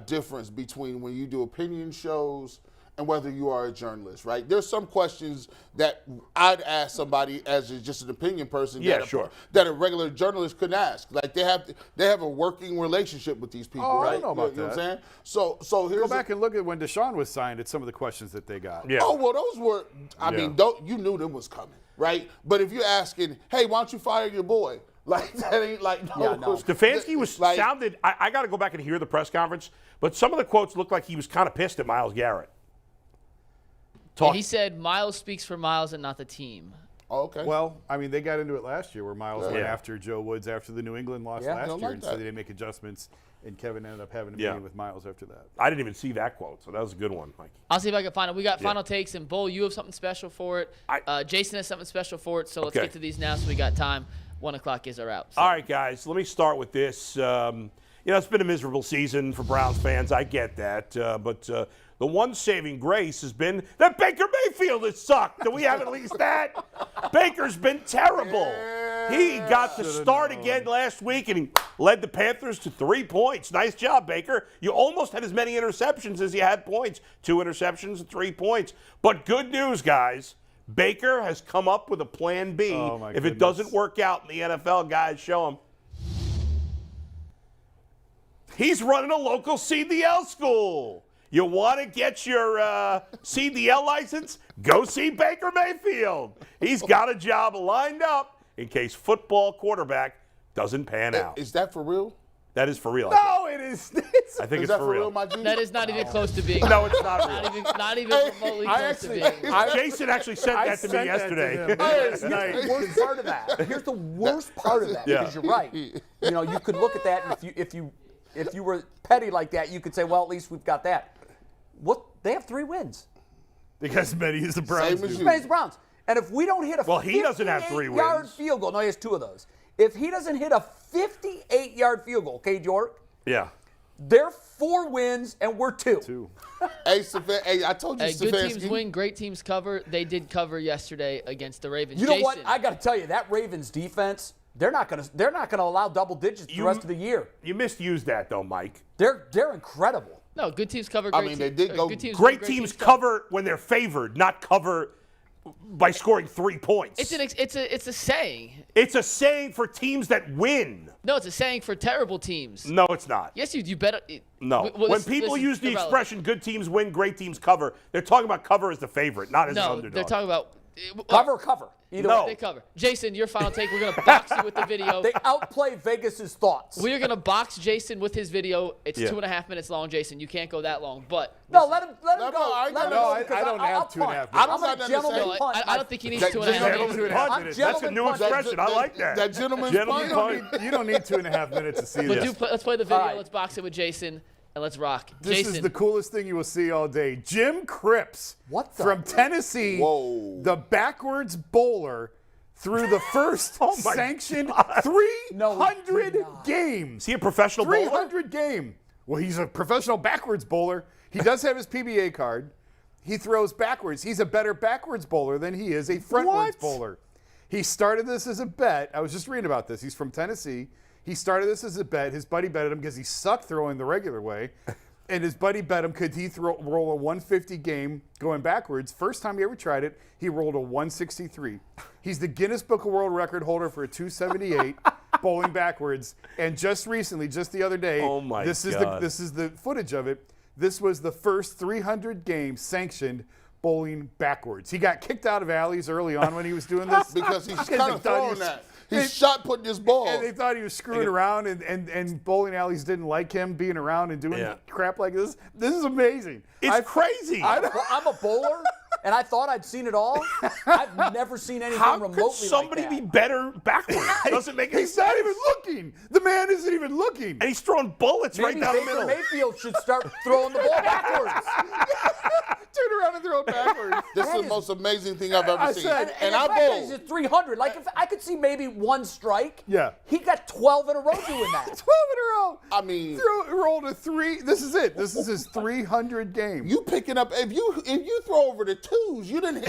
difference between when you do opinion shows and whether you are a journalist, right? There's some questions that I'd ask somebody as just an opinion person Yeah, that, sure. that a regular journalist couldn't ask. Like they have a working relationship with these people, Oh, I right? don't know about you know what that. I'm saying? So here's Go back and look at when Deshaun was signed at some of the questions that they got. Yeah. Oh, well, those were, I Yeah. mean, you knew them was coming, right? But if you're asking, hey, why don't you fire your boy? Like, that ain't like, no. Yeah, no. Stefanski was like, sounded. I got to go back and hear the press conference, but some of the quotes looked like he was kind of pissed at Myles Garrett. And he said Miles speaks for Miles and not the team. Oh, okay. Well, I mean, they got into it last year where Miles went Yeah. after Joe Woods after the New England loss Yeah, last don't year, like and so that. they didn't make adjustments, and Kevin ended up having a Yeah. meeting with Miles after that. I didn't even see that quote, so that was a good one, Mike. I'll see if I can find it. We got final takes, and Bull, you have something special for it. Jason has something special for it, so let's Okay. get to these now so we got time. 1 o'clock is our out. So. All right, guys, let me start with this. It's been a miserable season for Browns fans. I get that. But the one saving grace has been that Baker Mayfield has sucked. Do we have at least that? Baker's been terrible. He got the start again last week, and he led the Panthers to 3 points. Nice job, Baker. You almost had as many interceptions as you had points. 2 interceptions and 3 points. But good news, guys. Baker has come up with a plan B. Oh, my if it goodness. doesn't work out in the NFL, guys, show him. He's running a local CDL school. You want to get your CDL license? Go see Baker Mayfield. He's got a job lined up in case football quarterback doesn't pan out. Is that for real? That is for real. No, it is. I think Is it's that for real. my G? That is not even close to being. No, it's not real. Not even remotely close to being. Jason actually said that to me yesterday. Here's the worst part of that. Here's the worst part of that, because you're right. You know, you could look at that, and if you were petty like that, you could say, well, at least we've got that. What? They have 3 wins. Because many as the Browns Same as do. you. Same as the Browns. And if we don't hit a he doesn't have 3 wins. 58-yard field goal, no, he has 2 of those. If he doesn't hit a 58-yard field goal, Cade York, Yeah. they're 4 wins and we're 2. Hey, I told you, Hey, good Stefanski. teams win, great teams cover. They did cover yesterday against the Ravens. You know what? Jason, I got to tell you, that Ravens defense, they're not going to allow double digits the rest of the year. You misused that, though, Mike. They're incredible. No, good teams cover. I Great mean, they did go- good teams win, Great teams cover when they're favored, not cover by scoring 3 points. It's a saying. It's a saying for teams that win. No, it's a saying for terrible teams. No, it's not. Yes, you better. No. When people use the expression "good teams win, great teams cover," they're talking about cover as the favorite, not as an No, underdog. they're talking about Cover. Either No. way. They cover. Jason, your final take. We're gonna box you with the video. They outplay Vegas's thoughts. We are gonna box Jason with his video. It's Yeah. 2.5 minutes long, Jason. You can't go that long, but No, let him No, go. I Let him don't- go, no, I because don't I'll have 2.5 punt. minutes. I'm I a don't have gentleman no, punt. I don't think he needs That- 2.5 gentleman minutes. I'm That's a gentleman new punch. expression. I like that. That gentleman's Gentleman punch. punch. You don't need 2.5 minutes to see But this. let's play the video. All right. Let's box it with Jason, and let's rock. This Jason, is the coolest thing you will see all day. Jim Cripps What the- from Tennessee, Whoa. the backwards bowler, through the first Oh my sanctioned God. 300 games. Is he a professional bowler? 300 game. Well, he's a professional backwards bowler. He does have his PBA card. He throws backwards. He's a better backwards bowler than he is a frontwards What? bowler. He started this as a bet. I was just reading about this. He's from Tennessee. He started this as a bet. His buddy betted him because he sucked throwing the regular way. And his buddy bet him, could he roll a 150 game going backwards? First time he ever tried it, he rolled a 163. He's the Guinness Book of World Record holder for a 278 bowling backwards. And just recently, just the other day, Oh my this God. is the footage of it. This was the first 300 game sanctioned bowling backwards. He got kicked out of alleys early on when he was doing this Because he's Because kind they of thought he throwing was- that. He's shot putting this ball. and they thought he was screwing around, and bowling alleys didn't like him being around and doing Yeah. crap like this. This is amazing. It's crazy. Well, I'm a bowler, and I thought I'd seen it all. I've never seen anything How remotely could somebody like be that. better backwards? Doesn't make any He's sense. not even looking. The man isn't even looking. And he's throwing bullets right Maybe down the Baker middle. Mayfield should start throwing the ball backwards. Turn around and throw it backwards. This is the most amazing thing I've ever I seen. said- And the I fact that he's bowled. at 300. Like, if I could see maybe one strike. Yeah. He got 12 in a row doing that. 12 in a row. I mean, Rolled a 3. This is it. This is his 300 game. you picking up if you throw over the twos, you didn't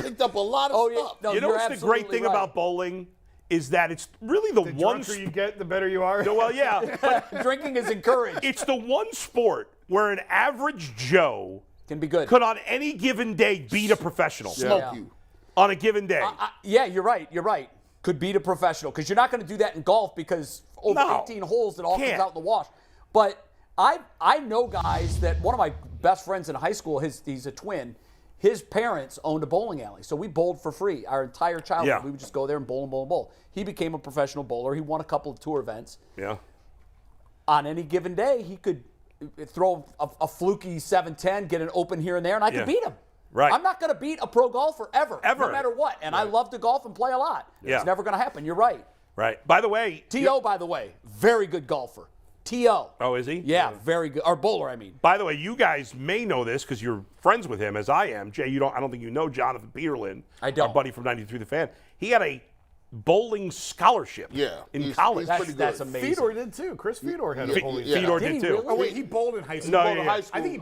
picked up a lot of Oh, yeah. stuff. No, You know you're what's the great absolutely thing right. about bowling is that it's really the one. drunker you get, the better you are. Well, yeah, but Drinking is encouraged. it's the one sport where an average Joe Can be good. could on any given day beat a professional. Smoke Yeah. you. On a given day. Yeah, you're right. You're right. Could beat a professional because you're not going to do that in golf because over No. 18 holes it all Can't. comes out in the wash. But I know guys that one of my best friends in high school, he's a twin. His parents owned a bowling alley, so we bowled for free our entire childhood. Yeah. We would just go there and bowl and bowl and bowl. He became a professional bowler. He won a couple of tour events. Yeah. On any given day, he could throw a fluky 7-10, get an open here and there, and I Yeah. could beat him. Right. I'm not going to beat a pro golfer ever, Ever. no matter what. And I love to golf and play a lot. Yeah. It's never going to happen. You're right. Right. By the way, T.O., by the way, very good golfer. T.O. Oh, is he? Yeah, very good. Or bowler, I mean. By the way, you guys may know this because you're friends with him, as I am. Jay, I don't think you know Jonathan Peterlin. I don't. Our buddy from 93 The Fan. He had a bowling scholarship Yeah, in he's- college. he's pretty That's good. amazing. Fedor did too. Chris Fedor had a bowling. yeah. Fedor Did did he too. really? Oh wait, he bowled in high school. No, Bowled in yeah, high yeah. school. I think he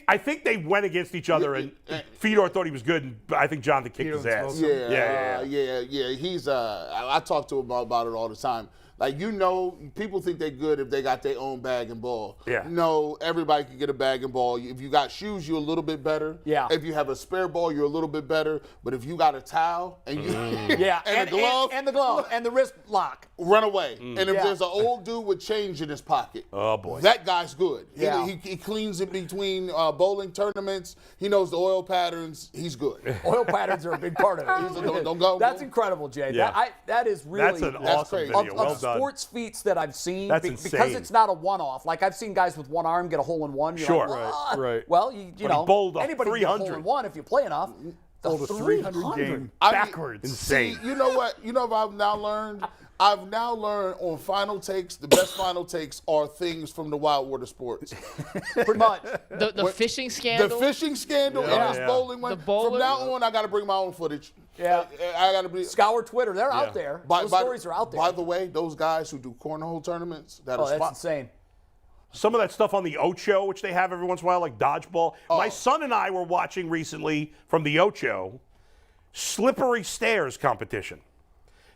I bowled think they went against each other, and Fedor thought he was good, and I think Jonathan kicked his Fedor ass. smoked him. Yeah, He's I talk to him about it all the time. Like, people think they're good if they got their own bag and ball. Yeah. No, everybody can get a bag and ball. If you got shoes, you're a little bit better. Yeah. If you have a spare ball, you're a little bit better. But if you got a towel and you Yeah, and a glove, and the glove, and the wrist lock. run away. And if Yeah. there's an old dude with change in his pocket, Oh, boy. that guy's good. Yeah. He cleans in between bowling tournaments. He knows the oil patterns. He's good. Oil patterns are a big part of it. Don't go. That's incredible, Jay. Yeah. That is really That's an That's awesome crazy. video. of Well done. sports feats that I've seen. That's because insane. it's not a one-off. Like I've seen guys with one arm get a hole in one. You're Sure. like, Right, "What?" right. Well, you he know, bowled a anybody can get a hole 300. in one if you play enough. Bowled a 300 game I mean, backwards. Insane. See, you know what? You know what I've now learned? I've now learned on final takes, the best final takes are things from the Wild Water Sports. Pretty much. The fishing scandal. The fishing scandal Yeah. and this bowling one. The bowler. From now on, I got to bring my own footage. Yeah. I got to be. Scour Twitter. They're out there. Those stories are out there. By the way, those guys who do cornhole tournaments, that oh, are that's insane. Some of that stuff on the Ocho, which they have every once in a while, like dodgeball. My son and I were watching recently from the Ocho, slippery stairs competition.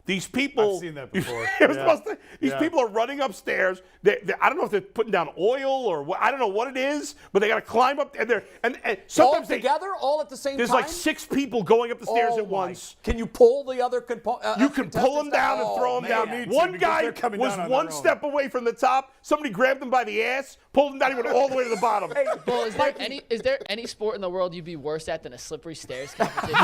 These people. I've seen that before. These people are running upstairs. I don't know if they're putting down oil or what. I don't know what it is, but they got to climb up and All sometimes together, all at the same there's time. like 6 people going up the stairs Oh at my. once. Can you pull the other component? You can pull them down and throw them down. man. Need to, One because guy they're coming was down on one their own. step away from the top. Somebody grabbed him by the ass, pulled him down. He went all the way to the bottom. Well, is there any sport in the world you'd be worse at than a slippery stairs competition?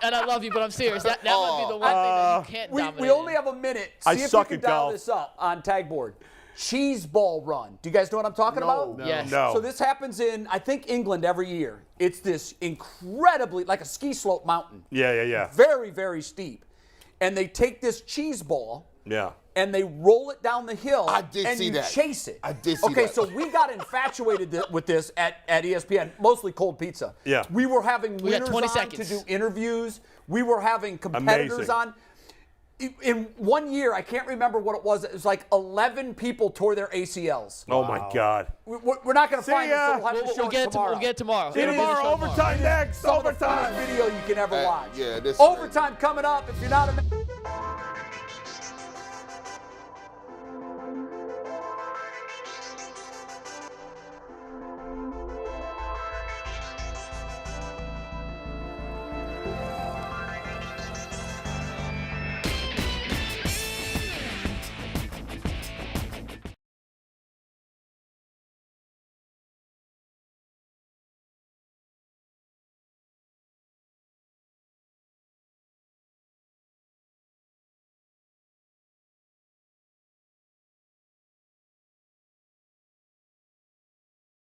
and I love you, but I'm serious. That might be the one thing that you can't dominate. We only have a minute. See I if suck you at can dial golf. this up on tag board. Cheese ball run. Do you guys know what I'm talking about? Yes. No. So this happens in, I think, England every year. It's this incredibly, like a ski slope mountain. Yeah. Very, very steep. And they take this cheese ball Yeah. and they roll it down the hill. I did and see you that. chase it. I did see okay, that. so we got infatuated with this at ESPN, mostly cold pizza. Yeah. We were having We got winners 20 on seconds. to do interviews. We were having competitors Amazing. on. In 1 year, I can't remember what it was. It was like 11 people tore their ACLs. Oh my God. We're not going to find ya. this, so we'll have to show We'll get it tomorrow. We'll get tomorrow. See you tomorrow. Overtime next. Some of the Overtime. funnest video you can ever watch. Yeah, this- Overtime coming up. If you're not a